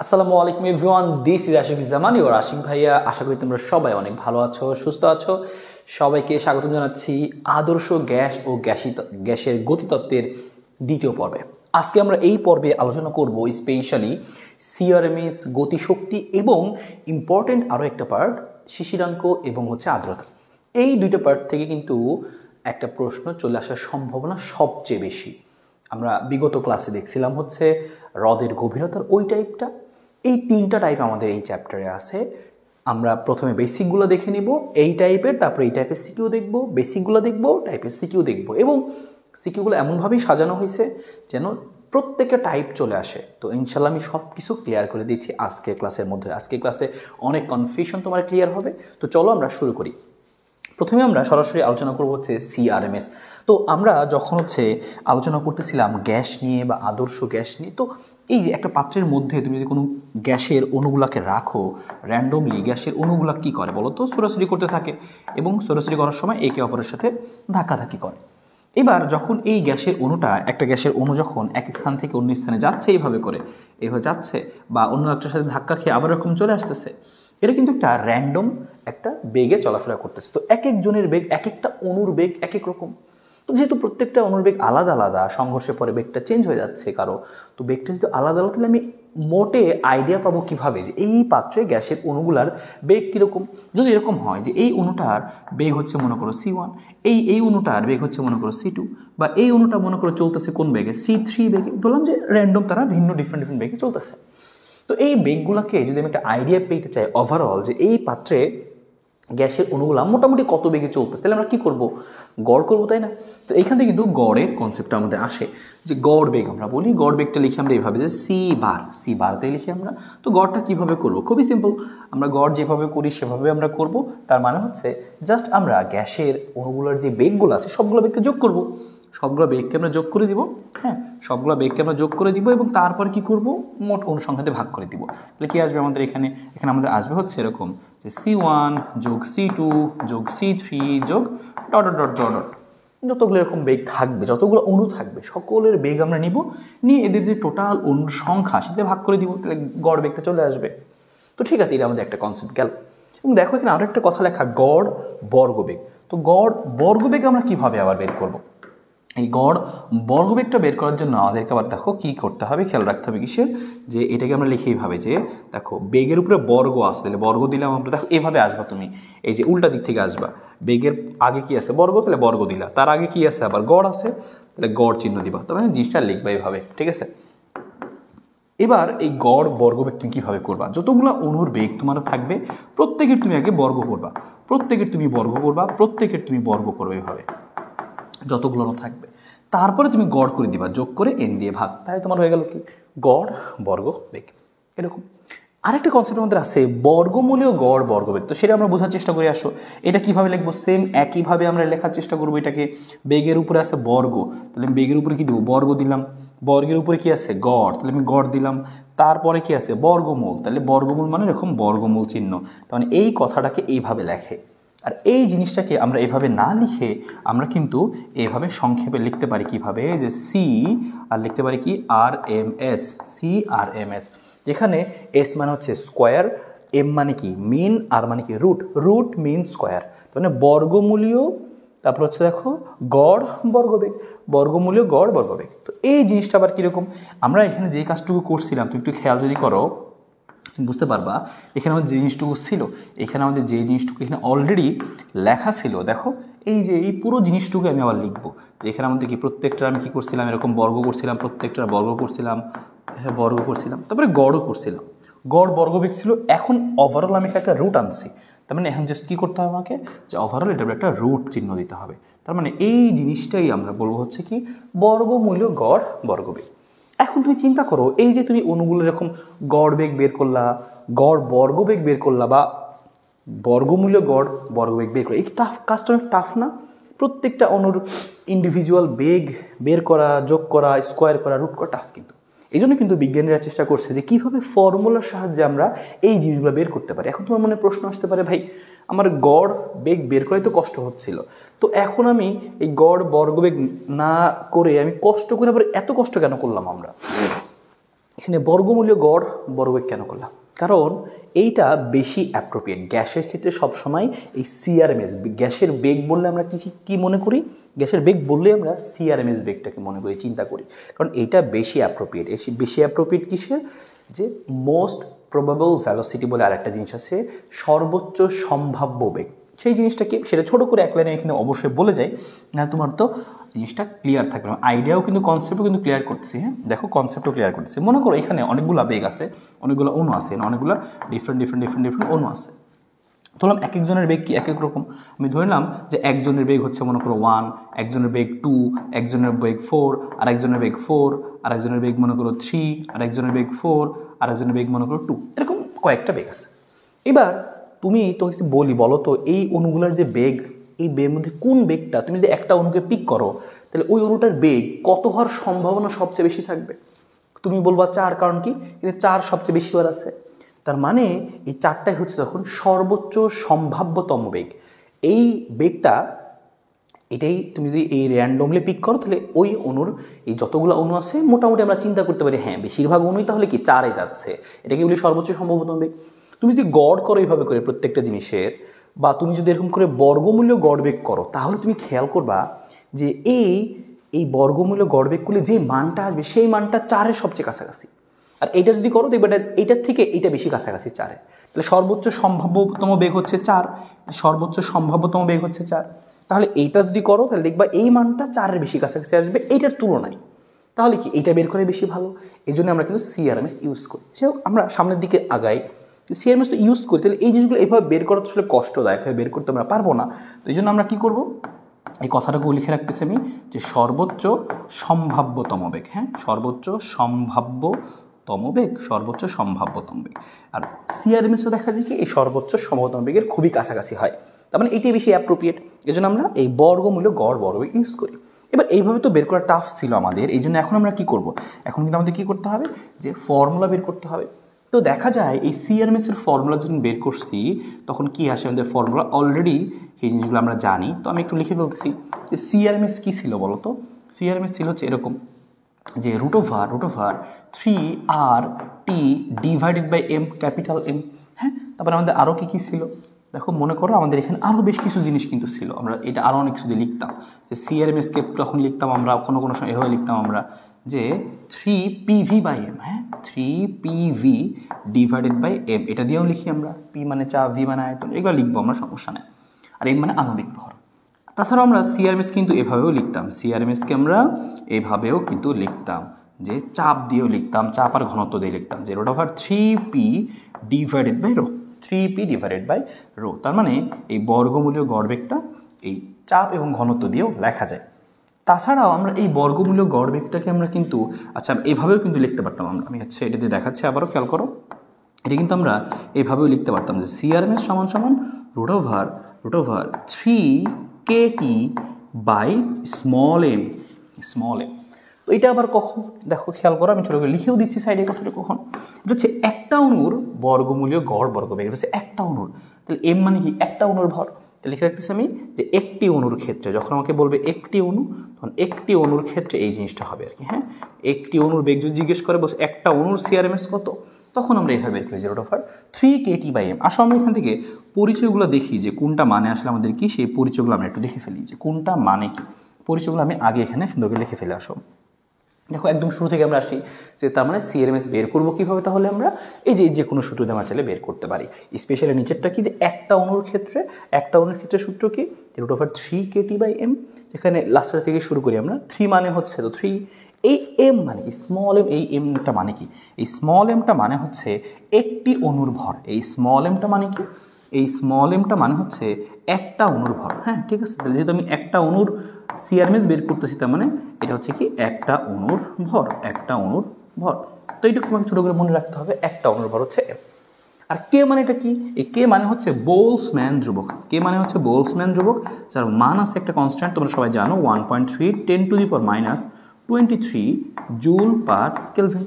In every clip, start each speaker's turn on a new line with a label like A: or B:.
A: আসসালামু আলাইকুম everyone, this is Ashik Zaman your Ashik ভাইয়া। আশা করি তোমরা সবাই অনেক ভালো আছো, সুস্থ আছো। সবাইকে স্বাগতম জানাচ্ছি আদর্শ গ্যাস ও গ্যাসের গতিতত্ত্বের দ্বিতীয় পর্বে। আজকে আমরা এই পর্বে আলোচনা করব স্পেশালি সিআরএমএস, গতিশক্তি এবং ইম্পর্টেন্ট আরও একটা পার্ট শিশিরাঙ্ক এবং আর্দ্রতা। এই দুইটা পার্ট থেকে কিন্তু একটা প্রশ্ন চলে আসার সম্ভাবনা সবচেয়ে বেশি। আমরা বিগত ক্লাসে দেখছিলাম হ্রদের গভীরতার ওই টাইপটা। এই তিনটা টাইপ আমাদের এই চ্যাপ্টারে আছে। আমরা প্রথমে বেসিকগুলো দেখে নিব এই টাইপের, তারপরে এই টাইপের সিকিউ দেখব, বেসিকগুলো দেখব, টাইপের সিকিউ দেখব, এবং সিকিউগুলো এমনভাবেই সাজানো হয়েছে যেন প্রত্যেকটা টাইপ চলে আসে। তো ইনশাল্লাহ আমি সব কিছু ক্লিয়ার করে দিচ্ছি আজকের ক্লাসের মধ্যে। আজকের ক্লাসে অনেক কনফিউশন তোমার ক্লিয়ার হবে। তো চলো আমরা শুরু করি। প্রথমে আমরা সরাসরি আলোচনা করব সিআরএমএস। তো আমরা যখন আলোচনা করতেছিলাম গ্যাস নিয়ে বা আদর্শ গ্যাস নিয়ে, তো এই যে একটা পাত্রের মধ্যে তুমি যদি কোনো গ্যাসের অণুগুলাকে রাখো, র্যান্ডমলি গ্যাসের অণুগুলা কী করে বলো তো? ছোড়াছুড়ি করতে থাকে, এবং ছোড়াছুড়ি করার সময় একে অপরের সাথে ধাক্কাধাক্কি করে। এবার যখন এই গ্যাসের অণুটা, একটা গ্যাসের অণু যখন এক স্থান থেকে অন্য স্থানে যাচ্ছে, এইভাবে করে এইভাবে যাচ্ছে, বা অন্য একটার সাথে ধাক্কা খেয়ে আবার এরকম চলে আসতেছে, এটা কিন্তু একটা র্যান্ডম একটা বেগে চলাফেরা করতেছে। তো এক একজনের বেগ, এক একটা অণুর বেগ এক এক রকম। তো যেহেতু প্রত্যেকটা অণুর বেগ আলাদা আলাদা, সংঘর্ষের পরে বেগটা চেঞ্জ হয়ে যাচ্ছে কারো, তো বেগটা যদি আলাদা আলাদা, তাহলে আমি মোটে আইডিয়া পাবো কীভাবে যে এই পাত্রে গ্যাসের অণুগুলার বেগ কীরকম। যদি এরকম হয় যে এই অণুটার বেগ মনে করো C1, এই অণুটার বেগ মনে করো C2, বা এই অণুটা মনে করো চলতেছে কোন বেগে, C3 বেগে, বললাম যে র্যান্ডম তারা ভিন্ন ডিফারেন্ট বেগে চলতেছে। তো এই বেগগুলোকে যদি আমি একটা আইডিয়া পেতে চাই ওভারঅল যে এই পাত্রে গ্যাসের অণুগুলা মোটামুটি কত বেগে চলতেছে, তাহলে আমরা কী করবো? গড় করবো, তাই না? তো এইখান থেকে কিন্তু গড়ের কনসেপ্টটা আমাদের আসে, যে গড় বেগ আমরা বলি। গড় বেগটা লিখি আমরা এইভাবে, যে সি বারতে লিখি আমরা। তো গড়টা কীভাবে করবো? খুবই সিম্পল, আমরা গড় যেভাবে করি সেভাবে আমরা করব। তার মানে জাস্ট আমরা গ্যাসের অণুগুলোর যে বেগগুলো আছে সবগুলো বেগকে যোগ করব, সবগুলো বেগকে আমরা যোগ করে দিব। হ্যাঁ, সবগুলো বেগকে আমরা যোগ করে দিব, এবং তারপর কি করব? মোট অনুসংখ্যাতে ভাগ করে দিব। তাহলে কি আসবে আমাদের এখানে? এখানে আমাদের আসবে এরকম, যে C1 যোগ C2 যোগ C3 যোগ dot dot dot dot dot, যতগুলো এরকম বেগ থাকবে, যতগুলো অণু থাকবে, সকলের বেগ আমরা নিব, নিয়ে এদের যে টোটাল অণুর সংখ্যা সেটা ভাগ করে দিব, তাহলে গড় বেগটা চলে আসবে। তো ঠিক আছে, এটা আমাদের একটা কনসেপ্ট গেল। এবং দেখো এখানে আরও একটা কথা লেখা, গড় বর্গবেগ। তো গড় বর্গবেগ আমরা কিভাবে আবার বের করব? এই গড় বর্গবেগটা বের করার জন্য আমাদেরকে আবার দেখো কী করতে হবে, খেয়াল রাখতে হবে কিসের, যে এটাকে আমরা লিখে এইভাবে, যে দেখো বেগের উপরে বর্গ আসতে, তাহলে বর্গ দিলাম আমরা। দেখো এভাবে আসবা তুমি, এই যে উল্টা দিক থেকে আসবা, বেগের আগে কি আছে? বর্গ, তাহলে বর্গ দিলা, তার আগে কি আছে? আবার গড় আছে, তাহলে গড় চিহ্ন দিবা। তবে জিনিসটা লিখবা এইভাবে, ঠিক আছে? এবার এই গড় বর্গবেগ তুমি কীভাবে করবা? যতগুলো অণুর বেগ তোমার থাকবে প্রত্যেকের তুমি আগে বর্গ করবা, প্রত্যেকের তুমি বর্গ করবা, প্রত্যেকের তুমি বর্গ করবে এইভাবে, যতগুলো থাকবে। তারপরে তুমি গড় করে দিবা, যোগ করে n দিয়ে ভাগ, তাই তোমার হয়ে গেল কি? গড় বর্গ বেগ। এরকম আরেকটা কনসেপ্ট আমাদের আছে, বর্গমূলীয় গড় বর্গবেগ। তো সেটা আমরা বোঝার চেষ্টা করে আসো। এটা কিভাবে লিখবো? সেম একইভাবে আমরা লেখার চেষ্টা করবো এটাকে। বেগের উপরে আছে বর্গ, তাহলে আমি বেগের উপরে কি দেবো? বর্গ দিলাম। বর্গের উপরে কি আছে? গড়, তাহলে আমি গড় দিলাম। তারপরে কি আছে? বর্গমূল, তাহলে বর্গমূল মানে এরকম বর্গমূল চিহ্ন। তার মানে এই কথাটাকে এইভাবে লেখে। আর এই জিনিসটাকে আমরা এভাবে না লিখে আমরা কিন্তু এইভাবে সংক্ষেপে লিখতে পারি। কিভাবে? যে সি আর লিখতে পারি কি? RMS, CRMS, যেখানে এস মানে স্কোয়ার, এম মানে কি? মিন, আর মানে কি? রুট। রুট মিন স্কোয়ার, মানে বর্গমূলীয়, তারপর দেখো গড় বর্গবেগ, বর্গমূলীয় গড় বর্গবেগ। তো এই জিনিসটা আবার কীরকম? আমরা এখানে যে কাজটুকু করছিলাম, তুমি একটু খেয়াল যদি করো বুঝতে পারবা, এখানে আমাদের যে জিনিসটুকু ছিল, এখানে আমাদের যে জিনিসটুকু এখানে অলরেডি লেখা ছিল, দেখো এই যে এই পুরো জিনিসটুকু আমি আবার লিখবো। যে এখানে আমাদের কি প্রত্যেকটা আমি কী করছিলাম? এরকম বর্গ করছিলাম, প্রত্যেকটা বর্গ করছিলাম, হ্যাঁ বর্গ করছিলাম, তারপরে গড়ও করছিলাম। গড় বর্গবেগ ছিল। এখন ওভারঅল আমি একটা রুট আনছি, তার মানে এখন জাস্ট কী করতে হবে আমাকে? যে ওভারঅল এটা একটা রুট চিহ্ন দিতে হবে। তার মানে এই জিনিসটাই আমরা বলবো কি? বর্গমূলীয় গড় বর্গবেগ। এখন তুমি চিন্তা করো, এই যে তুমি অণুগুলো এরকম গড় বেগ বের করলা, গড় বর্গবেগ বের করলা, বা বর্গমূলীয় গড় বর্গবেগ বের করলা, এই কাজটা অনেক টাফ না? প্রত্যেকটা অণুর ইন্ডিভিজুয়াল বেগ বের করা, যোগ করা, স্কোয়ার করা, রুট করা টাফ। কিন্তু এই জন্য কিন্তু বিজ্ঞানীরা চেষ্টা করছে যে কীভাবে ফর্মুলার সাহায্যে আমরা এই জিনিসগুলো বের করতে পারি। এখন তোমার মনে প্রশ্ন আসতে পারে, ভাই আমার গড় বেগ বের করাই তো কষ্ট হচ্ছিল, তো এখন আমি এই গড় বর্গবেগ না করে আমি কষ্ট করে আবার এত কষ্ট কেন করলাম আমরা? এখানে বর্গমূলীয় গড় বর্গবেগ কেন করলাম? কারণ এইটা বেশি অ্যাপ্রোপ্রিয়েট। গ্যাসের ক্ষেত্রে সবসময় এই সিআরএমএস, গ্যাসের বেগ বললে আমরা কি মনে করি? গ্যাসের বেগ বললে আমরা সিআরএমএস বেগটাকে মনে করি, চিন্তা করি, কারণ এইটা বেশি অ্যাপ্রোপ্রিয়েট। বেশি অ্যাপ্রোপ্রিয়েট কিসের? যে মোস্ট প্রবাবল ভ্যালোসিটি বলে আরেকটা জিনিস আছে, সর্বোচ্চ সম্ভাব্য বেগ। সেই জিনিসটা কি, সেটা ছোট করে এক লাইনে এখানে অবশ্যই বলে যাই, না তোমার তো জিনিসটা ক্লিয়ার থাকবে। আইডিয়াও কিন্তু, কনসেপ্টও কিন্তু ক্লিয়ার করতেছি। হ্যাঁ, দেখো কনসেপ্টও ক্লিয়ার করতেছি। মনে করো এখানে অনেকগুলো বেগ আছে, অনেকগুলো অণু আছে, অনেকগুলো ডিফারেন্ট অণু আছে। ধরলাম এক একজনের বেগ কি এক এক রকম। আমি ধরলাম যে একজনের বেগ হচ্ছে মনে করো 1, একজনের বেগ 2, একজনের বেগ 4, আর একজনের বেগ 4, আর একজনের বেগ মনে করো 3, আর একজনের বেগ 4, আর একজনের বেগ মনে করো 2, এরকম কয়েকটা বেগ আছে। এবার তোমাকে যদি বলো তো এই অণুগুলোর যে বেগ, এই বেগের মধ্যে কোন বেগটা, তুমি যদি একটা অণুকে পিক করো তাহলে ওই অণুটার বেগ কত হওয়ার সম্ভাবনা সবচেয়ে বেশি থাকবে? তুমি বলবা 4, কারণ কি? কিন্তু 4 সবচেয়ে বেশি বার আছে। তার মানে এই 4টাই হচ্ছে তখন সর্বোচ্চ সম্ভাব্যতম বেগ। এই বেগটা, এটাই তুমি যদি এই র্যান্ডমলি পিক করো তাহলে ওই অণুর, এই যতগুলো অণু আছে মোটামুটি আমরা চিন্তা করতে পারি, হ্যাঁ বেশিরভাগ অণুই তাহলে কি 4-এ যাচ্ছে। এটাকে বলি সর্বোচ্চ সম্ভাব্যতম বেগ। তুমি যদি গড় করো এইভাবে করে প্রত্যেকটা জিনিসের, বা তুমি যদি এরকম করে বর্গমূল্য গড় বেগ করো, তাহলে তুমি খেয়াল করবা যে এই বর্গমূল্য গড় বেগ করলে যে মানটা আসবে সেই মানটা 4-এর সবচেয়ে কাছাকাছি। আর এইটা যদি করো দেখবে এইটার থেকে এইটা বেশি কাছাকাছি 4-এ। তাহলে সর্বোচ্চ সম্ভাব্যতম বেগ হচ্ছে 4, সর্বোচ্চ সম্ভাব্যতম বেগ হচ্ছে 4। তাহলে এইটা যদি করো তাহলে দেখবা এই মানটা 4-এর বেশি কাছাকাছি আসবে এইটার তুলনায়। তাহলে কি এইটা বের করে বেশি ভালো? এই জন্য আমরা কিন্তু সিআরএমএস ইউজ করি। সে আমরা সামনের দিকে আগাই, সিআরএমএস তো ইউজ করি। তাহলে এই জিনিসগুলো এইভাবে বের করা তো আসলে কষ্টদায়ক, বের করতে আমরা পারবো না। তো এই জন্য আমরা কি করবো, এই কথাটাকেও লিখে রাখতেছি আমি, যে সর্বোচ্চ সম্ভাব্যতম বেগ। হ্যাঁ, সর্বোচ্চ সম্ভাব্যতম বেগ, সর্বোচ্চ সম্ভাব্যতম বেগ। আর সিআরএমএসও দেখা যায় কি এই সর্বোচ্চ সম্ভাব্যতম বেগের খুবই কাছাকাছি হয়। তার মানে এটাই বেশি অ্যাপ্রোপ্রিয়েট। এই জন্য আমরা এই বর্গমূল্য গড় বর্গবেগ ইউজ করি। এবার এইভাবে তো বের করা টাফ ছিল আমাদের, এই জন্য এখন আমরা কি করব, এখন কিন্তু আমাদের কি করতে হবে, যে ফর্মুলা বের করতে হবে। তো দেখা যায় এই সিআরএমএস এর ফর্মুলা যখন বের করছি তখন কি আসে আমাদের ফর্মুলা, অলরেডি এই জিনিসগুলো আমরা জানি। তো আমি একটু লিখে ফেলতেছি যে সিআরএমএস কি ছিল বলো তো। সিআরএমএস ছিল হচ্ছে এরকম, যে root over 3RT divided by M, capital M। হ্যাঁ, তারপরে আমাদের আরও কি ছিল দেখো, মনে করো আমাদের এখানে আরও বেশ কিছু জিনিস কিন্তু ছিল। আমরা এটা আরও অনেক কিছু দিয়ে লিখতাম, যে সিআরএমএসকে তখন লিখতাম আমরা কোনো সময় এভাবে লিখতাম আমরা, যে 3PV/M। হ্যাঁ, 3PV ডিভাইডেড বাই M, এটা দিয়েও লিখি আমরা। P মানে চাপ, V মানে আয়তন, এগুলো লিখবো আমরা, সমস্যা নেই। আর M মানে আণবিক ভর। তাছাড়াও আমরা সিআরএমএস কিন্তু এভাবেও লিখতাম, সিআরএমএসকে আমরা এভাবেও কিন্তু লিখতাম, যে চাপ দিয়েও লিখতাম, চাপ আর ঘনত্ব দিয়ে লিখতাম, যে √3P divided by rho, 3P divided by rho. তার মানে এই বর্গমূলীয় গড়বেগটা এই চাপ এবং ঘনত্ব দিয়েও লেখা যায়। তাছাড়াও আমরা এই বর্গমূলীয় গড়বেগটাকে আমরা কিন্তু এভাবেও কিন্তু লিখতে পারতাম আমরা। আমি এটা দিয়ে দেখাচ্ছি, আবারও খেয়াল করো। এটা কিন্তু আমরা এভাবেও লিখতে পারতাম, যে সিআরএমএস সমান √3KT বাই স্মল m। তো এটা আবার কখন দেখো, খেয়াল করো, আমি ছোট করে লিখেও দিচ্ছি সাইডে কথাটা। কখন এটা হচ্ছে একটা অণুর বর্গমূলীয় গড় বর্গবেগ, এটা হচ্ছে একটা অণুর। তাহলে m মানে কি, একটা অণুর ভর। তাহলে লিখে রাখতেছি আমি, যে একটি অণুর ক্ষেত্রে, যখন আমাকে বলবে একটি অণু, তখন একটি অণুর ক্ষেত্রে এই জিনিসটা হবে আর কি। হ্যাঁ, একটি অণুর বেগ যদি জিজ্ঞেস করে বলছে একটা অণুর সিআরএমএস কত, তখন আমরা এইভাবে বের করি, 0/3KT/M। আসো আমরা এখান থেকে পরিচয়গুলো দেখি, যে কোনটা মানে আসলে আমাদের কি, সেই পরিচয়গুলো আমরা একটু দেখে ফেলি, যে কোনটা মানে কি। পরিচয়গুলো আমি আগে এখানে সুন্দর করে লিখে ফেলে। আসো দেখো, একদম শুরু থেকে আমরা আসি, যে তার মানে সিআরএমএস বের করবো কীভাবে, তাহলে আমরা এই যে কোনো সূত্র আমরা চাইলে বের করতে পারি। স্পেশালি নিচেরটা কি, যে একটা অণুর ক্ষেত্রে সূত্র কি, √3KT/M। এখানে লাস্টের থেকে শুরু করি আমরা। 3 মানে হচ্ছে তো 3, এই m মানে কি, স্মল m, এই mটা মানে কি, এই স্মল mটা মানে হচ্ছে একটি অণুর ভর। এই স্মল mটা মানে কি, এই স্মল mটা মানে হচ্ছে একটা অণুর ভর। হ্যাঁ, ঠিক আছে। তাহলে যেহেতু আমি একটা অণুর সিআরএমএস বের করতেছি, তার মানে এটা হচ্ছে কি একটা অণুর ভর, একটা অণুর ভর। তো এইটা তোমাকে ছোট করে মনে রাখতে হবে, একটা অণুর ভর হচ্ছে m। আর কে মানে এটা কি, এই কে মানে হচ্ছে বোলসম্যান ধ্রুবক। কে মানে হচ্ছে বোলসম্যান ধ্রুবক, যার মান আছে একটা কনস্ট্যান্ট, তোমরা সবাই জানো, 1.3 10⁻⁻23 জুল পার কেলভিন।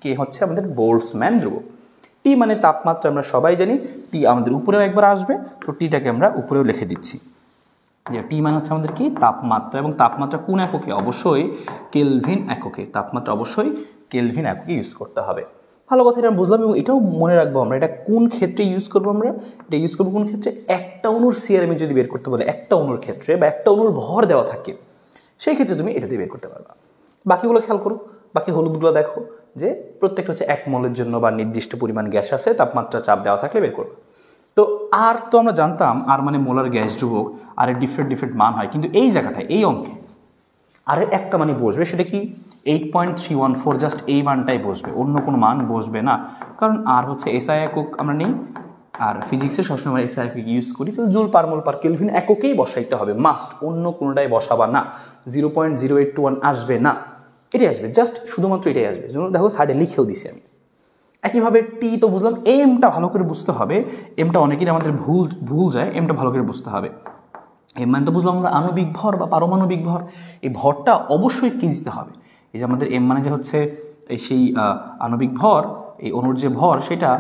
A: কে হচ্ছে আমাদের বোলসম্যান ধ্রুবক। টি মানে তাপমাত্রা, আমরা সবাই জানি, টি আমাদের উপরেও একবার আসবে, তো টিটাকে আমরা উপরেও লিখে দিচ্ছি, যে টি মানে হচ্ছে আমাদের কি তাপমাত্রা। এবং তাপমাত্রা কোন এককে, অবশ্যই কেলভিন এককে। তাপমাত্রা অবশ্যই কেলভিন এককে ইউজ করতে হবে। ভালো কথা, এটা বুঝলাম এবং এটাও মনে রাখবো আমরা এটা কোন ক্ষেত্রে ইউজ করবো। আমরা এটা ইউজ করবো কোন ক্ষেত্রে, একটা অণুর সিআরএমএস যদি বের করতে বলে একটা অণুর ক্ষেত্রে বা একটা অণুর ভর দেওয়া থাকে সেই ক্ষেত্রে তুমি এটা দিয়ে বের করতে পারবা। বাকিগুলো খেয়াল করো, বাকি হলুদগুলো দেখো যে প্রত্যেকটা হচ্ছে 1 মোলের জন্য বা নির্দিষ্ট পরিমাণ গ্যাস আছে, তাপমাত্রা চাপ দেওয়া থাকলে বের করবো। তো আর তো আমরা জানতাম আর মানে মোলার গ্যাস ধ্রুবক, আর ডিফারেন্ট মান হয়, কিন্তু এই জায়গাটায় এই অঙ্কে আর একটা মানে বসবে, সেটা কি 8.314, জাস্ট এই মানটাই বসবে, অন্য কোনো মান বসবে না। কারণ আর হচ্ছে এসআই একক আমরা নেই, আর ফিজিক্সে সবসময় আমরা এসআই একক ইউজ করি, তো জুল পার মোল পার কেলভিন এককেই বসাইতে হবে মাস্ট, অন্য কোনোটাই বসাবা না। 0.0821 আসবে না, এটাই আসবে, জাস্ট শুধুমাত্র এটাই আসবে। দেখো সাইডে লিখেও দিছি আমি। একইভাবে টি তো বুঝলাম, এমটা ভালো করে বুঝতে হবে, এমটা অনেকেই আমাদের ভুল যায়, এমটা ভালো করে বুঝতে হবে। এম মানে তো বুঝলাম আমরা আণবিক ভর বা পারমাণবিক ভর, এই ভরটা অবশ্যই কেজিতে হবে। এই যে আমাদের এম মানে যে হচ্ছে এই সেই আণবিক ভর, এই অণুর যে ভর সেটা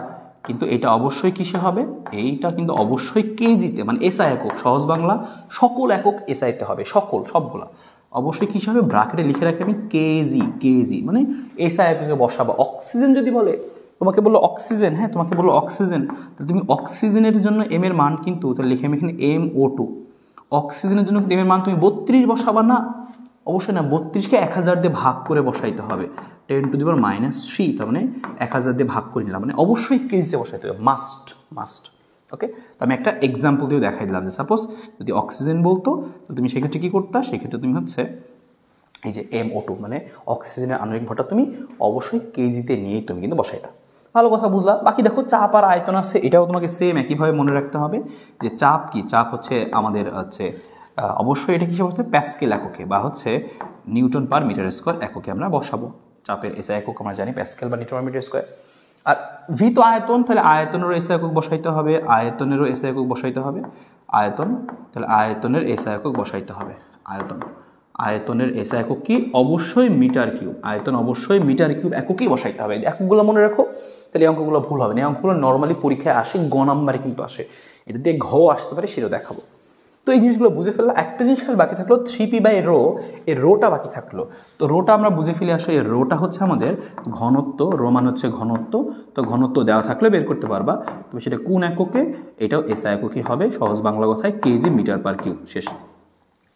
A: কিন্তু এটা অবশ্যই কিসে হবে, এইটা কিন্তু অবশ্যই কেজিতে, মানে এসআই একক, সহজ বাংলা সকল একক এসআইতে হবে, সকল সবগুলা অবশ্যই কিসে হবে, ব্রাকেটে লিখে রাখি আমি কেজি মানে এসআই এককে বসাবো। অক্সিজেন যদি বলে, তোমাকে বললো অক্সিজেন, হ্যাঁ তোমাকে বললো অক্সিজেন, তাহলে তুমি অক্সিজেনের জন্য এম এর মান কিন্তু তাহলে লিখে আমি এখানে MO2, অক্সিজেনের জন্য এম এর মান তুমি 32 বসাবা না, অবশ্যই না, 32কে 1000 দিয়ে ভাগ করে বসাইতে হবে, 10⁻³ তার মানে 1000 দিয়ে ভাগ করে নিলাম, মানে অবশ্যই কেজিতে বসাইতে হবে, মাস্ট। ওকে, তো আমি একটা এক্সাম্পল দিয়ে দেখাই দিলাম যে সাপোজ যদি অক্সিজেন বলতো তো তুমি সেক্ষেত্রে কী করতা, সেক্ষেত্রে তুমি হচ্ছে এই যে MO2 মানে অক্সিজেনের আণবিক ভরটা তুমি অবশ্যই কেজিতে নিয়েই তুমি কিন্তু বসাইতা। ভালো কথা বুঝলা। বাকি দেখো চাপ আর আয়তন আছে, এটাও তোমাকে সেম একইভাবে মনে রাখতে হবে যে চাপ কি, চাপ হচ্ছে আমাদের হচ্ছে অবশ্যই এটা কিসে বসতে, প্যাসকেল এককে বা হচ্ছে নিউটন পার মিটার স্কোয়ার এককে আমরা বসাবো। চাপের এসআই একক আমরা জানি প্যাসকেল বা নিউটন পার মিটার স্কোয়ার। আর ভি তো আয়তন, তাহলে আয়তনেরও এসআই একক বসাইতে হবে, আয়তনেরও এসআই একক বসাইতে হবে, আয়তন তাহলে আয়তনের এসআই একক বসাইতে হবে, আয়তনের এসআই একক কি, অবশ্যই মিটার কিউব, আয়তন অবশ্যই মিটার কিউব এককেই বসাইতে হবে। এককগুলো মনে রাখো, তাহলে এই অঙ্কগুলো ভুল হবে না। এই অঙ্কগুলো নর্মালি পরীক্ষায় আসে, গ নাম্বারে কিন্তু আসে, এটা দিয়ে ঘ আসতে পারে, সেটাও দেখাবো। তো এই জিনিসগুলো বুঝে ফেললে একটা জিনিস খালি বাকি থাকলো 3p/ρ, এই রোটা বাকি থাকলো। তো রোটা আমরা বুঝে ফেলে আসো, এই রোটা হচ্ছে আমাদের ঘনত্ব, রো মান হচ্ছে ঘনত্ব, তো ঘনত্ব দেওয়া থাকলে বের করতে পারবা, তবে সেটা কোন এককে, এটাও এসআই এককই হবে, সহজ বাংলা কথায় কেজি মিটার পার কিউব। শেষ।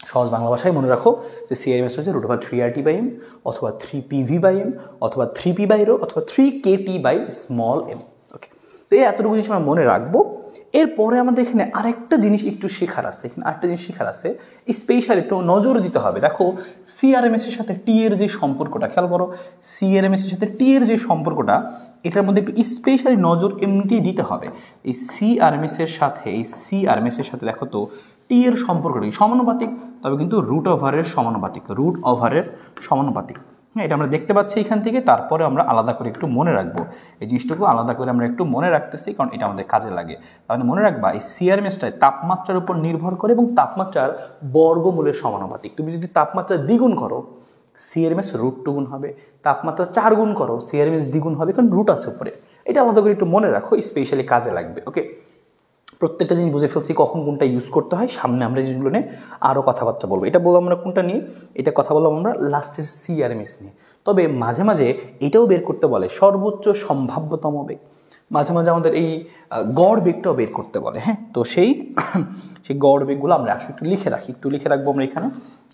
A: সহজ বাংলা ভাষায় মনে রাখো যে সিআরএমএস হচ্ছে √3RT/m অথবা 3PV/m অথবা 3p/ρ অথবা 3kT/m। ওকে, তো এই এতটুকু জিনিস আমরা মনে রাখবো। এরপরে আমাদের এখানে আরেকটা জিনিস একটু শেখার আছে, এখানে আরেকটা জিনিস শেখার আছে, স্পেশাল একটু নজর দিতে হবে। দেখো সিআরএমএস এর সাথে টি এর যে সম্পর্কটা খেয়াল করো, সিআরএমএস এর সাথে টি এর যে সম্পর্কটা, এটার মধ্যে একটু স্পেশালি নজর এমনিতেই দিতে হবে। এই সিআরএমএস এর সাথে দেখো তো টি এর সম্পর্কটি সমানুপাতিক, তবে কিন্তু √ওভারের সমানুপাতিক। হ্যাঁ, এটা আমরা দেখতে পাচ্ছি এখান থেকে। তারপরে আমরা আলাদা করে একটু মনে রাখবো, এই জিনিসটুকু আলাদা করে আমরা একটু মনে রাখতেছি, কারণ এটা আমাদের কাজে লাগে। তাহলে মনে রাখবা এই সিআরএমএসটায় তাপমাত্রার উপর নির্ভর করে এবং তাপমাত্রার বর্গমূলের সমানুপাতিক। তুমি যদি তাপমাত্রা দ্বিগুণ করো সিআরএমএস √2 গুণ হবে, তাপমাত্রা 4 গুণ করো সিআরএমএস দ্বিগুণ হবে, কারণ রুট আছে উপরে। এটা আলাদা করে একটু মনে রাখো, স্পেশালি কাজে লাগবে। ওকে, প্রত্যেকটা জিনিস বুঝে ফেলছি কখন কোনটা ইউজ করতে হয়, সামনে আমরা জিনিসগুলো নিয়ে আরও কথাবার্তা বলবো। এটা বললাম আমরা কোনটা নিয়ে, এটা কথা বললাম আমরা লাস্টের সিআরএমএস নিয়ে। তবে মাঝে মাঝে এটাও বের করতে বলে সর্বোচ্চ সম্ভাব্যতম বেগ, মাঝে মাঝে আমাদের এই গড় বেগটাও বের করতে বলে। হ্যাঁ, তো সেই গড় বেগগুলো আমরা আসলে একটু লিখে রাখবো আমরা এখানে,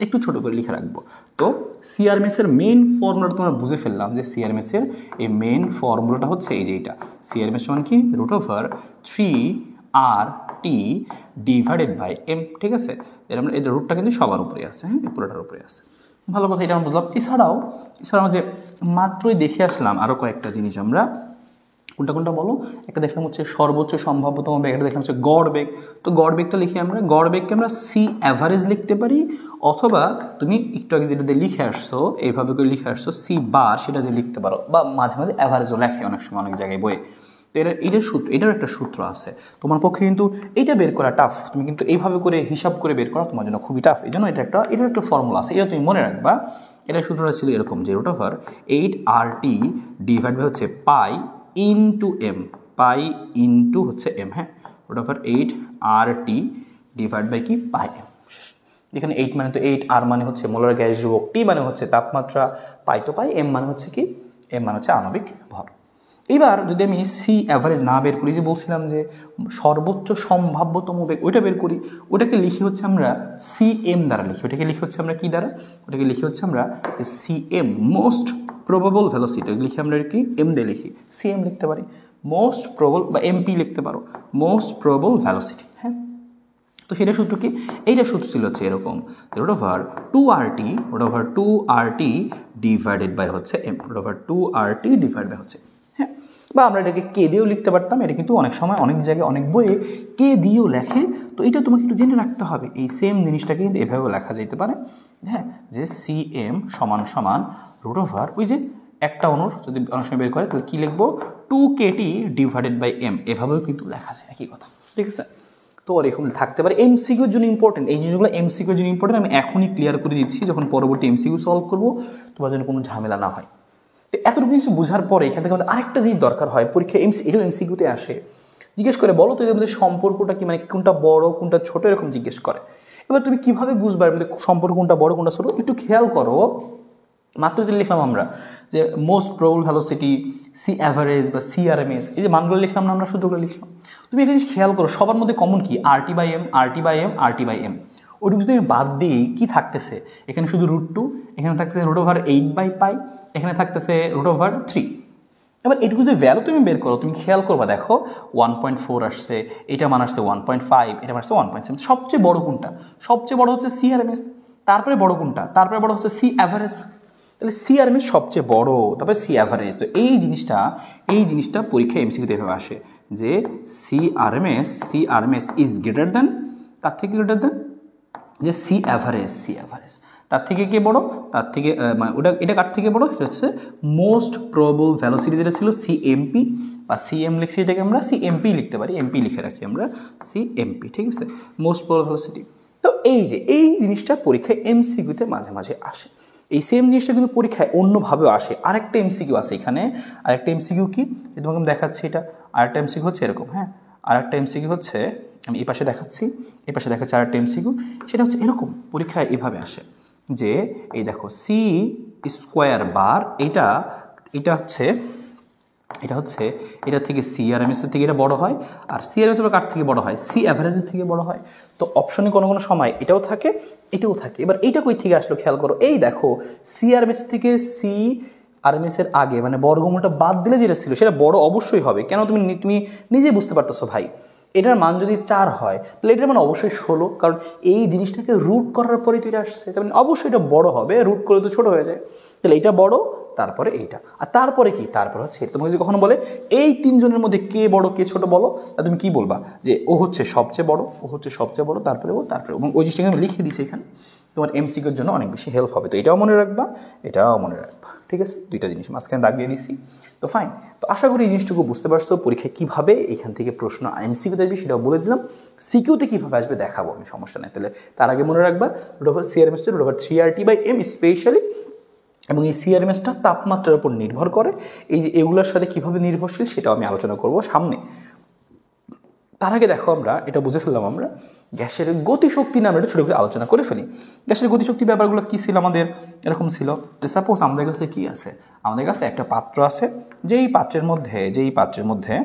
A: একটু ছোট করে লিখে রাখবো। তো সিআরএমএস এর মেইন ফর্মুলাটা তোমরা বুঝে ফেললাম যে সিআরএমএস এর এই মেইন ফর্মুলাটা হচ্ছে এই যে এটা, সিআরএমএস সমান কি √3RT/m, ঠিক আছে। এর আমরা এই রুটটা কিন্তু সবার উপরে আছে, হ্যাঁ পুরোটার উপরে আছে। ভালো কথা, এটা আমরা বুঝলাম। এছাড়াও যে মাত্রই দেখে আসলাম আরও কয়েকটা জিনিস আমরা, কোনটা বলো, একটা দেখলাম হচ্ছে সর্বোচ্চ সম্ভাব্যতম বেগ, একটা দেখলাম হচ্ছে গড় বেগ। তো গড় বেগটা লিখি আমরা, গড় বেগকে আমরা সি অ্যাভারেজ লিখতে পারি, অথবা তুমি একটু আগে যেটা দিয়ে লিখে আসছো এইভাবে করে লিখে আসছো সি বার, সেটা দিয়ে লিখতে পারো, বা মাঝে মাঝে অ্যাভারেজও লেখে অনেক সময় অনেক জায়গায় বইয়ে। তো এটার একটা সূত্র আছে, তোমার পক্ষে কিন্তু এটা বের করা টাফ, তুমি কিন্তু এইভাবে করে হিসাব করে বের করা তোমার জন্য খুবই টাফ। এই জন্য এটার একটা ফর্মুলা আছে, এটা তুমি মনে রাখবা। এটার সূত্রটা ছিল এরকম যে √8RT ডিভাইড বাই হচ্ছে pi into M, pi into হচ্ছে এম, হ্যাঁ √8RT ডিভাইড বাই কি পাই এম। এখানে 8 মানে তো 8, আর মানে হচ্ছে মোলার গ্যাস ধ্রুবক, টি মানে হচ্ছে তাপমাত্রা, পাই তো পাই, এম মানে হচ্ছে কি এম মানে হচ্ছে আণবিক ভর। এবার যদি আমি সি অ্যাভারেজ না বের করি, যে বলছিলাম যে সর্বোচ্চ সম্ভাব্যতম বেগ ওইটা বের করি, ওটাকে লিখি হচ্ছে আমরা সি এম দ্বারা লিখি। ওটাকে লিখি হচ্ছে আমরা কি দ্বারা, ওটাকে লিখি হচ্ছে আমরা যে C M most probable velocity, লিখি আমরা কি এম দিয়ে লিখি, সি এম লিখতে পারি, মোস্ট প্রবাবল বা এমপি লিখতে পারো, মোস্ট প্রবাবল ভেলোসিটি। হ্যাঁ, তো সেটা সূত্র কি, এইটা সূত্র ছিল হচ্ছে এরকম, root over 2RT divided by হচ্ছে M, root over 2RT divide by হচ্ছে। হ্যাঁ, বা আমরা এটাকে কে দিয়েও লিখতে পারতাম, এটা কিন্তু অনেক সময় অনেক জায়গায় অনেক বইয়ে কে দিয়েও লেখে, তো এটা তোমাকে একটু জেনে রাখতে হবে। এই সেম জিনিসটাকে কিন্তু এভাবেও লেখা যেতে পারে, হ্যাঁ, যে সি এম সমান সমান রুট ওভার ওই যে একটা অনুর যদি অনেক সময় বের করে তাহলে কী লিখবো 2KT ডিভাইডেড বাই এম, এভাবেও কিন্তু লেখা যায়, একই কথা। ঠিক আছে, তো এরকম থাকতে পারে। এমসিকিউর জন্য ইম্পর্টেন্ট এই জিনিসগুলো, এমসিকিউর জন্য ইম্পর্টেন্ট, আমি এখনই ক্লিয়ার করে দিচ্ছি, যখন পরবর্তী এমসিকিউ সলভ করবো তোমার জন্য কোনো ঝামেলা না হয়। তো এতটুকু কিছু বোঝার পরে এখান থেকে আমাদের আরেকটা জিনিস দরকার হয়, পরীক্ষা এটাও এমসিকিউতে আসে, জিজ্ঞেস করে বলো তো এদের মধ্যে সম্পর্কটা কি, মানে কোনটা বড় কোনটা ছোট, এরকম জিজ্ঞেস করে। এবার তুমি কিভাবে বুঝবা সম্পর্ক কোনটা বড় কোনটা ছোট, একটু খেয়াল করো। মাত্র যে লিখলাম আমরা যে most probable velocity, C average বা সিআরএমএস, এই যে মানগুলো লিখলাম না আমরা, সূত্রগুলো লিখলাম, তুমি একটা জিনিস খেয়াল করো সবার মধ্যে কমন কি, RT/m, ওইটুকু যদি আমি বাদ দিই কি থাকতেছে, এখানে শুধু √2, এখানে থাকতেছে √8/π, এখানে থাকতেছে √3। এবার এটুকু যদি ভ্যালু তুমি বের করো, তুমি খেয়াল করবা দেখো 1.4 আসছে, এটা মান আসছে 1.5, এটা মান আসছে 1.7। সবচেয়ে বড় কোনটা, সবচেয়ে বড় হচ্ছে সিআরএমএস, তারপরে বড় কোনটা, তারপরে বড় হচ্ছে সি অ্যাভারেজ, তাহলে সিআরএমএস সবচেয়ে বড়, তারপরে সি অ্যাভারেজ। তো এই জিনিসটা পরীক্ষা এমসিকিউতে এভাবে আসে যে সিআরএমএস ইজ গ্রেটার দেন, তার থেকে গ্রেটার দেন যে সি অ্যাভারেজ, তার থেকে কে বড়, তার থেকে মানে এটা কার থেকে বড়, সেটা হচ্ছে মোস্ট প্রবাবল ভেলোসিটি যেটা ছিল সিএমপি বা সিএম লিখছি, এটাকে আমরা সিএমপি লিখতে পারি, এমপি লিখে রাখি আমরা সিএমপি। ঠিক আছে, মোস্ট প্রবাবল ভেলোসিটি। তো এই জিনিসটা পরীক্ষায় এমসিকিউতে মাঝে মাঝে আসে, এই সেম জিনিসটা কিন্তু পরীক্ষায় অন্যভাবেও আসে। আরেকটা এমসিকিউ আছে এখানে, আরেকটা এমসিকিউ কি তোমাকে আমি দেখাচ্ছি, এটা আরেকটা এমসিকিউ হচ্ছে এরকম। হ্যাঁ, আরেকটা এমসিকিউ হচ্ছে, আমি এই পাশে দেখাচ্ছি, এই পাশে দেখাচ্ছি আরেকটা এমসিকিউ, সেটা হচ্ছে এরকম, পরীক্ষায় এভাবে আসে যে এই দেখো সি স্কোয়ার বার, এটা থেকে সিআরএমএস এর থেকে এটা বড় হয়, আর সিআরএমএস এর কার থেকে বড় হয়, সি অ্যাভারেজের থেকে বড় হয়। তো অপশনে কোনো কোনো সময় এটাও থাকে এটাও থাকে। এবার এইটা কই থেকে আসলো খেয়াল করো, এই দেখো সিআরএমএস থেকে সিআরএমএস এর আগে মানে বর্গমূলটা বাদ দিলে যেটা ছিল সেটা বড় অবশ্যই হবে। কেন তুমি নিজেই বুঝতে পারতেছো ভাই, এটার মান যদি 4 হয় তাহলে এটার মান অবশ্যই 16, কারণ এই জিনিসটাকে রুট করার পরে তো এটা আসছে, তার মানে অবশ্যই এটা বড় হবে, রুট করলে তো ছোট হয়ে যায়। তাহলে এটা বড়, তারপরে এইটা, আর তারপরে কি, তারপর হচ্ছে তোমাকে যদি কখনো বলে এই তিনজনের মধ্যে কে বড় কে ছোট বলো, তা তুমি কি বলবা যে ও হচ্ছে সবচেয়ে বড়, তারপরে এবং ওই জিনিসটাকে আমি লিখে দিছি এখানে, তোমার এমসিকিউর জন্য অনেক বেশি হেল্প হবে। তো এটাও মনে রাখবা, এটাও মনে রাখবা। ঠিক আছে, দুইটা জিনিস মাঝখানে দাগ দিয়ে দিচ্ছি। তো ফাইন, তো আশা করি এই জিনিসটুকু বুঝতে পারছো। পরীক্ষায় কীভাবে এখান থেকে প্রশ্ন এমসিকিউতে আসবে সেটাও বলে দিলাম, সিকিউতে কীভাবে আসবে দেখাবো আমি, সমস্যা নেই। তাহলে তার আগে মনে রাখবা √সিআরএমএস √3RT/m স্পেশালি, এবং এই সিআরএমএসটা তাপমাত্রার উপর নির্ভর করে। এই যে এগুলোর সাথে কীভাবে নির্ভরশীল সেটাও আমি আলোচনা করব সামনে। তার আগে দেখো আমরা এটা বুঝে ফেললাম, আমরা গ্যাসের গতিশক্তি নামে এটা ছোটো করে আলোচনা করে ফেলি। গ্যাসের গতিশক্তি ব্যাপারগুলো কী ছিল আমাদের, এরকম ছিল যে সাপোজ আমাদের কাছে কি আছে, আমাদের কাছে একটা পাত্র আছে, যেই পাত্রের মধ্যে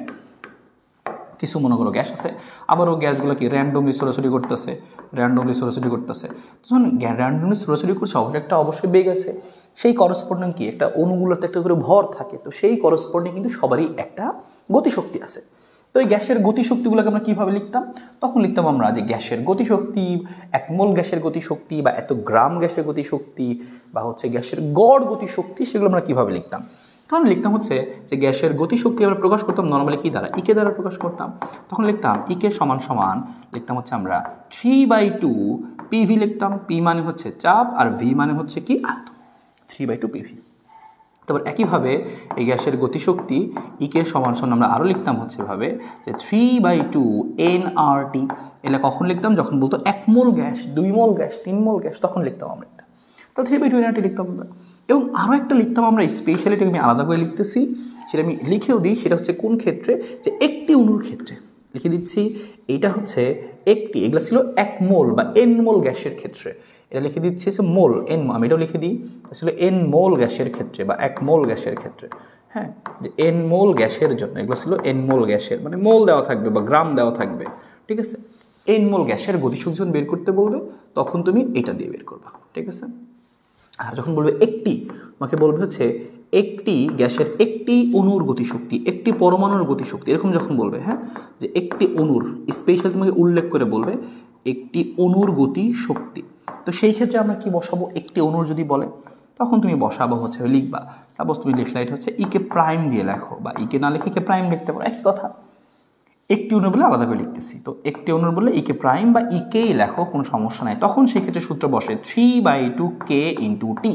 A: কিছু মনে করো গ্যাস আছে, আবার ও গ্যাসগুলো কি র্যান্ডমলি ছোটাছুটি করতেছে, যখন র্যান্ডমলি ছোটাছুটি করছে অবশ্যই বেগ আছে, সেই করসপন্ডিং কি একটা অণুগুলোতে একটা করে ভর থাকে, তো সেই করসপন্ডিং কিন্তু সবারই একটা গতিশক্তি আছে। তো এই গ্যাসের গতিশক্তিগুলোকে আমরা কীভাবে লিখতাম, তখন লিখতাম আমরা যে গ্যাসের গতিশক্তি, 1 মোল গ্যাসের গতিশক্তি বা এত গ্রাম গ্যাসের গতিশক্তি বা হচ্ছে গ্যাসের গড় গতিশক্তি, সেগুলো আমরা কীভাবে লিখতাম, তখন লিখতাম হচ্ছে যে গ্যাসের গতিশক্তি আমরা প্রকাশ করতাম নর্মালি কি দ্বারা, ইকে দ্বারা প্রকাশ করতাম। তখন লিখতাম ইকে সমান লিখতাম হচ্ছে আমরা 3/2 পিভি লিখতাম, পি মানে হচ্ছে চাপ আর ভি মানে হচ্ছে কি আয়তন, 3/2 পিভি। তারপর একইভাবে এই গ্যাসের গতিশক্তি ইকে সমান আমরা আরও লিখতাম হচ্ছে এভাবে যে 3/2 nRT। এটা কখন লিখতাম, যখন বলতো 1 মোল গ্যাস, 2 মোল গ্যাস, 3 মোল গ্যাস, তখন লিখতাম আমরা এটা। তো 3/2 nRT লিখতাম আমরা। এবং আরও একটা লিখতাম আমরা স্পেশালি, এটাকে আমি আলাদা করে লিখতেছি, সেটা আমি লিখেও দিই, সেটা হচ্ছে কোন ক্ষেত্রে, যে একটি অণুর ক্ষেত্রে লিখে দিচ্ছি। এইটা হচ্ছে একটি, এগুলো ছিল 1 মোল বা n মোল গ্যাসের ক্ষেত্রে, এটা লিখে দিচ্ছি মোল, এন, আমি এটাও লিখে দিই আসলে এন মোল গ্যাসের ক্ষেত্রে বা 1 মোল গ্যাসের ক্ষেত্রে, হ্যাঁ, যে এন মোল গ্যাসের জন্য এগুলো ছিল এন মোল গ্যাসের, মানে মোল দেওয়া থাকবে বা গ্রাম দেওয়া থাকবে, ঠিক আছে। এন মোল গ্যাসের গতিশক্তি যখন বের করতে বলবে তখন তুমি এটা দিয়ে বের করবা, ঠিক আছে। আর যখন বলবে একটি, তোমাকে বলবে হচ্ছে একটি গ্যাসের একটি অণুর গতিশক্তি, একটি পরমাণুর গতিশক্তি, এরকম যখন বলবে, হ্যাঁ, যে একটি অণুর, স্পেশাল তোমাকে উল্লেখ করে বলবে একটি অণুর গতি শক্তি। তো সেই ক্ষেত্রে আমরা কি বসাবো, একটি অণুর যদি বলে তখন তুমি বসাবো হচ্ছে লিখবা, সাপোজ তুমি লিখলে এটা হচ্ছে ইকে প্রাইম দিয়ে লেখো, বা ইকে না লিখে কে প্রাইম লিখতে পারো, একই কথা। একটি অণু বলে আলাদা করে লিখতেছি, তো একটি অণুর বলে ইকে প্রাইম বা ইকেই লেখো, কোনো সমস্যা নাই। তখন সেক্ষেত্রে সূত্র বসে 3/2k × T।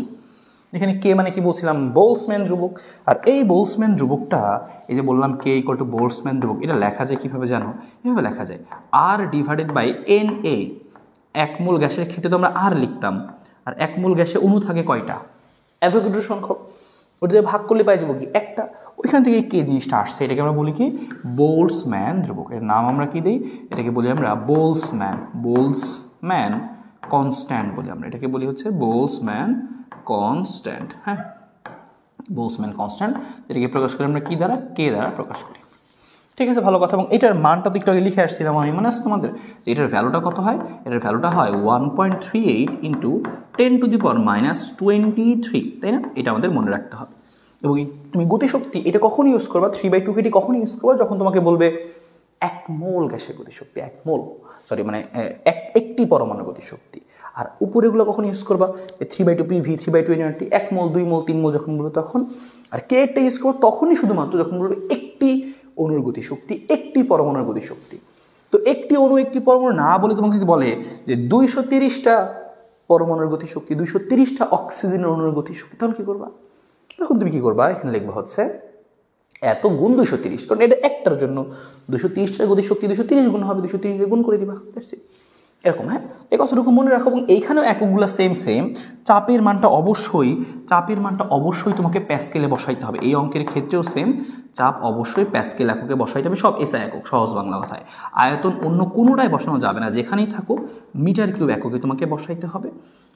A: এখানে কে মানে কি বলছিলাম, বোলসম্যান ধ্রুবক। আর এই বোলসম্যান ধ্রুবকটা, এই যে বললাম কে ইকুয়াল টু বোলসম্যান ধ্রুবক, এটা লেখা যায় কিভাবে জানো, এভাবে লেখা যায় R/Na। 1 মোল গ্যাসের ক্ষেত্রে তো আমরা আর লিখতাম, আর 1 মোল গ্যাসে অণু থাকে কয়টা, অ্যাভোগাড্রো সংখ্যক, ওটা দিয়ে ভাগ করলে পাই যাবো কি একটা, ওইখান থেকে কে জিনিসটা আসছে এটাকে আমরা বলি কি বোলসম্যান ধ্রুবক। এর নাম আমরা কি দিই, এটাকে বলি আমরা বোলসম্যান কনস্ট্যান্ট বলি আমরা, এটাকে বলি হচ্ছে বোলসম্যান কনস্ট্যান্ট, হ্যাঁ, বোলসম্যান কনস্ট্যান্ট, এটাকে প্রকাশ করি আমরা কি দ্বারা, কে দ্বারা প্রকাশ করি, ঠিক আছে, ভালো কথা। এবং এটার মানটা তো একটু আগে লিখে আসছিলাম আমি, মনে আছে তোমাদের, যে এটার ভ্যালুটা কত হয়, এটার ভ্যালুটা হয় 1.38 × 10⁻23, তাই না, এটা আমাদের মনে রাখতে হবে। এবং তুমি গতিশক্তি এটা কখন ইউজ করবা, 3/2k কখন ইউজ করবা, যখন তোমাকে বলবে 1 মোল গ্যাসের গতিশক্তি, 1 মোল, সরি মানে একটি পরমাণুর গতিশক্তি। আর উপরেগুলো কখন ইউজ করবা, 3/2 PV, 3/2 nRT, 1 মোল, 2 মোল, 3 মোল যখন বলবে তখন। আর কে একটা ইউজ করবো তখনই শুধুমাত্র যখন বলবে একটি অণুর গতিশক্তি, একটি পরমাণুর গতিশক্তি। তো একটি অণু একটি পরমাণু না বলে তোমাকে যদি বলে যে 230টা পরমাণুর গতিশক্তি, 230টা অক্সিজেনের অণুর গতিশক্তি, তখন কি করবা, তখন তুমি কি করবা, এখানে লিখবা হচ্ছে এত গুণ 230, কারণ এটা একটার জন্য 230টার গতিশক্তি 230 গুণ হবে, 230 দিয়ে গুণ করে দিবা, এরকম, হ্যাঁ, এই কথাটুকু মনে রাখো। এবং এইখানেও এককগুলো সেম, চাপের মানটা অবশ্যই তোমাকে প্যাসকেলে বসাইতে হবে, এই অঙ্কের ক্ষেত্রেও সেম, চাপ অবশ্যই প্যাসকেল এককে বসাইতে হবে, সব এসআই একক, সহজ বাংলা কথায়। আয়তন অন্য কোনোটাই বসানো যাবে না, যেখানেই থাকো মিটার কিউব এককে তোমাকে বসাইতে হবে।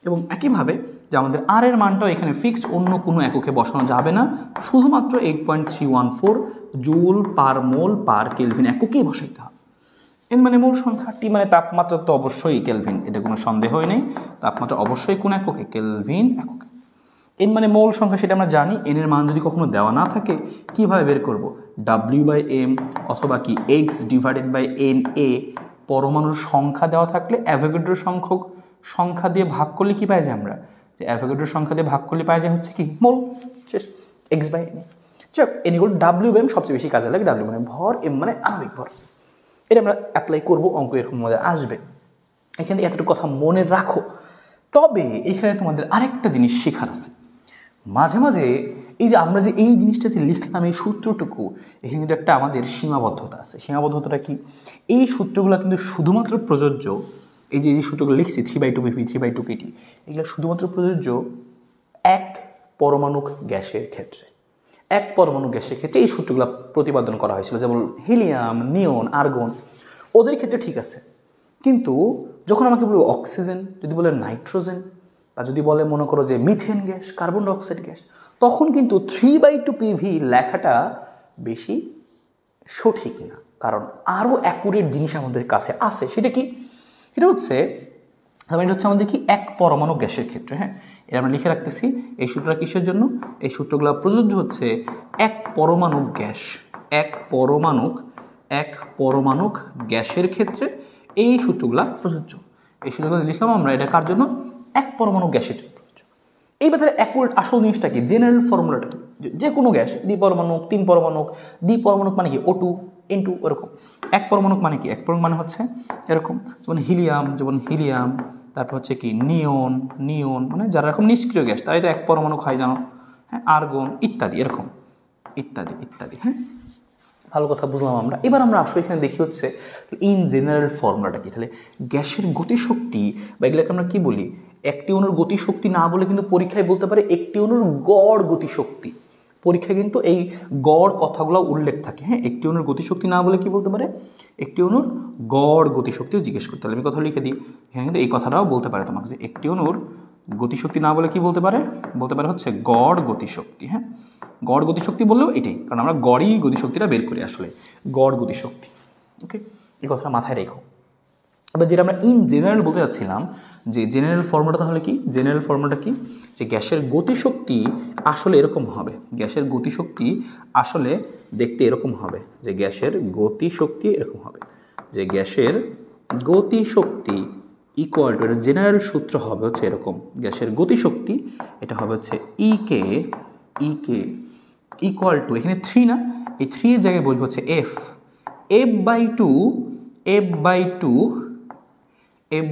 A: এবং একইভাবে যে আমাদের আর এর মানটাও এখানে ফিক্সড, অন্য কোনো এককে বসানো যাবে না, শুধুমাত্র 8.314 জুল পার মোল পার কেলভিন এককেই বসাইতে হবে। এন মানে মোল সংখ্যা, টি মানে তাপমাত্রা, তো অবশ্যই কেলভিন, এটা কোনো সন্দেহই নেই, তাপমাত্রা অবশ্যই কোন এককে, কেলভিন এককে। এন মানে মোল সংখ্যা, সেটা আমরা জানি। এন এর মান যদি কখনো দেওয়া না থাকে কিভাবে বের করব, W/m অথবা কি X/Na। পরমাণুর সংখ্যা দেওয়া থাকলে অ্যাভোগাড্রো সংখ্যা দিয়ে ভাগ করলে কি পাই যায় আমরা, যে অ্যাভোগাড্রো সংখ্যা দিয়ে ভাগ করলে পাই যায় হচ্ছে কি মোল, শেষ, X/na। চল এন ইকুয়াল W/m সবচেয়ে বেশি কাজে লাগে, W মানে ভর, M মানে আণবিক ভর। এটা আমরা অ্যাপ্লাই করবো, অঙ্ক এরকম মধ্যে আসবে, এখানে এতটুকু কথা মনে রাখো। তবে এখানে তোমাদের আরেকটা জিনিস শেখার আছে, মাঝে মাঝে এই যে আমরা যে এই জিনিসটা যে লিখলাম, এই সূত্রটুকু, এখানে কিন্তু একটা আমাদের সীমাবদ্ধতা আছে। সীমাবদ্ধতাটা কি, এই সূত্রগুলো কিন্তু শুধুমাত্র প্রযোজ্য, এই যে সূত্রগুলো লিখছি 3/2 PV, 3/2 KT, এগুলো শুধুমাত্র প্রযোজ্য এক পরমাণুক গ্যাসের ক্ষেত্রে। এক পরমাণু গ্যাসের ক্ষেত্রে এই সূত্রগুলো প্রতিপাদন করা হয়েছিল, যেমন হিলিয়াম, নিয়ন, আর্গন, ওদের ক্ষেত্রে ঠিক আছে। কিন্তু যখন আমাকে বলবো অক্সিজেন, যদি বলে নাইট্রোজেন, বা যদি বলে মনে করো যে methane gas, carbon dioxide gas, তখন কিন্তু 3/2 PV লেখাটা বেশি সঠিক না, কারণ আরও অ্যাকুরেট জিনিস আমাদের কাছে আছে। সেটা কি, এটা হচ্ছে আমাদের কি এক পরমাণু গ্যাসের ক্ষেত্রে, হ্যাঁ, এটা আমরা লিখে রাখতেছি। এই সূত্রটা কিসের জন্য, এই সূত্রগুলো প্রযোজ্য হচ্ছে এক পরমাণু গ্যাস, এক পরমাণুক গ্যাসের ক্ষেত্রে এই সূত্রগুলো প্রযোজ্য। এই সূত্রগুলো লিখলাম আমরা, এটা কার জন্য, এক পরমাণু গ্যাসের জন্য প্রযোজ্য। এই ব্যাপারে অ্যাকুরেট আসল জিনিসটা কি, জেনারেল ফর্মুলাটা কি, যে কোনো গ্যাস, দ্বিপরমাণুক, 3 পরমাণুক, দ্বিপরমাণুক মানে কি O2 N2, এরকম। এক পরমাণুক মানে কি, এক পরমাণু মানে হচ্ছে এরকম, যেমন হিলিয়াম, তারপর হচ্ছে কি নিয়ন মানে যারা এরকম নিষ্ক্রিয় গ্যাস, তাই তো এক পরমাণু হয় জানো, হ্যাঁ, আর্গন ইত্যাদি, এরকম ইত্যাদি, হ্যাঁ, ভালো কথা বুঝলাম আমরা। এবার আমরা আসলে এখানে দেখি হচ্ছে ইন জেনারেল ফর্মুলাটা কি, তাহলে গ্যাসের গতিশক্তি বা এগুলোকে আমরা কি বলি, একটি অণুর গতিশক্তি না বলে কিন্তু পরীক্ষায় বলতে পারে একটি অণুর গড় গতিশক্তি। পরীক্ষায় কিন্তু এই গড় কথাগুলো উল্লেখ থাকে। হ্যাঁ, একটি অণুর গতিশক্তি না বলে কি বলতে পারে, একটি অণুর গড় গতিশক্তিও জিজ্ঞেস করতে পারে। আমি কথা লিখে দিই, এখানে কিন্তু এই কথাটাও বলতে পারে তোমাকে যে একটি অণুর গতিশক্তি না বলে কি বলতে পারে, বলতে পারে হচ্ছে গড় গতিশক্তি। হ্যাঁ, গড় গতিশক্তি বললেও এটাই, কারণ আমরা গড়ই গতিশক্তিটা বের করি আসলে, গড় গতিশক্তি। ওকে, এই কথাটা মাথায় রেখো। এবার যেটা আমরা ইন জেনারেল বলতে যাচ্ছিলাম, যে জেনারেল ফর্মুলাটা তাহলে কি, জেনারেল ফর্মুলাটা কি, যে গ্যাসের গতিশক্তি আসলে এরকম হবে, গ্যাসের গতিশক্তি আসলে দেখতে এরকম হবে, যে গ্যাসের গতিশক্তি এরকম হবে, যে গ্যাসের গতিশক্তি ইকুয়াল টু, এটা জেনারেল সূত্র হবে হচ্ছে এরকম, গ্যাসের গতিশক্তি এটা হবে হচ্ছে ইকে ইকুয়াল টু, এখানে 3 না, এই 3 এর জায়গায় বলবো হচ্ছে এফ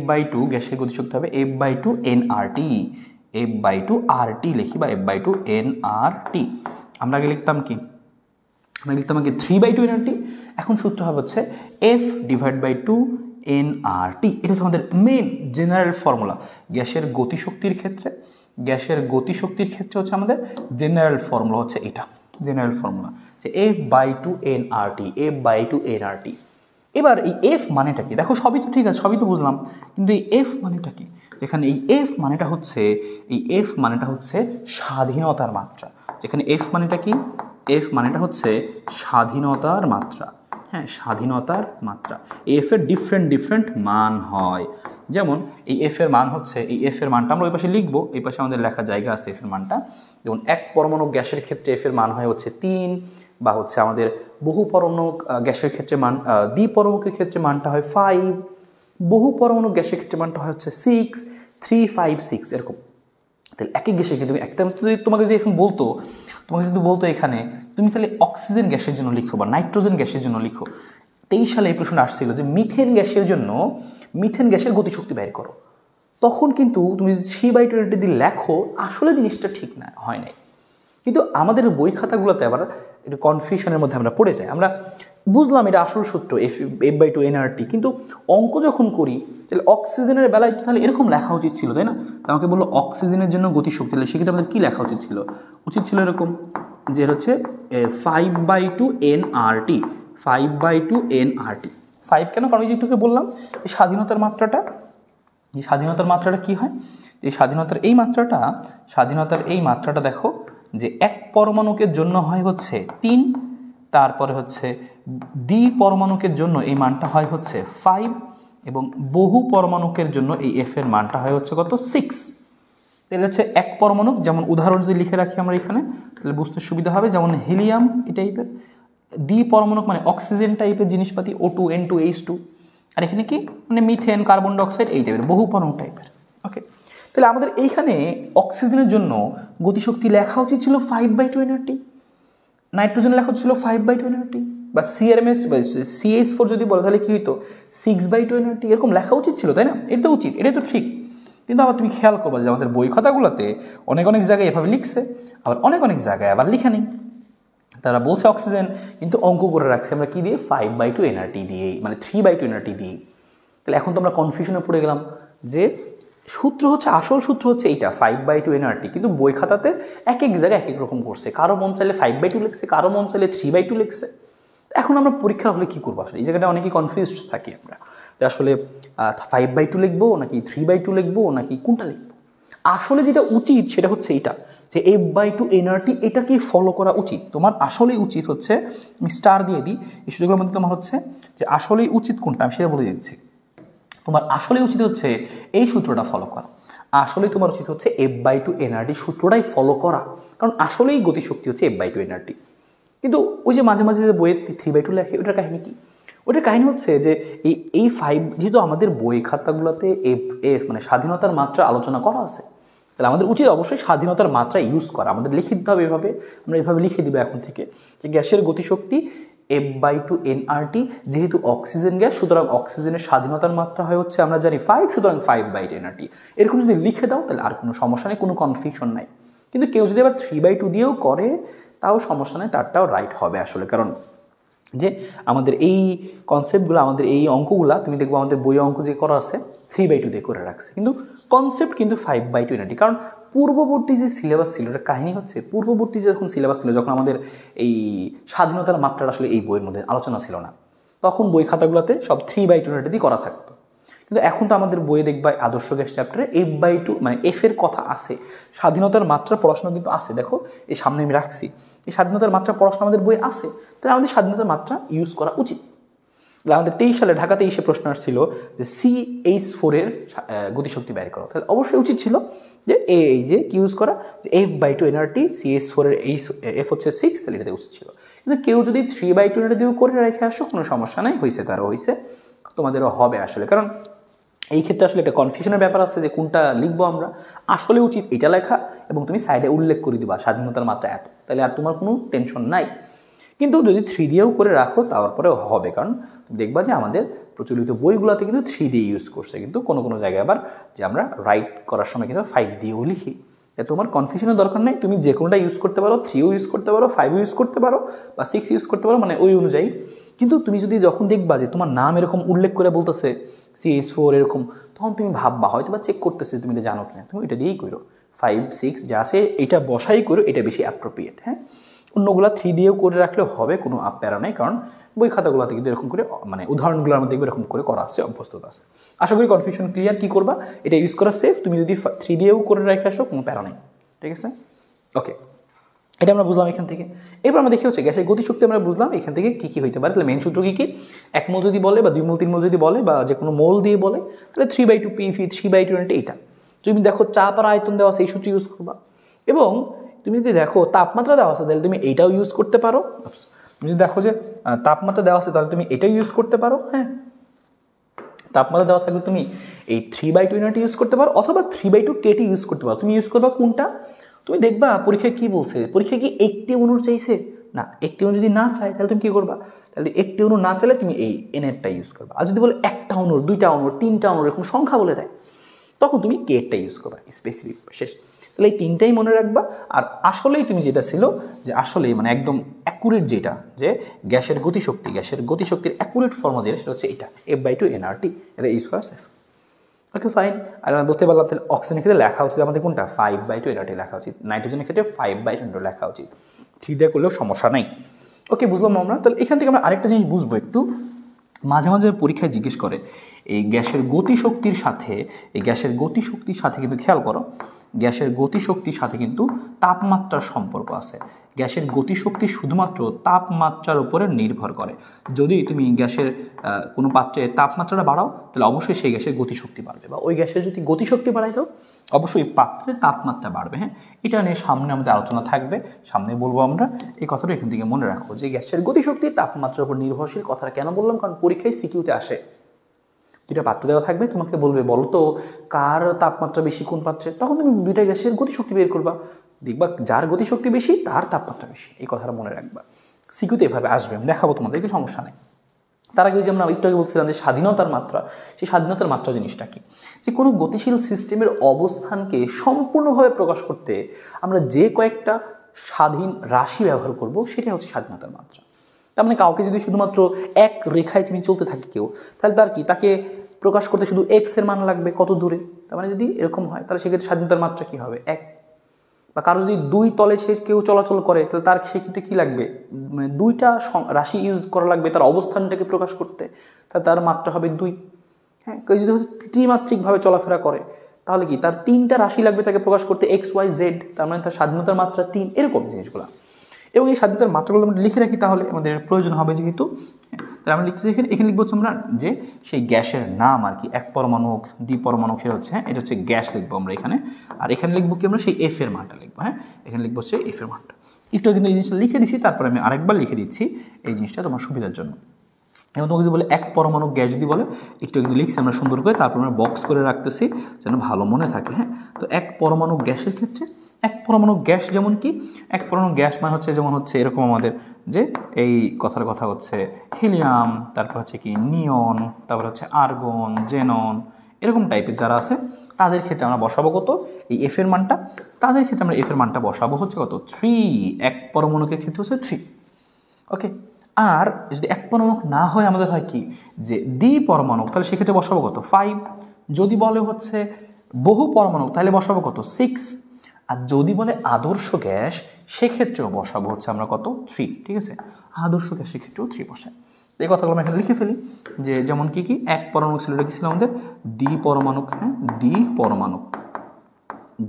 A: বাই টু গ্যাসের গতিশক্তি হবে f by two nRT, f by two RT লিখি, বা এফ বাই টু এনআরটি। আমরা আগে লিখতাম কি, আমরা লিখতাম আগে 3 বাই টু এনআরটি, এখন সূত্র হবে হচ্ছে f divide by two nRT. এটা হচ্ছে আমাদের মেন জেনারেল ফর্মুলা গ্যাসের গতিশক্তির ক্ষেত্রে। গ্যাসের গতিশক্তির ক্ষেত্রে হচ্ছে আমাদের জেনারেল ফর্মুলা হচ্ছে এটা, জেনারেল ফর্মুলা যে f by two nRT, f by two nRT. এবার এই এফ মানেটা কি, দেখো সবই তো ঠিক আছে, সবই তো বুঝলাম, কিন্তু এই এফ মানেটা কি, এখানে এই এফ মানেটা হচ্ছে, এই এফ মানেটা হচ্ছে স্বাধীনতার মাত্রা। যেখানে এফ মানেটা কি, এফ মানেটা হচ্ছে স্বাধীনতার মাত্রা। হ্যাঁ, স্বাধীনতার মাত্রা। এফ এর ডিফারেন্ট মান হয়, যেমন এই এফ এর মান হচ্ছে, এই এফ এর মানটা আমরা ওই পাশে লিখবো, এই পাশে আমাদের লেখা জায়গা আছে এফ এর মানটা। যেমন এক পরমাণু গ্যাসের ক্ষেত্রে এফ এর মান হয় হচ্ছে 3, বা হচ্ছে আমাদের বহু পরমাণু গ্যাসের ক্ষেত্রে মান, দ্বিপরমাণুকের ক্ষেত্রে মানটা হয় 5, বহু পরমাণু গ্যাসের ক্ষেত্রে মানটা হয় হচ্ছে 6, 3, 5, 6 এরকম। তাহলে এক এক গ্যাসে কিন্তু একটা তোমাকে যদি এখন বলতো, তোমাকে যদি বলতো এখানে তুমি তাহলে অক্সিজেন গ্যাসের জন্য লিখো বা নাইট্রোজেন গ্যাসের জন্য লিখো, 23 সালে এই প্রশ্ন আসছিল যে মিথেন গ্যাসের জন্য, মিথেন গ্যাসের গতিশক্তি বের করো, তখন কিন্তু তুমি যদি 3/20 দিয়ে লেখো, আসলে জিনিসটা ঠিক না, হয় নাই। কিন্তু আমাদের বই খাতাগুলোতে আবার একটু কনফিউশনের মধ্যে আমরা পড়ে যাই। আমরা বুঝলাম এটা আসল সূত্র এফ বাই টু এনআরটি, কিন্তু অঙ্ক যখন করি তাহলে অক্সিজেনের বেলায় তাহলে এরকম লেখা উচিত ছিল, তাই না? আমাকে বললো অক্সিজেনের জন্য গতিশক্তি, তাহলে সেক্ষেত্রে আমাদের কী লেখা উচিত ছিল, উচিত ছিল এরকম যে হচ্ছে 5/2 এনআরটি, 5/2 এনআরটি। 5 কেন, কারণ যেটুকু বললাম এই স্বাধীনতার মাত্রাটা, এই স্বাধীনতার মাত্রাটা কি হয়, এই স্বাধীনতার এই মাত্রাটা দেখো যে এক পরমাণুকের জন্য হয় হচ্ছে 3, তারপরে হচ্ছে দ্বি পরমাণুকের জন্য এই মানটা হয় হচ্ছে 5, এবং বহু পরমাণুকের জন্য এই এফ এর মানটা হয় হচ্ছে কত, 6। তাহলে হচ্ছে এক পরমাণু, যেমন উদাহরণ যদি লিখে রাখি আমরা এখানে তাহলে বুঝতে সুবিধা হবে, যেমন হিলিয়াম এই টাইপের, দ্বি পরমাণুক মানে অক্সিজেন টাইপের জিনিসপাতি O2 N2 H2, আর এখানে কি মানে মিথেন, কার্বন ডাইঅক্সাইড এই টাইপের বহু পরমাণু টাইপের। ওকে, তাহলে আমাদের এইখানে অক্সিজেনের জন্য গতিশক্তি লেখা উচিত ছিল 5/2 এনআরটি, নাইট্রোজেনের লেখা ছিল 5/2 এনআরটি, বা সিআরএমএস বা CH4 যদি বলো তাহলে কি হইতো 6/2 এনআরটি, এরকম লেখা উচিত ছিল, তাই না? এটা তো উচিত, এটাই তো ঠিক। কিন্তু আবার তুমি খেয়াল করবা যে আমাদের বই খাতাগুলোতে অনেক অনেক জায়গায় এভাবে লিখছে, আবার অনেক অনেক জায়গায় আবার লিখে নেই। তারা বলছে অক্সিজেন, কিন্তু অঙ্ক করে রাখছে আমরা কি দিয়ে, 5/2 এনআরটি দিয়ে, মানে 3/2 এনআরটি দিয়ে। তাহলে এখন তো আমরা কনফিউশনে পড়ে গেলাম যে সূত্র হচ্ছে, আসল সূত্র হচ্ছে এইটা 5/2 এনআরটি, কিন্তু বই খাতাতে এক এক জায়গায় এক এক রকম করছে, কারো মন চাইলে 5/2 লিখছে, কারো মন চাইলে 3/2 লিখছে। এখন আমরা পরীক্ষা হলে কি করবো, আসলে এই জায়গাটা অনেকেই কনফিউজড থাকি আমরা, আসলে 5/2 লিখবো নাকি 3/2 লিখবো নাকি কোনটা লিখবো। আসলে যেটা উচিত সেটা হচ্ছে এইটা, যে F/2 এনআরটি এটাকেই ফলো করা উচিত। তোমার আসলেই উচিত হচ্ছে, আমি স্টার দিয়ে দিই এই সুযোগের মধ্যে, তোমার হচ্ছে যে আসলেই উচিত কোনটা আমি সেটা বলে দিচ্ছি। তোমার আসলেই উচিত হচ্ছে এই সূত্রটা ফলো করা, আসলেই তোমার উচিত হচ্ছে F/2 এনআরটি সূত্রটাই ফলো করা, কারণ আসলেই গতিশক্তি হচ্ছে F/2 এনআরটি। কিন্তু ওই যে মাঝে মাঝে যে বইয়ের 3/2 লেখে, ওটার কাহিনী কি? ওটার কাহিনী হচ্ছে যে এই 5, যেহেতু আমাদের বই খাতাগুলোতে এফ মানে স্বাধীনতার মাত্রা আলোচনা করা আছে, তাহলে আমাদের উচিত অবশ্যই স্বাধীনতার মাত্রা ইউজ করা। আমাদের লিখে দিতে হবে এভাবে, আমরা এভাবে লিখে দিব এখন থেকে যে গ্যাসের গতিশক্তি F/2 এনআরটি, যেহেতু অক্সিজেন গ্যাস সুতরাং অক্সিজেনের স্বাধীনতার মাত্রা হয় হচ্ছে আমরা জানি 5, সুতরাং 5/2 এনআরটি। এরকম যদি লিখে দাও তাহলে আর কোনো সমস্যা নেই, কোনো কনফিউশন নাই। কিন্তু কেউ যদি আবার 3/2 দিয়েও করে তাও সমস্যা নেই, তারটাও রাইট হবে আসলে, কারণ যে আমাদের এই কনসেপ্টগুলো, আমাদের এই অঙ্কগুলো তুমি দেখবো আমাদের বই অঙ্ক যে করা আছে 3/2 দিয়ে করে রাখছে, কিন্তু কনসেপ্ট কিন্তু 5/2 এনআরটি, কারণ পূর্ববর্তী যে সিলেবাস ছিল, এটা কাহিনী হচ্ছে পূর্ববর্তী যখন সিলেবাস ছিল, যখন আমাদের এই স্বাধীনতার মাত্রাটা আসলে এই বইয়ের মধ্যে আলোচনা ছিল না, তখন বই খাতাগুলোতে সব 3/2 দিয়ে করা থাকতো। কিন্তু এখন তো আমাদের বইয়ে দেখবা আদর্শ গ্যাস চ্যাপ্টারে F/2 মানে এফ এর কথা আছে, স্বাধীনতার মাত্রা পড়াশোনা কিন্তু আছে। দেখো এই সামনে আমি রাখছি, এই স্বাধীনতার মাত্রা পড়াশোনা আমাদের বই আছে, তাহলে আমাদের স্বাধীনতার মাত্রা ইউজ করা উচিত। আমাদের 23 সালে ঢাকা 23 প্রশ্ন আসছিল যে CH4 এর গতিশক্তি বের করো, তাহলে অবশ্যই উচিত ছিল যে এই যে কি ইউজ করা, যে F/2 এনআরটি, CH4 এর এফ হচ্ছে 6, তাহলে এটাতে উচিত ছিল। কিন্তু কেউ যদি 3/2 এনআরটি দিয়েও করে রেখে আসো, কোনো সমস্যা নাই, হয়েছে তারও হয়েছে, তোমাদেরও হবে আসলে। কারণ এই ক্ষেত্রে আসলে একটা কনফিউশনের ব্যাপার আছে যে কোনটা লিখবো আমরা, আসলে উচিত এটা লেখা এবং তুমি সাইডে উল্লেখ করে দিবা স্বাধীনতার মাত্রা এত, তাহলে আর তোমার কোনো টেনশন নাই। কিন্তু যদি 3 দিয়েও করে রাখো তারপরেও হবে, কারণ দেখবা যে আমাদের প্রচলিত বইগুলোতে কিন্তু 3 দিয়ে ইউজ করছে, কিন্তু কোনো কোনো জায়গায় আবার যে আমরা রাইট করার সময় কিন্তু 5 দিয়েও লিখি। তোমার কনফিউশনের দরকার নেই, তুমি যে কোনোটা ইউজ করতে পারো, 3ও ইউজ করতে পারো, 5ও ইউজ করতে পারো, বা 6 ইউজ করতে পারো, মানে ওই অনুযায়ী। কিন্তু তুমি যদি যখন দেখবা যে তোমার নাম এরকম উল্লেখ করে বলতেছে CH4 এরকম, তখন তুমি ভাববা হয়তো বা চেক করতেছে, তুমি এটা জানো কিনা, তুমি এটা দিয়েই করো, 5, 6 যা আছে এটা বসাই করো, এটা বেশি অ্যাপ্রোপ্রিয়েট। হ্যাঁ, অন্যগুলা 3 দিয়েও করে রাখলেও হবে, কোনো প্যারা নাই, কারণ বই খাতাগুলোতে কিন্তু এরকম করে মানে উদাহরণগুলোর মধ্যে এরকম করে করা আছে, অভ্যস্ততা আছে। আশা করি কনফিউশন ক্লিয়ার। কি করবা, এটা ইউজ করা সেফ, তুমি যদি 3 দিয়েও করে রেখে আসো কোনো প্যারা নেই, ঠিক আছে? ওকে, এটা আমরা বুঝলাম এখান থেকে। এবার আমরা দেখি হচ্ছে গ্যাসের গতিশক্তি আমরা বুঝলাম এখান থেকে কি কি হইতে পারে। তাহলে মেন সূত্র কি, 1 মোল যদি বলে বা 2 মোল 3 মোল যদি বলে বা যে কোনো মোল দিয়ে বলে, তাহলে 3/2 PV, 3/2 এটা। তুমি দেখো চাপ আর আয়তন দেওয়া আছে, এই সূত্র ইউজ করবা। এবং তুমি যদি দেখো তাপমাত্রা দেওয়া আছে, তাহলে তুমি এইটাও ইউজ করতে পারো। তুমি যদি দেখো যে তাপমাত্রা দেওয়া আছে, তাহলে তুমি এটাও ইউজ করতে পারো। হ্যাঁ, তাপমাত্রা দেওয়া থাকলে তুমি এই 3/2 ইউনিট ইউজ করতে পারো, অথবা 3/2 KT ইউজ করতে পারো। তুমি ইউজ করবা কোনটা, তুমি দেখবা পরীক্ষায় কি বলছে, পরীক্ষায় কি একটি অণুর চাইছে না, একটি অণু যদি না চায় তাহলে তুমি কি করবা, তাহলে একটি অণু না চাইলে তুমি এই এনএরটা ইউজ করবা। আর যদি বলে একটা অণুর, 2টা অণুর, 3টা অণুর এরকম সংখ্যা বলে দেয়, তখন তুমি কেটটা ইউজ করবা, স্পেসিফিক, শেষ। তাহলে এই 3টাই মনে রাখবা। আর আসলেই তুমি যেটা ছিল যে আসলেই মানে একদম অ্যাকুরেট যেটা, যে গ্যাসের গতিশক্তির অ্যাকুরেট ফর্মা যেটা, সেটা হচ্ছে এটা F/2 nRT, এটা ইউজ করা সেফ। ওকে, ফাইন। আর আমরা বুঝতে পারলাম তাহলে অক্সিজেনের ক্ষেত্রে লেখা উচিত আমাদের কোনটা, 5/2 nRT লেখা উচিত। নাইট্রোজেনের ক্ষেত্রে 5/2 লেখা উচিত, 3 দিয়ে করলেও সমস্যা নেই। ওকে, বুঝলাম আমরা। তাহলে এখান থেকে আমরা আরেকটা জিনিস বুঝবো একটু, মাঝে মাঝে পরীক্ষায় জিজ্ঞেস করে এই গ্যাসের গতিশক্তির সাথে কিন্তু খেয়াল করো, গ্যাসের গতিশক্তির সাথে কিন্তু তাপমাত্রার সম্পর্ক আছে। গ্যাসের গতিশক্তি শুধুমাত্র তাপমাত্রার উপরে নির্ভর করে। যদি তুমি গ্যাসের কোনো পাত্রে তাপমাত্রাটা বাড়াও, তাহলে অবশ্যই সেই গ্যাসের গতিশক্তি বাড়বে, বা ওই গ্যাসের যদি গতিশক্তি বাড়াই দাও, অবশ্যই পাত্রের তাপমাত্রা বাড়বে। হ্যাঁ, এটা নিয়ে সামনে আমাদের আলোচনা থাকবে, সামনে বলবো আমরা। এই কথাটা এখান থেকে মনে রাখো যে গ্যাসের গতিশক্তি তাপমাত্রার উপর নির্ভরশীল। কথাটা কেন বললাম, কারণ পরীক্ষায় সিকিউতে আসে, 2টা পাত্র দেওয়া থাকবে, তোমাকে বলবে বলো তো কার তাপমাত্রা বেশি কোন পাত্রে, তখন তুমি 2টা গ্যাসের গতিশক্তি বের করবা, দেখবা যার গতিশক্তি বেশি তার তাপমাত্রা বেশি। এই কথাটা মনে রাখবা, সিকিউতে এভাবে আসবে, আমি দেখাবো তোমাদেরকে, সমস্যা নেই। তার আগে যে আমরা একটু আগে বলছিলাম যে স্বাধীনতার মাত্রা, সেই স্বাধীনতার মাত্রা জিনিসটা কি, যে কোনো গতিশীল সিস্টেমের অবস্থানকে সম্পূর্ণভাবে প্রকাশ করতে আমরা যে কয়েকটা স্বাধীন রাশি ব্যবহার করব, সেটাই হচ্ছে স্বাধীনতার মাত্রা। তার মানে কাউকে যদি শুধুমাত্র এক রেখায় তুমি চলতে থাকে কেউ, তাহলে তার কি, তাকে প্রকাশ করতে শুধু এক্স এর মান লাগবে কত দূরে, তার মানে যদি এরকম হয় তাহলে সেক্ষেত্রে স্বাধীনতার মাত্রা কি হবে, 1। বা কারো যদি 2 তলে সে কেউ চলাচল করে, তাহলে তার সেক্ষেত্রে কি লাগবে, মানে 2টা রাশি ইউজ করা লাগবে তার অবস্থানটাকে প্রকাশ করতে, তাহলে তার মাত্রা হবে 2। হ্যাঁ, কেউ যদি হচ্ছে ত্রিমাত্রিকভাবে চলাফেরা করে, তাহলে কি তার 3টা রাশি লাগবে তাকে প্রকাশ করতে, XYZ, তার মানে তার স্বাধীনতার মাত্রা 3, এরকম জিনিসগুলো। এবং এই স্বাধীনতার মাত্রাগুলো আমরা লিখে রাখি, তাহলে আমাদের প্রয়োজন হবে যেহেতু। তাহলে আমরা লিখতেছি এখানে লিখবো হচ্ছে আমরা যে সেই গ্যাসের নাম আর কি, 1 পরমাণু, 2 পরমাণু, সেটা হচ্ছে এটা হচ্ছে গ্যাস লিখবো আমরা এখানে। আর এখানে লিখবো কি আমরা সেই F এর মানটা লিখবো। হ্যাঁ, এখানে লিখবো হচ্ছে F এর মানটা। একটু কিন্তু এই জিনিসটা লিখে দিচ্ছি, তারপরে আমি আরেকবার লিখে দিচ্ছি এই জিনিসটা তোমার সুবিধার জন্য। এবং তোমাকে যদি বলে 1 পরমাণু গ্যাস যদি বলে, একটু কিন্তু লিখছি আমরা সুন্দর করে, তারপর আমরা বক্স করে রাখতেছি যেন ভালো মনে থাকে। হ্যাঁ, তো 1 পরমাণু গ্যাসের ক্ষেত্রে 1 পরমাণু গ্যাস যেমন কি, 1 পরমাণু গ্যাস মানে হচ্ছে যেমন হচ্ছে এরকম আমাদের যে এই কথার কথা হচ্ছে হিলিয়াম, তারপর হচ্ছে কি নিয়ন, তারপর হচ্ছে আর্গন, জেনন, এরকম টাইপের যারা আছে তাদের ক্ষেত্রে আমরা বসাবো কত, এই এফ এর মানটা। তাদের ক্ষেত্রে আমরা এফ এর মানটা বসাবো হচ্ছে কত, 3। 1 পরমাণুকে ক্ষেত্রে হচ্ছে 3। ওকে, আর যদি 1 পরমাণু না হয় আমাদের হয় কি, যে দ্বি পরমাণু, তাহলে সেক্ষেত্রে বসাবো কত, 5। যদি বলে হচ্ছে বহু পরমাণু, তাহলে বসাবো কত, 6। আর যদি বলে আদর্শ গ্যাস সেক্ষেত্রেও বসাবো হচ্ছে আমরা কত 3, ঠিক আছে। আদর্শ গ্যাসের ক্ষেত্রেও 3 বসাই। এই কথাগুলো আমরা এখানে লিখে ফেলি যে যেমন কি কি এক পরমাণু ছিল, এটা কি ছিল আমাদের দ্বিপরমাণুক, হ্যাঁ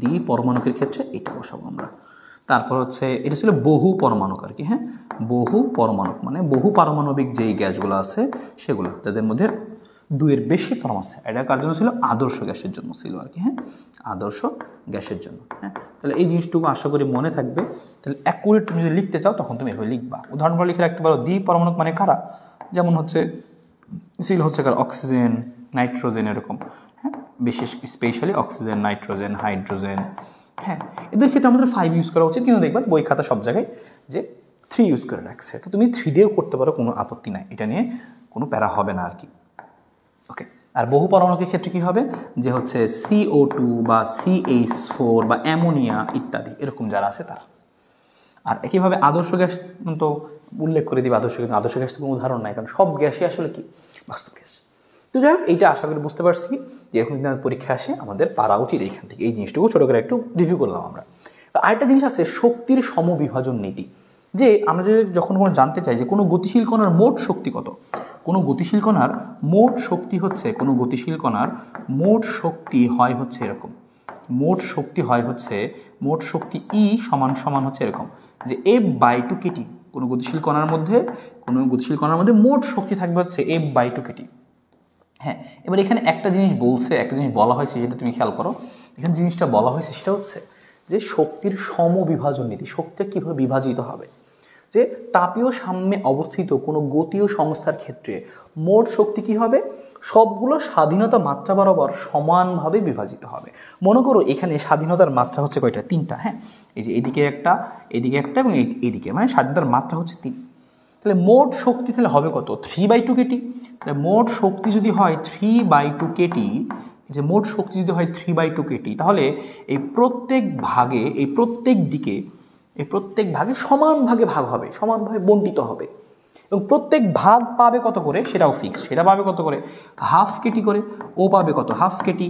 A: দ্বিপরমাণুকের ক্ষেত্রে এটা বসাবো আমরা। তারপর হচ্ছে এটা ছিল বহু পরমাণুক আর কি, হ্যাঁ বহু পরমাণুক মানে বহু পারমাণবিক যেই গ্যাসগুলো আছে সেগুলো যাদের মধ্যে 2-এর বেশি পরমাণু আছে, এটা কার জন্য ছিল আদর্শ গ্যাসের জন্য ছিল আর কি, হ্যাঁ আদর্শ গ্যাসের জন্য। হ্যাঁ তাহলে এই জিনিসটুকু আশা করি মনে থাকবে। তাহলে অ্যাকুরেট তুমি যদি লিখতে চাও তখন তুমি এভাবে লিখবা। উদাহরণ করে লিখে রাখতে পারো দ্বিপরমাণুক মানে কারা, যেমন হচ্ছে ছিল হচ্ছে কার অক্সিজেন নাইট্রোজেন এরকম, হ্যাঁ বিশেষ স্পেশালি অক্সিজেন নাইট্রোজেন হাইড্রোজেন, হ্যাঁ এদের ক্ষেত্রে আমাদের 5 ইউজ করা উচিত, কিন্তু দেখবা বই খাতা সব জায়গায় যে 3 ইউজ করে রাখছে। তো তুমি 3 দিয়েও করতে পারো, কোনো আপত্তি নাই, এটা নিয়ে কোনো প্যারা হবে না আর কি। ওকে, আর বহু পরমাণুকের ক্ষেত্রে কি হবে যে হচ্ছে CO2 বা CH4 বা অ্যামোনিয়া ইত্যাদি এরকম যারা আছে তারা। আর একইভাবে আদর্শ গ্যাস তো উল্লেখ করে দিবে, আদর্শ গ্যাস তো কোনো উদাহরণ নাই, কারণ সব গ্যাসই আসলে কি বাস্তব গ্যাস। তো যাই হোক, এইটা আশা করি বুঝতে পারছি যে এরকম যদি পরীক্ষা আসে আমাদের পারা উচিত এইখান থেকে। এই জিনিসটুকু ছোটো করে একটু রিভিউ করলাম আমরা। আরেকটা জিনিস আছে শক্তির সমবিভাজন নীতি, যে আমরা যে যখন কোনো জানতে চাই যে কোনো গতিশীল কণার মোট শক্তি কত, কোনো গতিশীল কণার মোট শক্তি হচ্ছে, কোনো গতিশীল কণার মোট শক্তি হয় হচ্ছে এরকম, মোট শক্তি হয় হচ্ছে, মোট শক্তি E সমান সমান হচ্ছে এরকম যে F/2kT। কোনো গতিশীল কণার মধ্যে মোট শক্তি থাকবে হচ্ছে F/2kT। হ্যাঁ, এবার এখানে একটা জিনিস বলা হয়েছে যেটা তুমি খেয়াল করো, এখানে জিনিসটা বলা হয়েছে সেটা হচ্ছে যে শক্তির সমবিভাজন নীতি, শক্তিটা কীভাবে বিভাজিত হবে, যে তাপীয় সাম্যে অবস্থিত কোনো গতীয় সংস্থার ক্ষেত্রে মোট শক্তি কি হবে, সবগুলো স্বাধীনতা মাত্রা বরাবর সমানভাবে বিভাজিত হবে। মনে করো এখানে স্বাধীনতার মাত্রা হচ্ছে কয়টা, 3টা, হ্যাঁ এই যে এদিকে একটা এবং এদিকে, মানে স্বাধীনতার মাত্রা হচ্ছে 3। তাহলে মোট শক্তি তাহলে হবে কত, 3/2kT। তাহলে মোট শক্তি যদি হয় 3/2kT, যে মোট শক্তি যদি হয় 3/2kT, তাহলে এই প্রত্যেক ভাগে সমান ভাগে ভাগ হবে, সমানভাবে বণ্টিত হবে, এবং প্রত্যেক ভাগ পাবে কত করে সেটাও ফিক্সড, সেটা পাবে কত করে 1/2kT করে। ও পাবে কত 1/2kT,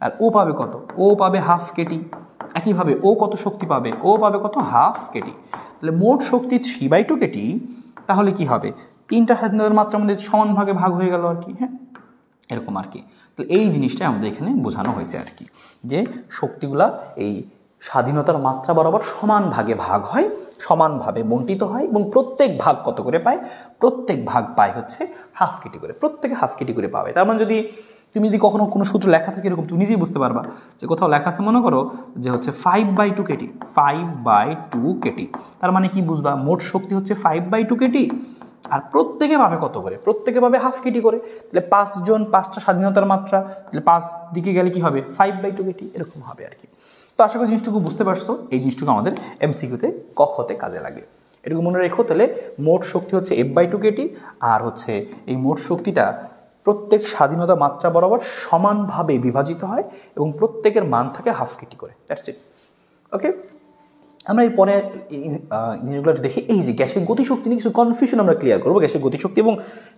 A: আর ও পাবে কত, ও পাবে 1/2kT। একইভাবে ও কত শক্তি পাবে, ও পাবে কত 1/2kT। তাহলে মোট শক্তি 3/2kT, তাহলে কি হবে 3টা স্বাধীনতার মাত্রা আমাদের সমান ভাগে ভাগ হয়ে গেল আর কি, হ্যাঁ এরকম আর কি। তো এই জিনিসটাই আমাদের এখানে বোঝানো হয়েছে আর কি, যে শক্তিগুলা এই স্বাধীনতার মাত্রা বরাবর সমান ভাগে ভাগ হয়, সমানভাবে বণ্টিত হয়, এবং প্রত্যেক ভাগ কত করে পায়, প্রত্যেক ভাগ পায় হচ্ছে 1/2kT করে, প্রত্যেকে 1/2kT করে পাবে। তার মানে তুমি যদি কখনো কোনো সূত্র লেখা থাকে এরকম, তুমি নিজেই বুঝতে পারবা যে কোথাও লেখা আছে মনে করো যে হচ্ছে 5/2kT, তার মানে কি বুঝবা, মোট শক্তি হচ্ছে 5/2kT, আর প্রত্যেকে পাবে কত করে, প্রত্যেকে পাবে 1/2kT করে। তাহলে 5 জন 5টা স্বাধীনতার মাত্রা, তাহলে 5 দিকে গেলে কি হবে 5/2kT, এরকম হবে আর কি। তো আশা করি জিনিসটুকু বুঝতে পারছো, এই জিনিসটুকু আমাদের MCQতে কক্ষতে কাজে লাগে, এটুকু মনে রেখো। তাহলে মোট শক্তি হচ্ছে F/2kT, আর হচ্ছে এই মোট শক্তিটা প্রত্যেক স্বাধীনতা মাত্রা বরাবর সমানভাবে বিভাজিত হয়, এবং প্রত্যেকের মান থাকে 1/2kT করে। That's it. ওকে, আমরা এই পরে জিনিসগুলো দেখি। এই যে গ্যাসের গতিশক্তি নিয়ে কিছু কনফিউশন আমরা ক্লিয়ার করবো, গ্যাসের গতিশক্তি এবং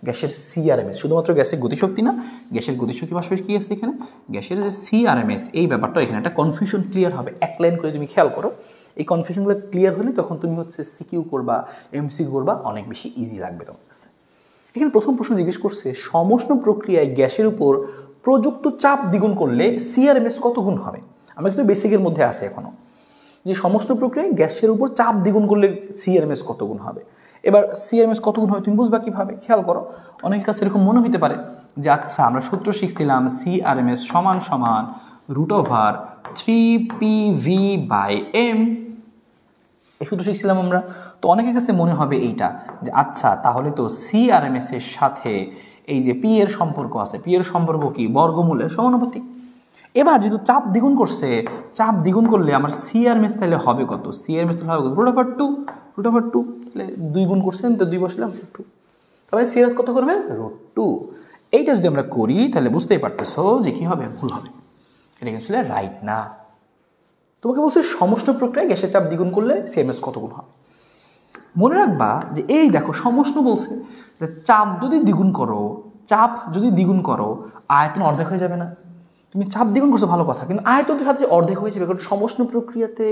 A: গ্যাসের CRMS। শুধুমাত্র গ্যাসের গতিশক্তি না, গ্যাসের গতিশক্তি পাশাপাশি কি আছে এখানে, গ্যাসের যে CRMS, এই ব্যাপারটা এখানে একটা কনফিউশন ক্লিয়ার হবে। এক লাইন করে তুমি খেয়াল করো, এই কনফিউশনগুলো ক্লিয়ার হলে তখন তুমি হচ্ছে CQ করবা, MCQ করবা, অনেক বেশি ইজি লাগবে তোমার কাছে। এখানে প্রথম প্রশ্ন জিজ্ঞেস করছে, সমষ্ণ প্রক্রিয়ায় গ্যাসের উপর প্রযুক্ত চাপ দ্বিগুণ করলে CRMS কত গুণ হবে। আমরা কিন্তু বেসিকের মধ্যে আছে এখনো, যে সমস্ত প্রক্রিয়ায় গ্যাসের উপর চাপ দ্বিগুণ করলে CRMS কত গুণ হবে। এবার CRMS কত গুণ হবে তুমি বুঝবা কিভাবে, খেয়াল করো। অনেকের কাছে এরকম মনে হতে পারে যে আচ্ছা আমরা সূত্র শিখছিলাম CRMS সমান সমান √3PV/m, এই সূত্র শিখছিলাম আমরা। তো অনেকের কাছে মনে হবে এইটা যে আচ্ছা তাহলে তো CRMS এর সাথে এই যে P এর সম্পর্ক আছে, P এর সম্পর্ক কি বর্গমূলের সমানুপাতিক। এবার যেহেতু চাপ দ্বিগুণ করছে, চাপ দ্বিগুণ করলে আমার CRMS তাহলে হবে কত, CRMS তাহলে হবে কত √2, তাহলে 2 গুণ করছেন তো 2 বসলাম √2, তাহলে CRMS কত করবে √2। এইটা যদি আমরা করি তাহলে বুঝতেই পারতেছো যে কি হবে, ভুল হবে, এটা কিন্তু রাইট না। তোমাকে বলছে সমষ্ণ প্রক্রিয়ায় গ্যাসের চাপ দ্বিগুণ করলে CRMS কত গুণ হবে। মনে রাখবা যে এই দেখো সমষ্ণ বলছে, চাপ যদি দ্বিগুণ করো, আয়তন অর্ধেক হয়ে যাবে না। তুমি চাপ দ্বিগুণ করছো ভালো কথা, কিন্তু আয়তনের সাথে অর্ধেক হয়ে যাবে, কারণ সমষ্ণ প্রক্রিয়াতে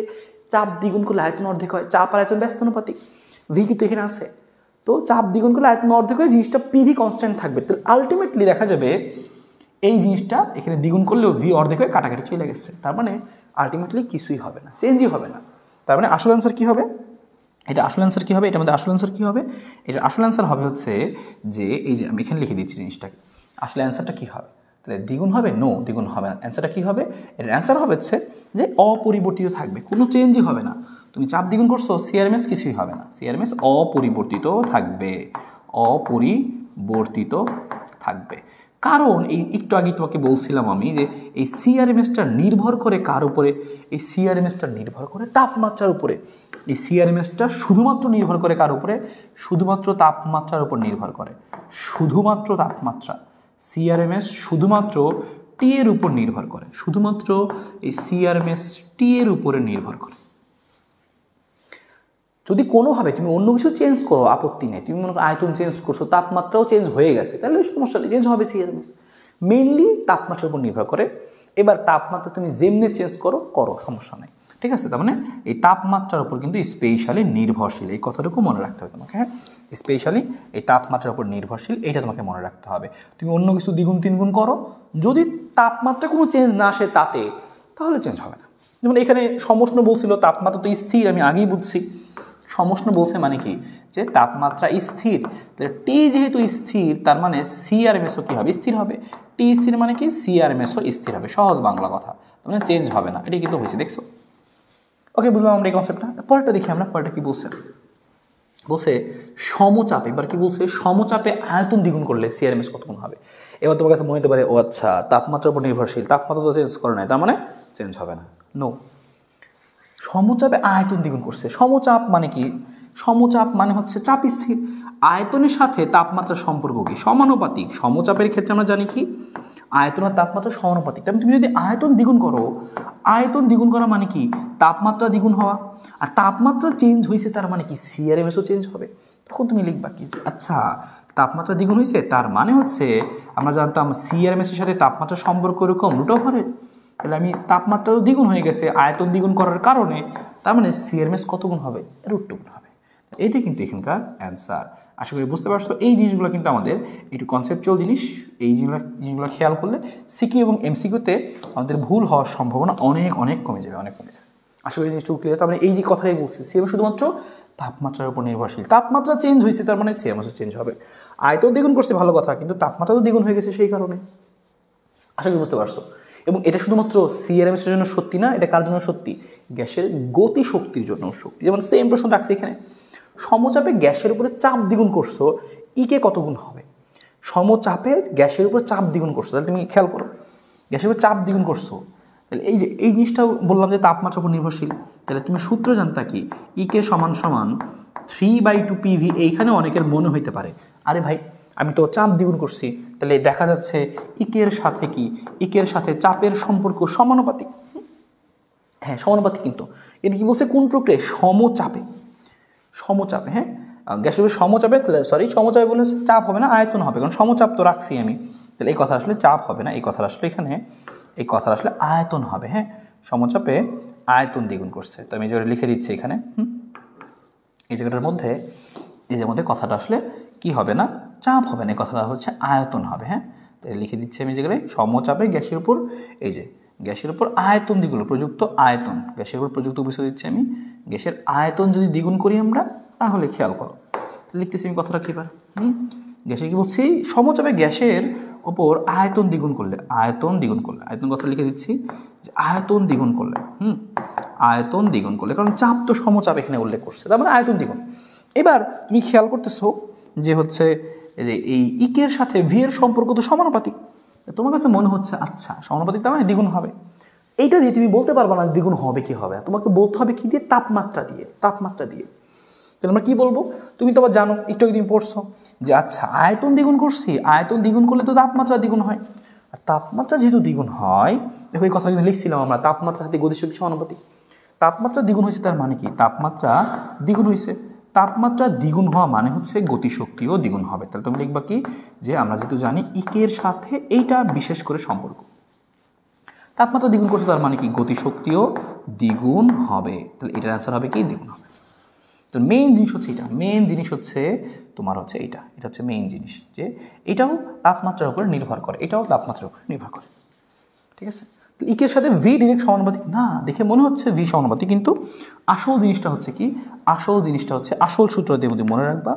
A: চাপ দ্বিগুণ করলে আয়তন অর্ধেক হয়। চাপ আর আয়তন ব্যস্তানুপাতিক, ভি কিন্তু এখানে আছে। তো চাপ দ্বিগুণ করলে আয়তন অর্ধেক হয়ে জিনিসটা পিভি কনস্ট্যান্ট থাকবে। তাহলে আলটিমেটলি দেখা যাবে এই জিনিসটা এখানে দ্বিগুণ করলেও ভি অর্ধেক হয়ে কাটাকাটি চলে গেছে। তার মানে আলটিমেটলি কিছুই হবে না, চেঞ্জই হবে না। তার মানে আসল অ্যান্সার কী হবে? এটা আসল অ্যান্সার কী হবে? এটার মধ্যে আসল অ্যান্সার কী হবে? এটা আসল অ্যান্সার হবে হচ্ছে যে এই যে আমি এখানে লিখে দিচ্ছি জিনিসটাকে, আসলে অ্যান্সারটা কী হবে? তাহলে দ্বিগুণ হবে? নো, দ্বিগুণ হবে না। অ্যান্সারটা কী হবে? এটার অ্যান্সার হবে হচ্ছে যে অপরিবর্তিত থাকবে, কোনো চেঞ্জই হবে না। তুমি চাপ দ্বিগুণ করছো, সিআরএমএস কিছুই হবে না, সিআরএমএস অপরিবর্তিত থাকবে, অপরিবর্তিত থাকবে। কারণ এই একটু আগে তোমাকে বলছিলাম আমি যে এই সিআরএমএসটা নির্ভর করে কার উপরে? এই সিআরএমএসটা নির্ভর করে তাপমাত্রার উপরে। এই সিআরএমএসটা শুধুমাত্র নির্ভর করে কার উপরে? শুধুমাত্র তাপমাত্রার উপর নির্ভর করে, শুধুমাত্র তাপমাত্রা। সিআরএমএস শুধুমাত্র টি এর উপর নির্ভর করে, শুধুমাত্র এই সিআরএমএস টি এর উপরে নির্ভর করে। যদি কোনোভাবে তুমি অন্য কিছু চেঞ্জ করো আপত্তি নেই, তুমি মনে করো আয়তন চেঞ্জ করছো, তাপমাত্রাও চেঞ্জ হয়ে গেছে, তাহলে সমস্যা নেই, চেঞ্জ হবে সিআরএমএস। মেইনলি তাপমাত্রার উপর নির্ভর করে। এবার তাপমাত্রা তুমি যেমনি চেঞ্জ করো সমস্যা নেই, ঠিক আছে? তার মানে এই তাপমাত্রার উপর কিন্তু স্পেশালি নির্ভরশীল, এই কথাটুকু মনে রাখতে হবে তোমাকে। হ্যাঁ, স্পেশালি এই তাপমাত্রার উপর নির্ভরশীল, এইটা তোমাকে মনে রাখতে হবে। তুমি অন্য কিছু দ্বিগুণ তিনগুণ করো, যদি তাপমাত্রা কোনো চেঞ্জ না আসে তাতে, তাহলে চেঞ্জ হবে না। যেমন এখানে সমষ্ণ বলছিল তাপমাত্রা তো স্থির, আমি আগেই বুঝছি। সমষ্ণ বলছে মানে কি? যে তাপমাত্রা স্থির। তাহলে টি যেহেতু স্থির, তার মানে সিআরএমএসও কি হবে? স্থির হবে। টি স্থির মানে কি? সিআরএমএসও স্থির হবে, সহজ বাংলা কথা। তার মানে চেঞ্জ হবে না, এটা কিন্তু হয়েছে, দেখছো? ওকে, বুঝলাম আমরা এই কনসেপ্টটা। পরেরটা দেখি আমরা, পরেরটা কি বলছে? বলছে সমচাপ। এবার কি বলছে? সমচাপে আয়তন দ্বিগুণ করলে সিআরএমএস কতগুণ হবে? এবার তোমার কাছে মনে হতে পারে ও আচ্ছা, তাপমাত্রার উপর নির্ভরশীল, তাপমাত্রা তো চেঞ্জ করে নাই, তার মানে চেঞ্জ হবে না। নো, সমচাপে আয়তন দ্বিগুণ করছে। সমচাপ মানে কি? সমচাপ মানে হচ্ছে চাপ স্থির, আয়তনের সাথে তাপমাত্রার সম্পর্ক কি? সমানুপাতিক। সমচাপের ক্ষেত্রে আমরা জানি কি? আয়তন আর তাপমাত্রা সমানুপাতিক। তেমন তুমি যদি আয়তন দ্বিগুণ করো, আয়তন দ্বিগুণ করা মানে কি? তাপমাত্রা দ্বিগুণ হওয়া। আর তাপমাত্রা চেঞ্জ হয়েছে তার মানে কি? সিআরএমএসও চেঞ্জ হবে। তখন তুমি লিখবা কি? আচ্ছা, তাপমাত্রা দ্বিগুণ হয়েছে তার মানে হচ্ছে আমরা জানতাম সিআরএমএস এর সাথে তাপমাত্রার সম্পর্ক এরকম √। তাহলে আমি তাপমাত্রা তো দ্বিগুণ হয়ে গেছে আয়তন দ্বিগুণ করার কারণে, তার মানে সিআরএমএস কত গুণ হবে? √2 হবে। এইটাই কিন্তু এখানকার অ্যান্সার। আশা করি বুঝতে পারছো। এই জিনিসগুলো কিন্তু আমাদের একটু কনসেপচুয়াল জিনিস, এই জিনিসগুলো খেয়াল করলে সিকিউ এবং এমসিকিউতে আমাদের ভুল হওয়ার সম্ভাবনা অনেক অনেক কমে যাবে, অনেক কমে যাবে। আশা করি জিনিসটা ক্লিয়ার। তার মানে এই যে কথাই বলছি, সিআরএমএস শুধুমাত্র তাপমাত্রার উপর নির্ভরশীল। তাপমাত্রা চেঞ্জ হয়েছে তার মানে সিআরএমএসও চেঞ্জ হবে। আয়তন দ্বিগুণ করছে ভালো কথা, কিন্তু তাপমাত্রা তো দ্বিগুণ হয়ে গেছে সেই কারণে। আশা করি বুঝতে পারছো। এবং এটা শুধুমাত্র সিআরএমএস এর জন্য সত্যি না, এটা কার জন্য সত্যি? গ্যাসের গতি শক্তির জন্য সত্যি। যেমন সেম প্রশ্ন রাখছে এখানে, সমচাপে গ্যাসের উপরে চাপ দ্বিগুণ করছো, ইকে কত গুণ হবে? সমচাপে গ্যাসের উপর চাপ দ্বিগুণ করছো, তাহলে তুমি খেয়াল করো, গ্যাসের উপর চাপ দ্বিগুণ করছো, তাহলে এই যে এই জিনিসটা বললাম যে তাপমাত্রার উপর নির্ভরশীল, তাহলে তুমি সূত্র জানতা কি? ইকে সমান সমান 3/2 PV। এইখানে অনেকের মনে হইতে পারে আরে ভাই আমি তো চাপ দ্বিগুণ করছি, তাহলে দেখা যাচ্ছে ইকের সাথে কি? ইকের সাথে চাপের সম্পর্ক সমানুপাতিক। হ্যাঁ, সমানুপাতিক। কিন্তু এটা কি বলছে? কোন প্রক্রিয়ায়? সমচাপে। সমচাপে, হ্যাঁ, গ্যাসের উপর সমচাপে, সরি সমচাপে বলে চাপ হবে না, আয়তন হবে, কারণ সমচাপ তো রাখছি আমি। তাহলে এই কথা আসলে চাপ হবে না, এই কথা আসলে এখানে এই কথা আসলে আয়তন হবে। হ্যাঁ, সমচাপে আয়তন দ্বিগুণ করছে, তো আমি যে লিখে দিচ্ছি এখানে, এই জায়গাটার মধ্যে, এই যে মধ্যে কথাটা আসলে কি হবে না? চাপ হবে না, এই কথাটা হচ্ছে আয়তন হবে। হ্যাঁ, তাই লিখে দিচ্ছি আমি জায়গায় সমচাপে গ্যাসের উপর, এই যে গ্যাসের উপর আয়তন দ্বিগুণ, প্রযুক্ত আয়তন, গ্যাসের উপর প্রযুক্ত বিষয় দিচ্ছি আমি, গ্যাসের আয়তন যদি দ্বিগুণ করি আমরা, তাহলে খেয়াল করো, লিখতেছি আমি কথাটা ক্লিয়ার। গ্যাসের কি বলছি? সমচাপে গ্যাসের ওপর আয়তন দ্বিগুণ করলে, আয়তন দ্বিগুণ করলে, আয়তন কথা লিখে দিচ্ছি যে আয়তন দ্বিগুণ করলে, আয়তন দ্বিগুণ করলে, কারণ চাপ তো সমচাপ এখানে উল্লেখ করছে, তার মানে আয়তন দ্বিগুণ। এবার তুমি খেয়াল করতেছো যে হচ্ছে এই ইকের সাথে ভি এর সম্পর্ক তো সমানুপাতিক। তোমার কাছে মনে হচ্ছে আচ্ছা সমানুপাতিক, তার মানে দ্বিগুণ হবে। এইটা দিয়ে তুমি বলতে পারবা না দ্বিগুণ হবে কি হবে, তোমাকে বলতে হবে কি দিয়ে? তাপমাত্রা দিয়ে, তাপমাত্রা দিয়ে। তাহলে আমরা কি বলবো? তুমি তো আবার জানো, একটু আগে তুমি পড়ছো যে আচ্ছা আয়তন দ্বিগুণ করছি, আয়তন দ্বিগুণ করলে তো তাপমাত্রা দ্বিগুণ হয়, আর তাপমাত্রা যেহেতু দ্বিগুণ হয়, দেখো এই কথা কিন্তু লিখছিলাম আমরা, তাপমাত্রার সাথে গতিশক্তি সমানুপাতিক। তাপমাত্রা দ্বিগুণ হয়েছে তার মানে কি? তাপমাত্রা দ্বিগুণ হয়েছে, তাপমাত্রা দ্বিগুণ হওয়া মানে হচ্ছে গতিশক্তিও দ্বিগুণ হবে। তাহলে তুমি লিখবা কি? যে আমরা যেহেতু জানি ইকের সাথে এইটা বিশেষ করে সম্পর্ক, তাপমাত্রা দ্বিগুণ করছে তার মানে কি গতিশক্তিও দ্বিগুণ হবে, তাহলে এটার অ্যান্সার হবে কি দ্বিগুণ হবে। তো মেইন জিনিস হচ্ছে এটা, মেইন জিনিস হচ্ছে তোমার হচ্ছে এটা হচ্ছে মেইন জিনিস, যে এটাও তাপমাত্রার উপর নির্ভর করে, এটাও তাপমাত্রার উপর নির্ভর করে, ঠিক আছে। তো ইকের সাথে ভি ডিরেক্ট সমানুপাতিক না, দেখে মনে হচ্ছে ভি সমানুপাতিক, কিন্তু আসল জিনিসটা হচ্ছে কি, আসল জিনিসটা হচ্ছে, আসল সূত্র দিয়ে মনে রাখবা,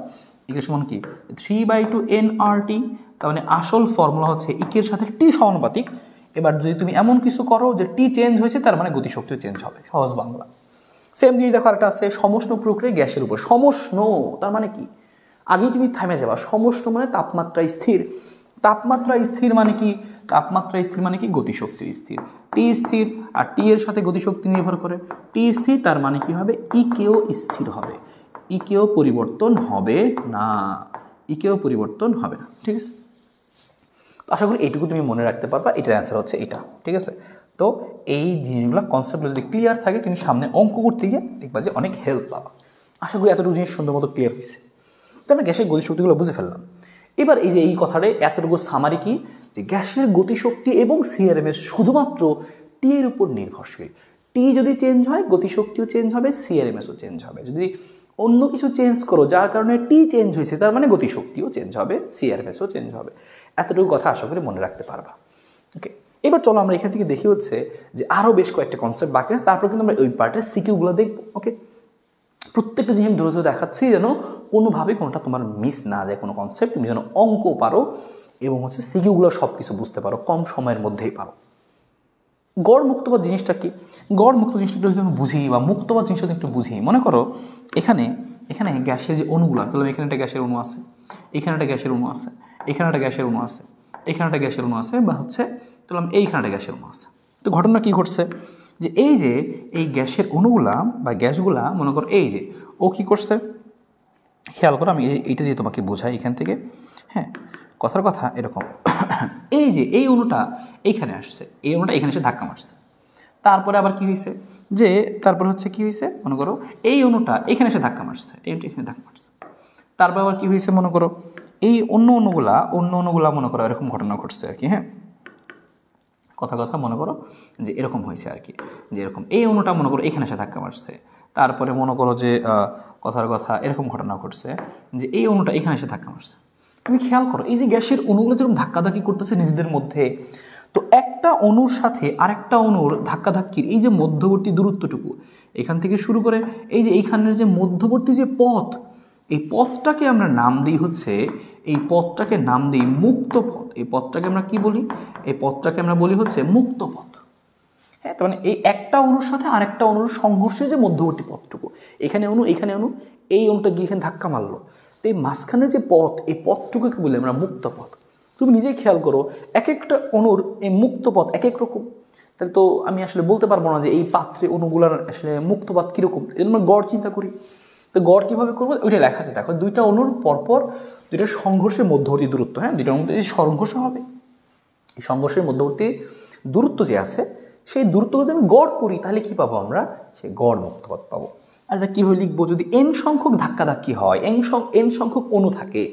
A: ইকের সমান কি 3/2 nRT, তার মানে আসল ফর্মুলা হচ্ছে ইকের সাথে টি সমানুপাতিক। এবার যদি তুমি এমন কিছু করো যে টি চেঞ্জ হয়েছে, তার মানে গতিশক্তিও চেঞ্জ হবে, সহজ বাংলা। সেম জিনিস দেখো আরেকটা আছে, সমষ্ণ প্রক্রিয়া গ্যাসের উপর। সমষ্ণ তার মানে কি, আগেই তুমি থামে যাবা, সমষ্ণ মানে তাপমাত্রা স্থির, তাপমাত্রা স্থির মানে কি, তাপমাত্রা স্থির মানে কি গতিশক্তি স্থির, টি স্থির, আর টি এর সাথে গতিশক্তি নির্ভর করে, টি স্থির তার মানে কি হবে, ইকেও স্থির হবে, ইকেও পরিবর্তন হবে না, ইকেও পরিবর্তন হবে না, ঠিক আছে। আশা করি এইটুকু তুমি মনে রাখতে পারবা, এটার অ্যান্সার হচ্ছে এটা, ঠিক আছে। তো এই জিনিসগুলো কনসেপ্টগুলো যদি ক্লিয়ার থাকে, তুমি সামনে অঙ্ক করতে গিয়ে দেখবা যে অনেক হেল্প পাবা। আশা করি এতটুকু জিনিস সুন্দর মতো ক্লিয়ার হয়েছে। তো আমরা গ্যাসের গতিশক্তিগুলো বুঝে ফেললাম। এবার এই যে এই কথাটা এতটুকু সামারি কি, যে গ্যাসের গতিশক্তি এবং সিআরএমএস শুধুমাত্র টি এর উপর নির্ভরশীল। টি যদি চেঞ্জ হয়, গতিশক্তিও চেঞ্জ হবে, সিআরএমএসও চেঞ্জ হবে। যদি অন্য কিছু চেঞ্জ করো যার কারণে টি চেঞ্জ হয়েছে, তার মানে গতিশক্তিও চেঞ্জ হবে, সিআরএমএসও চেঞ্জ হবে। এতটুকু কথা আশা করি মনে রাখতে পারবা। ওকে, এবার চলো আমরা এখান থেকে দেখি হচ্ছে যে আরও বেশ কয়েকটা কনসেপ্ট বাকি আছে, তারপর কিন্তু আমরা ওই পার্টের সিকিউগুলো দেখবো। ওকে, প্রত্যেকটা জিনিস ধরে ধরে দেখাচ্ছি যেন কোনোভাবে কোনোটা তোমার মিস না যায়, কোনো কনসেপ্ট তুমি যেন অঙ্ক পারো এবং হচ্ছে সিকিউগুলো সব কিছু বুঝতে পারো, কম সময়ের মধ্যেই পারো। গড় মুক্তবাদ জিনিসটা কি, গড় মুক্ত জিনিসটা যদি আমি বুঝি, বা মুক্তবাদ জিনিসটা একটু বুঝি, মনে করো এখানে এখানে গ্যাসের যে অণুগুলো, তাহলে এখানে একটা গ্যাসের অণু আছে, এখানে একটা গ্যাসের অণু আছে, এখানে একটা গ্যাসের অণু আছে, এখানে একটা গ্যাসের অণু আছে, বা হচ্ছে তাহলে এইখানে একটা গ্যাসের অণু আছে। তো ঘটনা কি ঘটছে, যে এই গ্যাসের অণুগুলা বা গ্যাসগুলা, মনে করো এই যে ও কি করছে, খেয়াল করো, আমি এইটা দিয়ে তোমাকে বোঝাই এখান থেকে। হ্যাঁ, কথার কথা এরকম, এই যে এই অণুটা এইখানে আসছে, এই অণুটা এখানে এসে ধাক্কা মারছে, তারপরে আবার কি হয়েছে, যে তারপর হচ্ছে কি হয়েছে, মনে করো এই অণুটা এখানে এসে ধাক্কা মারছে, এইটা এখানে ধাক্কা মারছে, তারপর আবার কি হয়েছে, মনে করো এই অন্য অণুগুলা মনে করো এরকম ঘটনা ঘটছে আর কি। হ্যাঁ, কথা মনে করো যে এরকম হয়েছে আর কি, যে এরকম এই অণুটা মনে করো এখানে এসে ধাক্কা মারছে, তারপরে মনে করো যে কথার কথা এরকম ঘটনা ঘটছে যে এই অণুটা এখানে এসে ধাক্কা মারছে। তুমি খেয়াল করো এই যে গ্যাসের অণুগুলো যেরকম ধাক্কাধাক্কি করতেছে নিজেদের মধ্যে, তো একটা অণুর সাথে আরেকটা অণুর ধাক্কাধাক্কির এই যে মধ্যবর্তী দূরত্বটুকু, এখান থেকে শুরু করে এই যে এইখানের যে মধ্যবর্তী যে পথ, এই পথটাকে আমরা নাম দিই হচ্ছে, এই পথটাকে নাম দিই মুক্ত পথ। এই পথটাকে আমরা কি বলি, এই পথটাকে আমরা বলি হচ্ছে মুক্ত পথ। হ্যাঁ, তার মানে এই একটা অণুর সাথে আরেকটা অণুর সংঘর্ষের যে মধ্যবর্তী পথটুকু, এখানে অণু এখানে অণু, এই অণুটা গিয়ে এখানে ধাক্কা মারলো, তো এই মাঝখানের যে পথ, এই পথটুকুকে বলি আমরা মুক্ত পথ। তুমি নিজেই খেয়াল করো এক একটা অণুর এই মুক্ত পথ এক এক রকম, তাহলে তো আমি আসলে বলতে পারবো না যে এই পাত্রে অণুগুলার আসলে মুক্ত পথ কীরকম, এর আমরা গড় চিন্তা করি। তো গড় কীভাবে করবো, ওইটা লেখা আছে দেখো, দুইটা অণুর পরপর দুইটা সংঘর্ষের মধ্যবর্তী দূরত্ব, হ্যাঁ দুইটার মধ্যে যে সংঘর্ষ হবে, এই সংঘর্ষের মধ্যবর্তী দূরত্ব যে আছে, সেই দূরত্ব যদি আমি গড় করি তাহলে কি পাবো, আমরা সেই গড় মুক্তপথ পাবো। আর এটা কীভাবে লিখবো, যদি এন সংখ্যক ধাক্কাধাক্কি হয়, এন সংখ্যক অণু থাকে,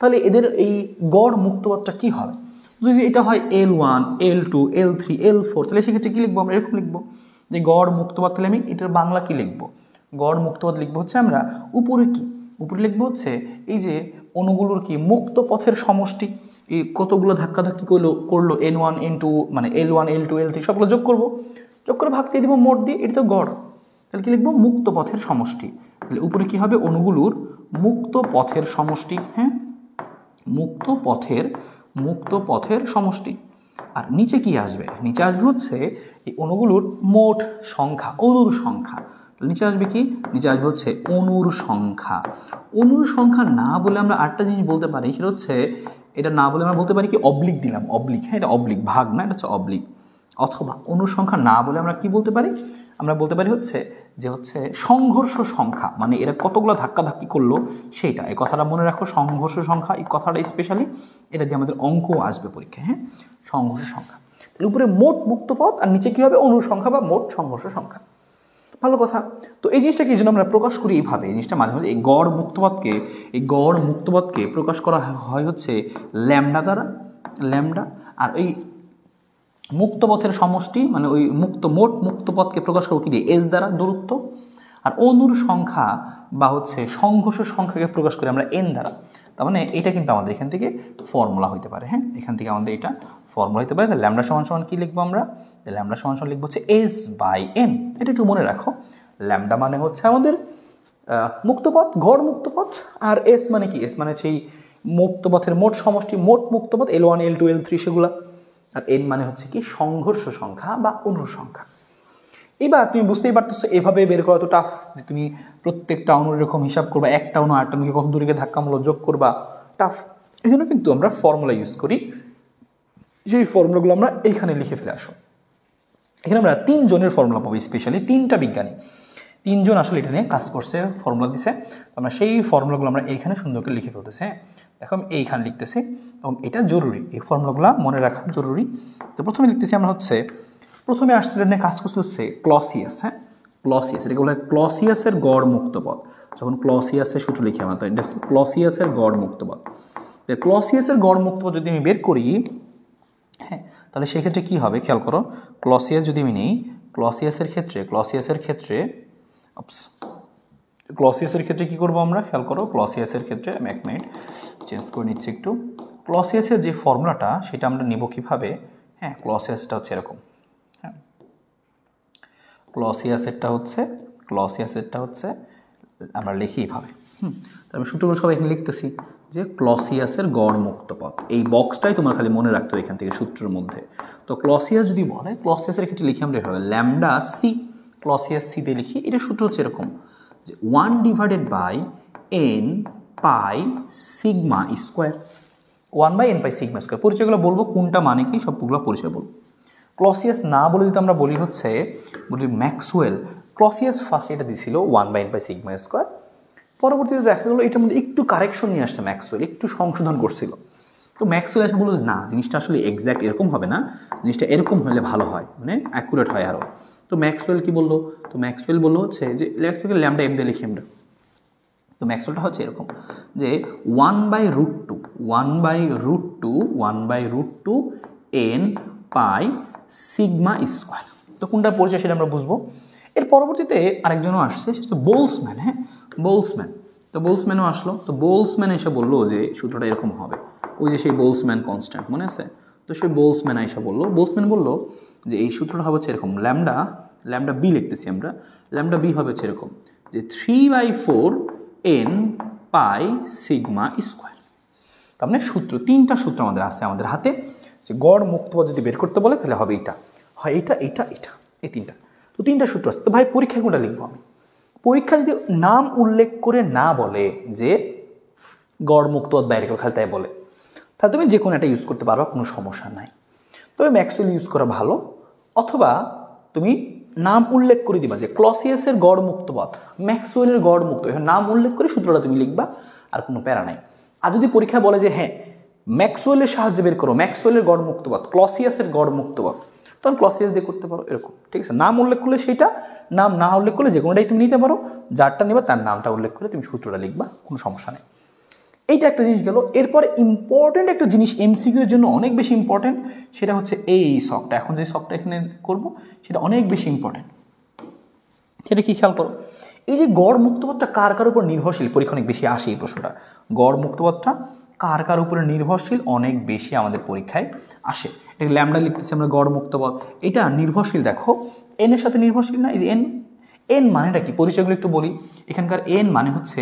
A: তাহলে এদের এই গড় মুক্তপথটা কি হবে। যদি এটা হয় L1, L2, L3, L4, তাহলে সেক্ষেত্রে কী লিখবো, আমরা এরকম লিখবো যে গড় মুক্তপথ, তাহলে আমি এটার বাংলা কি লিখবো, গড় মুক্তপথ লিখবো হচ্ছে আমরা উপরে কি, উপরে লিখবো হচ্ছে এই যে অণুগুলোর কি মুক্ত পথের সমষ্টি, এই কতগুলো ধাক্কাধাক্কি করলো N1, N2, মানে L1, L2, L3 সবগুলো যোগ করে ভাগ দিয়ে দিব মোট দিয়ে, এটা তো গড়। তাহলে কি লিখবো, মুক্ত পথের সমষ্টি। তাহলে উপরে কি হবে, অণুগুলোর মুক্ত পথের সমষ্টি। হ্যাঁ, মুক্ত পথের সমষ্টি। আর নিচে কি আসবে, নিচে আসবে হচ্ছে এই অণুগুলোর মোট সংখ্যা, অণুর সংখ্যা। নিচে আসবে কি, নিচে আসবে হচ্ছে অণুর সংখ্যা। অণুর সংখ্যা না বলে আমরা আরেকটা জিনিস বলতে পারি, সেটা হচ্ছে এটা না বলে আমরা বলতে পারি কি অবলিক দিলাম, অবলিক। হ্যাঁ, এটা অবলিক, ভাগ না, এটা হচ্ছে অবলিক। অথবা অণুর সংখ্যা না বলে আমরা কি বলতে পারি, আমরা বলতে পারি হচ্ছে যে হচ্ছে সংঘর্ষ সংখ্যা, মানে এরা কতগুলো ধাক্কাধাক্কি করলো সেইটা। এই কথাটা মনে রাখো, সংঘর্ষ সংখ্যা, এই কথাটা স্পেশালি এটা দিয়ে আমাদের অঙ্ক আসবে পরীক্ষায়। হ্যাঁ, সংঘর্ষ সংখ্যা। তাহলে উপরে মোট মুক্ত পথ, আর নিচে কি হবে, অণুর সংখ্যা বা মোট সংঘর্ষ সংখ্যা। ভালো কথা। তো এই জিনিসটাকে এই জন্য আমরা প্রকাশ করি এইভাবে, এই জিনিসটা মাঝে মাঝে এই গড় মুক্তপথকে প্রকাশ করা হয় হচ্ছে ল্যামডা দ্বারা, ল্যামডা। আর এই মুক্ত পথের সমষ্টি মানে ওই মোট মুক্ত পথকে প্রকাশ করবো কি দিয়ে, এস দ্বারা, দূরত্ব। আর অনুর সংখ্যা বা হচ্ছে সংঘর্ষ সংখ্যাকে প্রকাশ করি আমরা এন দ্বারা। তার মানে এটা কিন্তু আমাদের এখান থেকে ফর্মুলা হইতে পারে। হ্যাঁ, এখান থেকে আমাদের এটা ফর্মুলা হইতে পারে। তাহলে ল্যামডা সমান সমান কি লিখবো আমরা, ল্যামডা সমান সমান লিখবো হচ্ছে এস বাই এন। এটা একটু মনে রাখো, ল্যামডা মানে হচ্ছে আমাদের মুক্তপথ, গড় মুক্তপথ, আর এস মানে কি, এস মানে সেই মুক্তপথের মোট সমষ্টি, মোট মুক্তপথ L1 L2 L3 সেগুলা। আর এন মানে হচ্ছে কি সংঘর্ষ সংখ্যা বা অনুর সংখ্যা। এবার তুমি বুঝতেই পারতেছো এভাবে বের করা তো টাফ, যে তুমি প্রত্যেকটা অণুর এরকম হিসাব করবা, একটা অণু আরেকটা অণুকে কত দূরে ধাক্কামূলক যোগ করবা, টাফ। এই জন্য কিন্তু আমরা ফর্মুলা ইউজ করি, সেই ফর্মুলাগুলো আমরা এইখানে লিখে ফেলে আসো। এখানে আমরা 3 জনের ফর্মুলা পাবো, স্পেশালি 3টা বিজ্ঞানী, 3 জন আসলে এটা নিয়ে কাজ করছে, ফর্মুলা দিছে। আমরা সেই ফর্মুলাগুলো আমরা এইখানে সুন্দর করে লিখে ফেলতেছি। হ্যাঁ, দেখো আমি এইখানে লিখতেছি এবং এটা জরুরি, এই ফর্মুলাগুলো মনে রাখা জরুরি। তো প্রথমে লিখতেছি আমরা হচ্ছে, প্রথমে আসছে এটা নিয়ে কাজ করতে হচ্ছে ক্লসিয়াস। হ্যাঁ, ক্লসিয়াস, এটা বলে ক্লসিয়াসের গড় মুক্তপথ। যখন ক্লসিয়াসের সূত্র লিখি আমরা, তো এটা ক্লসিয়াসের গড় মুক্তপথ। ক্লসিয়াসের গড় মুক্তপথ যদি আমি বের করি, হ্যাঁ, তাহলে সেক্ষেত্রে কি হবে খেয়াল করো। ক্লসিয়াস যদি আমি নিই, ক্লসিয়াসের ক্ষেত্রে কি করবো আমরা, খেয়াল করো। ক্লসিয়াসের ক্ষেত্রে আমি এক মিনিট চেঞ্জ করে নিচ্ছি একটু। ক্লসিয়াসের যে ফর্মুলাটা সেটা আমরা নেব কিভাবে, হ্যাঁ, ক্লসিয়াসটা হচ্ছে এরকম। হ্যাঁ, ক্লসিয়াসেরটা হচ্ছে আমরা লিখি এইভাবে। আমি সূত্রগুলো সবাই এখানে লিখতেছি যে ক্লসিয়াসের গড় মুক্তপথ, এই বক্সটাই তোমার খালি মনে রাখতে হবে এখান থেকে সূত্রের মধ্যে। তো ক্লসিয়াস যদি বলে, ক্লসিয়াসের ক্ষেত্রে লিখি আমরা এভাবে, ল্যামডা সি, ক্লসিয়াস সি দিয়ে লিখি। এটা সূত্র হচ্ছে এরকম যে 1/n pi sigma square, 1/n pi sigma square. পরিচয়গুলো বলবো, কোনটা মানে কি সবগুলো পরিচয় বলবো। ক্লসিয়াস না বলে যদি আমরা বলি হচ্ছে, বলি ম্যাক্সওয়েল। ক্লসিয়াস ফার্স্ট এটা দিয়েছিল 1/n পাই সিগমা স্কোয়ার, পরবর্তীতে দেখা গেলো এটার মধ্যে একটু কারেকশন নিয়ে আসছে, ম্যাক্সওয়েল একটু সংশোধন করছিল। তো ম্যাক্সওয়েল এসে বললো না, জিনিসটা আসলে এক্স্যাক্ট এরকম হবে না, জিনিসটা এরকম হলে ভালো হয়, মানে অ্যাকুরেট হয় আরও। তো ম্যাক্সওয়েল কি বললো, তো ম্যাক্সওয়েল বললো হচ্ছে যে ল্যামডা এম দিয়ে লিখি আমরা। তো ম্যাক্সওয়েলটা হচ্ছে এরকম যে 1/√2 n পাই সিগমা স্কোয়ার। তো কোনটা পরিচয় সেটা আমরা বুঝবো। এর পরবর্তীতে আরেকজনও আসছে, সে হচ্ছে বোলসম্যান। হ্যাঁ, বোলসম্যান। তো বোলসম্যানও আসলো, তো বোলসম্যান এসে বললো যে সূত্রটা এরকম হবে, ওই যে সেই বোলসম্যান কনস্ট্যান্ট মনে আছে। তো সেই বোলসম্যান এসে বললো যে এই সূত্রটা হবে হচ্ছে এরকম, ল্যামডা বি লিখতেছি আমরা, ল্যামডা বি হবে হচ্ছে এরকম যে 3/4n পাই সিগমা স্কোয়ার। তার মানে সূত্র, 3টা সূত্র আমাদের আছে আমাদের হাতে, যে গড় মুক্তপথ যদি বের করতে বলে তাহলে হবে এটা, হয় এটা, এই 3টা। তো 3টা সূত্র আছে। তো ভাই পরীক্ষায় কোনটা লিখবো আমি? পরীক্ষা যদি নাম উল্লেখ করে না বলে যে গড় মুক্তপথ বাইরে করে খালি তাই বলে, তাহলে তুমি যে কোনো একটা ইউজ করতে পারবা, কোনো সমস্যা নাই। তবে ম্যাক্সওয়েল ইউজ করা ভালো, অথবা তুমি নাম উল্লেখ করে দিবা যে ক্লসিয়াসের গড় মুক্তপথ, ম্যাক্সওয়েলের গড় মুক্ত, নাম উল্লেখ করে সূত্রটা তুমি লিখবা, আর কোনো প্যারা নাই। আর যদি পরীক্ষা বলে যে হ্যাঁ ম্যাক্সওয়েলের সাহায্যে বের করো, ম্যাক্সওয়েলের গড় মুক্তপথ, ক্লসিয়াসের গড় মুক্তপথ, তখন ক্লসিয়াস দিয়ে করতে পারো, এরকম। ঠিক আছে, নাম উল্লেখ করলে সেটা, নাম না উল্লেখ করলে যে কোনোটাই তুমি নিতে পারো, যারটা নেবা তার নামটা উল্লেখ করে তুমি সূত্রটা লিখবা, কোনো সমস্যা নেই। এইটা একটা জিনিস গেল। এরপরে ইম্পর্টেন্ট একটা জিনিস এমসিকিউ এর জন্য অনেক বেশি ইম্পর্টেন্ট, সেটা হচ্ছে এই শখটা। এখন যে শখটা এখানে করব সেটা অনেক বেশি ইম্পর্টেন্ট। সেটা কি খেয়াল করো, এই যে গড় মুক্তপথটা কার কার উপর নির্ভরশীল, পরীক্ষা অনেক বেশি আসে এই প্রশ্নটা, গড় মুক্তপথটা কার কার উপরে নির্ভরশীল, অনেক বেশি আমাদের পরীক্ষায় আসে। এটা ল্যামডা লিখতেছি আমরা, গড় মুক্তপথ, এটা নির্ভরশীল। দেখো এন এর সাথে নির্ভরশীল না, এই যে এন মানেটা কি, পরিচয়গুলো একটু বলি। এখানকার এন মানে হচ্ছে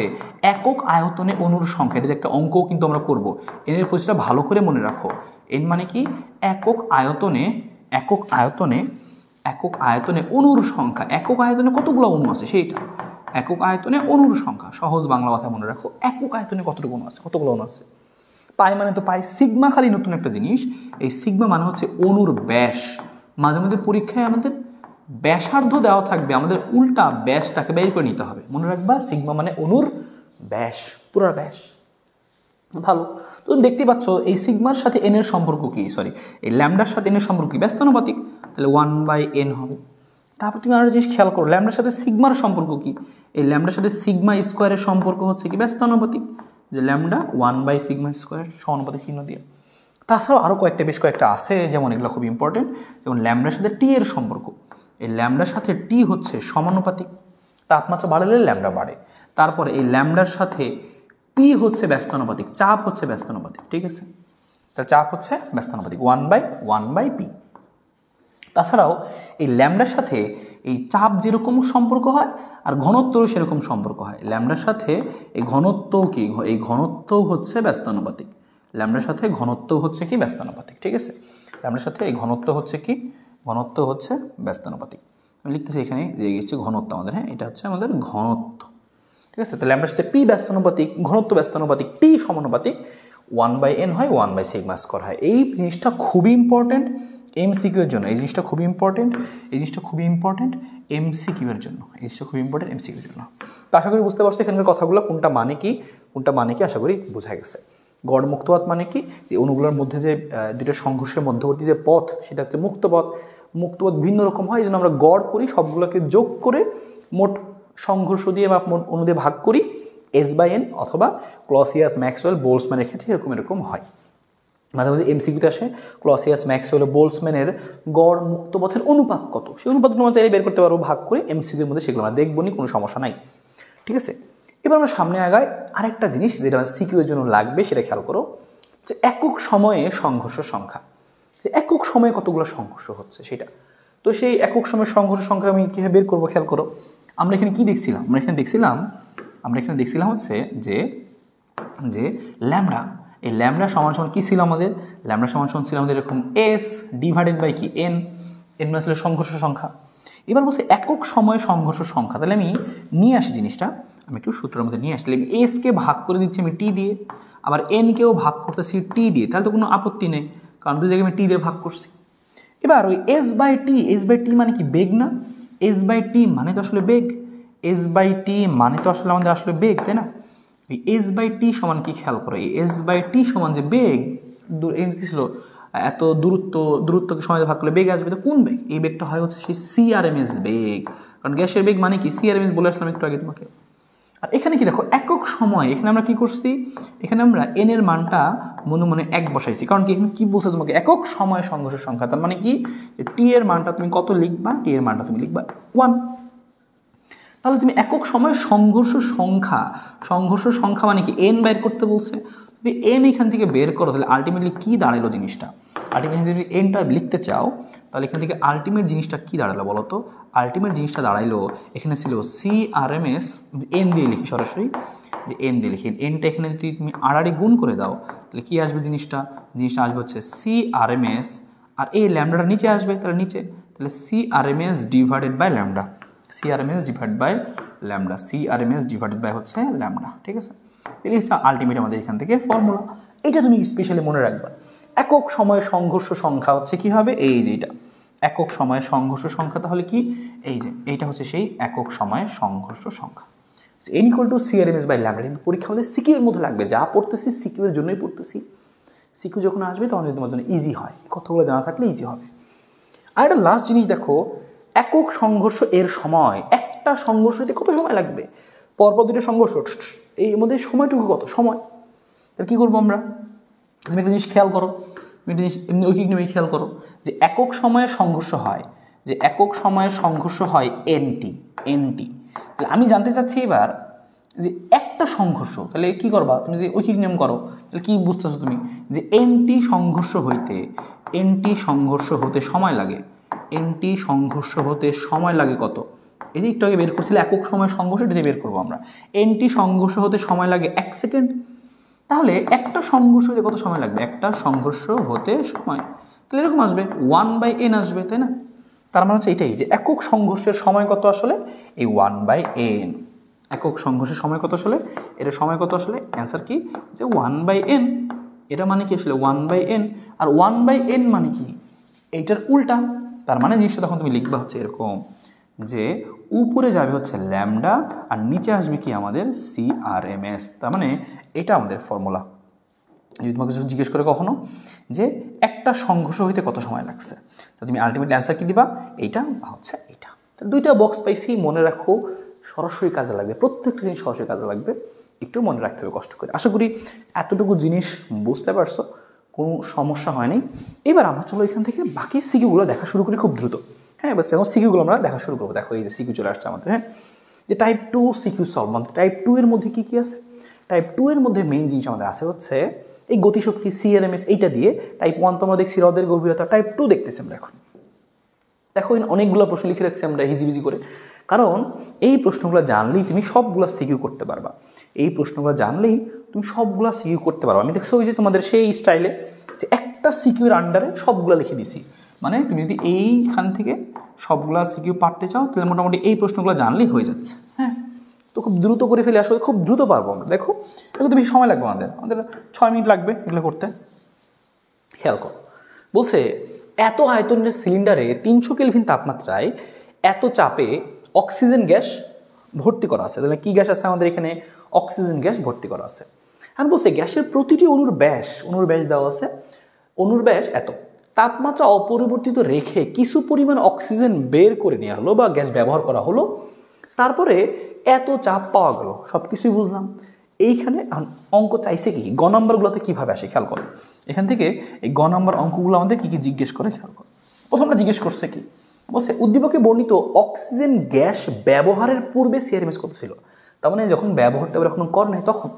A: একক আয়তনে অণুর সংখ্যা, এটা একটা অঙ্কও কিন্তু আমরা করব। এন এর পরিচয়টা ভালো করে মনে রাখো। এন মানে কি, একক আয়তনে অণুর সংখ্যা, একক আয়তনে কতগুলো অণু আছে সেইটা, একক আয়তনে অণুর সংখ্যা। সহজ বাংলা কথা মনে রাখো, একক আয়তনে কতটুকু অণু আছে, কতগুলো অণু আছে। পাই মানে তো পাই, সিগমা খালি নতুন একটা জিনিস। এই সিগমা মানে হচ্ছে অণুর ব্যাস। মাঝে মাঝে পরীক্ষায় আমাদের ব্যাসার্ধ দেওয়া থাকবে, আমাদের উল্টা ব্যাসটাকে বের করে নিতে হবে। মনে রাখবা সিগমা মানে অণুর ব্যাস, পুরো ব্যাস। ভালো, তো দেখতেই পাচ্ছ এই সিগমার সাথে এন এর সম্পর্ক কি, এই ল্যামডার সাথে এন এর সম্পর্ক কি, ব্যস্তানুপাতিক, তাহলে 1/n হবে। তারপর তুমি আরো জিনিস খেয়াল করো, ল্যামডার সাথে সিগমার সম্পর্ক কি, এই ল্যামডার সাথে সিগমা স্কোয়ারের সম্পর্ক হচ্ছে কি, ব্যস্তানুপাতিক, যে ল্যামডা 1/σ² সমানুপাতিক চিহ্ন দিয়ে। তাছাড়াও আরও বেশ কয়েকটা আছে, যেমন এগুলো খুব ইম্পর্টেন্ট, যেমন ল্যামডার সাথে টি এর সম্পর্ক। এই ল্যামডার সাথে টি হচ্ছে সমানুপাতিক, তাপমাত্রা বাড়লে ল্যামডা বাড়ে। তারপরে এই ল্যামডার সাথে পি হচ্ছে ব্যস্তানুপাতিক, চাপ হচ্ছে ব্যস্তানুপাতিক, ঠিক আছে? তাহলে চাপ হচ্ছে ব্যস্তানুপাতিক 1/1/p। তাছাড়াও এই ল্যামডার সাথে এই চাপ যেরকম সম্পর্ক হয় আর ঘনত্বও সেরকম সম্পর্ক হয়। ল্যামডার সাথে এই ঘনত্বও কি, এই ঘনত্বও হচ্ছে ব্যস্তানুপাতিক। ল্যামডার সাথে ঘনত্ব হচ্ছে কি ব্যস্তানুপাতিক, ঠিক আছে? ল্যামডার সাথে এই ঘনত্ব হচ্ছে কি, ঘনত্ব হচ্ছে ব্যস্তানুপাতিক। আমি লিখতেছি এখানে যে এসেছে ঘনত্ব আমাদের, হ্যাঁ এটা হচ্ছে আমাদের ঘনত্ব, ঠিক আছে? তো ল্যামডার সাথে পি ব্যস্তানুপাতিক, ঘনত্ব ব্যস্তানুপাতিক, টি সমানুপাতিক, 1/n হয় 1/σ² হয়। এই জিনিসটা খুবই ইম্পর্টেন্ট এমসিকিউ এর জন্য, এই জিনিসটা খুবই ইম্পর্টেন্ট, এই জিনিসটা খুবই ইম্পর্টেন্ট এমসিকিউ এর জন্য, এই জিনিসটা খুবই ইম্পর্টেন্ট এমসিকিউ এর জন্য। তো আশা করি বুঝতে পারছো এখানকার কথাগুলো, কোনটা মানে কি কোনটা মানে কি আশা করি বোঝা গেছে। গড় মুক্তপথ মানে কি, যে অণুগুলোর মধ্যে যে দুটো সংঘর্ষের মধ্যবর্তী যে পথ সেটা হচ্ছে মুক্তপথ। মুক্তপথ ভিন্ন রকম হয়, এই জন্য আমরা গড় করি, সবগুলোকে যোগ করে মোট সংঘর্ষ দিয়ে বা মোট অণু দিয়ে ভাগ করি S/n, অথবা ক্লসিয়াস ম্যাক্সওয়েল বোলসম্যানের ক্ষেত্রে এরকম হয়। মাঝে মাঝে এমসিকিউতে আসে ক্লসিয়াস ম্যাক্সওয়েল ও বোলসম্যানের গড় মুক্তপথের অনুপাত কত, সেই অনুপাতটা আমরা চাইলে বের করতে পারবো ভাগ করে, এমসিকিউর মধ্যে সেগুলো আমরা দেখবো নি, কোনো সমস্যা নাই, ঠিক আছে? এবার আমরা সামনে আগাই, আরেকটা জিনিস যেটা সিকিউ এর জন্য লাগবে সেটা খেয়াল করো, যে একক সময়ে সংঘর্ষ সংখ্যা, যে একক সময়ে কতগুলো সংঘর্ষ হচ্ছে সেটা। তো সেই একক সময়ের সংঘর্ষ সংখ্যা আমি কীভাবে বের করবো খেয়াল করো। আমরা এখানে কি দেখছিলাম, আমরা এখানে দেখছিলাম হচ্ছে যে ল্যামডা, এই ল্যামডা সমান সমান কি ছিল আমাদের, ল্যামডা সমান সমান ছিল আমাদের এরকম এস ডিভাইডেড বাই কি এন, এন মানে ছিল সংঘর্ষ সংখ্যা। এবার বলছে একক সময়ে সংঘর্ষ সংখ্যা, তাহলে আমি নিয়ে আসি জিনিসটা, আমি একটু সূত্রের মধ্যে নিয়ে আসলে এস কে ভাগ করে দিচ্ছি আমি টি দিয়ে, আবার এন কেও ভাগ করতেছি টি দিয়ে, তাহলে তো কোনো আপত্তি নেই, কারণ দুই জায়গায় আমি টি দিয়ে ভাগ করছি। এবার ওই এস/টি মানে কি বেগ না, এস/টি মানে তো আসলে বেগ, এস/টি মানে তো আসলে আমাদের আসলে বেগ, তাই না? এই এস/টি সমান কি খেয়াল করো, এই এস/টি সমান যে বেগ, কি ছিল, এত দূরত্বকে সময় ভাগ করলে বেগ আসবে, তো কোন বেগ? এই বেগটা হয় হচ্ছে সেই CRMS বেগ, কারণ গ্যাসের বেগ মানে কি CRMS বলে আসলাম একটু আগে তোমাকে। আর এখানে কি দেখো একক সময়, এখানে আমরা কি করছি, এখানে আমরা এন এর মানটা মনে মনে 1 বসাইছি, কারণ কি এখানে কি বলছে তোমাকে একক সময় সংঘর্ষের সংখ্যা, তার মানে কি টি এর মানটা তুমি কত লিখবা, টি এর মানটা তুমি লিখবা 1। তাহলে তুমি একক সময় সংঘর্ষ সংখ্যা মানে কি এন বের করতে বলছে, তুমি এন এখান থেকে বের করো, তাহলে আলটিমেটলি কি দাঁড়ালো জিনিসটা, আলটিমেটলি যদি এনটা লিখতে চাও তাহলে এখান থেকে আলটিমেট জিনিসটা কি দাঁড়ালো বলো তো, আলটিমেট জিনিসটা দাঁড়াইলো এখানে ছিল CRMS, এন দিয়ে লিখি সরাসরি, যে এন দিয়ে লিখি, এনটা এখানে যদি তুমি আড়াআড়ি গুণ করে দাও তাহলে কি আসবে জিনিসটা আসবে হচ্ছে CRMS, আর এই ল্যামডাটা নিচে আসবে, তাহলে CRMS divided by lambda, CRMS divide by lambda, CRMS divided by হচ্ছে ল্যামডা, ঠিক আছে? এই হচ্ছে আলটিমেট আমাদের এখান থেকে ফর্মুলা। এটা তুমি স্পেশালি মনে রাখবা, একক সময় সংঘর্ষ সংখ্যা হচ্ছে কি হবে, এই যে এটা একক সময় সংঘর্ষ সংখ্যা, তাহলে কি এই যে এইটা হচ্ছে সেই একক সময় সংঘর্ষ সংখ্যা, n = CRMS বাই ল্যামডা। কিন্তু পরীক্ষা আমাদের সিকিউ এর মধ্যে লাগবে, যা পড়তেছি সিকিউ এর জন্যই পড়তেছি, সিকিউ যখন আসবে তখন তোমার জন্য ইজি হয়, কতগুলো জানা থাকলে ইজি হবে। আর একটা লাস্ট জিনিস দেখো, একক সংঘর্ষ এর সময়, একটা সংঘর্ষ হতে কত সময় লাগবে, পরপর দুটো সংঘর্ষ, এই মধ্যে সময়টুকু কত সময়, তাহলে কী করবো আমরা, তুমি একটা জিনিস খেয়াল করো, এমনি ঐকিক নিয়মে খেয়াল করো, যে একক সময়ে সংঘর্ষ হয় এনটি। তাহলে আমি জানতে চাচ্ছি এবার যে একটা সংঘর্ষ, তাহলে কি করবা তুমি, যদি ঐকিক নিয়ম করো তাহলে কি বুঝতেছো তুমি, যে এনটি সংঘর্ষ হতে সময় লাগে, কত, এই যে একটু আগে বের করছিলে একক সময় সংঘর্ষ, এটা দিয়ে বের করবো আমরা, এনটি সংঘর্ষ হতে সময় লাগে 1 সেকেন্ড। তাহলে একটা সংঘর্ষ হতে কত সময় লাগবে, একটা সংঘর্ষ হতে সময়, তাহলে এরকম আসবে 1/n আসবে, তাই না? তার মানে হচ্ছে এটাই, যে একক সংঘর্ষের সময় কত আসলে, এই 1/n, একক সংঘর্ষের সময় কত আসলে, এটা সময় কত আসলে, অ্যান্সার কি, যে 1/n, এটা মানে কি আসলে 1/n, আর 1/n মানে কি এইটার উল্টা, তার মানে জিনিসটা তখন তুমি লিখবা হচ্ছে এরকম, যে উপরে যাবে হচ্ছে ল্যামডা আর নিচে আসবে কি আমাদের CRMS, তার মানে এটা আমাদের ফর্মুলা। যদি তোমাকে কিছু জিজ্ঞেস করে কখনো যে একটা সংঘর্ষ হইতে কত সময় লাগছে, তো তুমি আলটিমেট অ্যান্সার কি দিবা, এইটা বা হচ্ছে এইটা। তো দুইটা বক্স পাইছি, মনে রাখো, সরাসরি কাজে লাগবে, প্রত্যেকটা জিনিস সরাসরি কাজে লাগবে, একটু মনে রাখতে হবে কষ্ট করে। আশা করি এতটুকু জিনিস বুঝতে পারছো, কোনো সমস্যা হয়নি। এবার আমরা চলো এখান থেকে বাকি সিকিউগুলো দেখা শুরু করি খুব দ্রুত। হ্যাঁ, এবার এখন সিকিউগুলো আমরা দেখা শুরু করবো। দেখো এই যে সিকিউ চলে আসছে আমাদের। হ্যাঁ, যে টাইপ 2 সিকিউ সলভ, মানে টাইপ 2 এর মধ্যে কি কি আছে? টাইপ 2 এর মধ্যে মেইন জিনিস আমাদের আছে হচ্ছে এই গতিশক্তি সিআরএমএস, এইটা দিয়ে। টাইপ 1 তো আমরা দেখছি হ্রদের গভীরতা, টাইপ 2 দেখতেছি আমরা এখন। দেখো অনেকগুলো প্রশ্ন লিখে রাখছি আমরা হিজিবিজি করে, কারণ এই প্রশ্নগুলো জানলেই তুমি সবগুলো সিকিউ করতে পারবা। এই প্রশ্নগুলো জানলেই তুমি সবগুলো সিকিউ করতে পারবা। আমি দেখছো ওই যে তোমাদের সেই স্টাইলে যে একটা সিকিউর আন্ডারে সবগুলো লিখে দিছি, মানে তুমি যদি এইখান থেকে সবগুলা সিকিউ পারতে চাও তাহলে মোটামুটি এই প্রশ্নগুলো জানলেই হয়ে যাচ্ছে। হ্যাঁ, তো খুব দ্রুত করে ফেলে, আসলে খুব দ্রুত পারবো আমরা। দেখো এগুলো তো বেশি সময় লাগবে, আমাদের 6 মিনিট লাগবে এগুলো করতে। খেয়াল করো, বলছে এত আয়তনের সিলিন্ডারে 300 কেলভিন তাপমাত্রায় এত চাপে অক্সিজেন গ্যাস ভর্তি করা আছে। তাহলে কি গ্যাস আছে আমাদের এখানে? অক্সিজেন গ্যাস ভর্তি করা আছে। আর বলছে গ্যাসের প্রতিটি অণুর ব্যাস দেওয়া আছে, অণুর ব্যাস এত। তাপমাত্রা অপরিবর্তিত রেখে কিছু পরিমাণ অক্সিজেন বের করে নেওয়া হলো বা গ্যাস ব্যবহার করা হলো, তারপরে এত চাপ পাওয়া গেল। সব কিছুই বুঝলাম। এইখানে অঙ্ক চাইছে কি, গ নাম্বারগুলোতে কীভাবে আসে খেয়াল করো। এখান থেকে এই গ নাম্বার অঙ্কগুলো আমাদের কী কী জিজ্ঞেস করে খেয়াল করো। প্রথমটা জিজ্ঞেস করছে কি, বলছে উদ্দীপকে বর্ণিত অক্সিজেন গ্যাস ব্যবহারের পূর্বে সিআরএমএস কত ছিল। তার মানে যখন ব্যবহারটা এখনো কর নাই তখন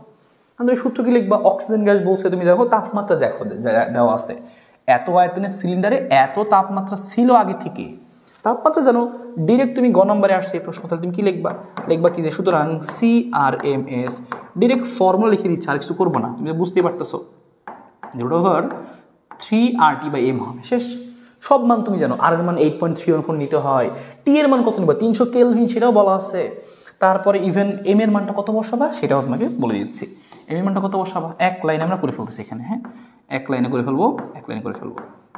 A: তুমি সূত্র কি লিখবা? অক্সিজেন গ্যাস বলছে, তুমি দেখো তাপমাত্রা দেখো দেওয়া আছে, এত আয়তনের সিলিন্ডারে এত তাপমাত্রা ছিল আগে থেকে। তাপমাত্রা জানো, ডিরেক্ট তুমি গ নম্বরে আসছে এই প্রশ্ন, তাহলে তুমি কি লিখবা? লিখবা কি যে সুতরাং সিআরএমএস, ডিরেক্ট ফর্মুলা লিখে দিচ্ছে, আর কিছু করবো না। তুমি বুঝতেই পারতেছো, √3RT/m হবে, শেষ। সব মান তুমি জানো, আর এর মান 8.314 নিতে হয়, টি এর মান কত নিবা 300 কেলভিন, সেটাও বলা আছে। তারপরে ইভেন এম এর মানটা কত বসাবা সেটাও তোমাকে বলে দিচ্ছি। এম এর মানটা কত বসাবা এক লাইনে আমরা করে ফেলতেছি এখানে। হ্যাঁ, এক লাইনে করে ফেলবো।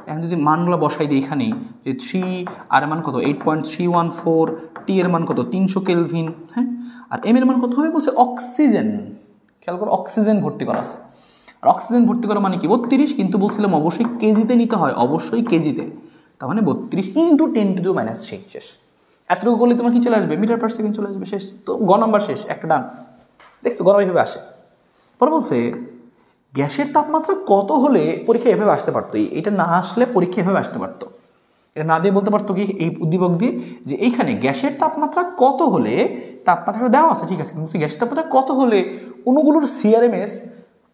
A: এখন যদি মানগুলো বসাই দিই এখানেই, যে 3 আর এর মান কত 8.314, টি এর মান কত 300 কেলভিন। হ্যাঁ, আর এম এর মান কত হবে বলছে অক্সিজেন। খেয়াল করো, অক্সিজেন ভর্তি করা আছে। আর অক্সিজেন ভর্তি করা মানে কি 32, কিন্তু বলছিলাম অবশ্যই কেজিতে নিতে হয়, অবশ্যই কেজিতে। তার মানে 32 × 10⁻³ শেষ। এতটুকু করলে তোমার কি চলে আসবে? মিটার পার সেকেন্ড চলে আসবে, শেষ। তো গ নাম্বার শেষ, একটা ডান। দেখছো গ নাম্বার এভাবে আসে। পরে বলছে গ্যাসের তাপমাত্রা কত হলে পরীক্ষা এভাবে আসতে পারতো। এটা না আসলে পরীক্ষা এভাবে আসতে পারতো। এটা না দিয়ে বলতে পারতো কি এই উদ্দীপক দিয়ে, যে এইখানে গ্যাসের তাপমাত্রা কত হলে, তাপমাত্রাটা দেওয়া আছে ঠিক আছে, কিন্তু গ্যাসের তাপমাত্রা কত হলে অণুগুলোর সিআরএমএস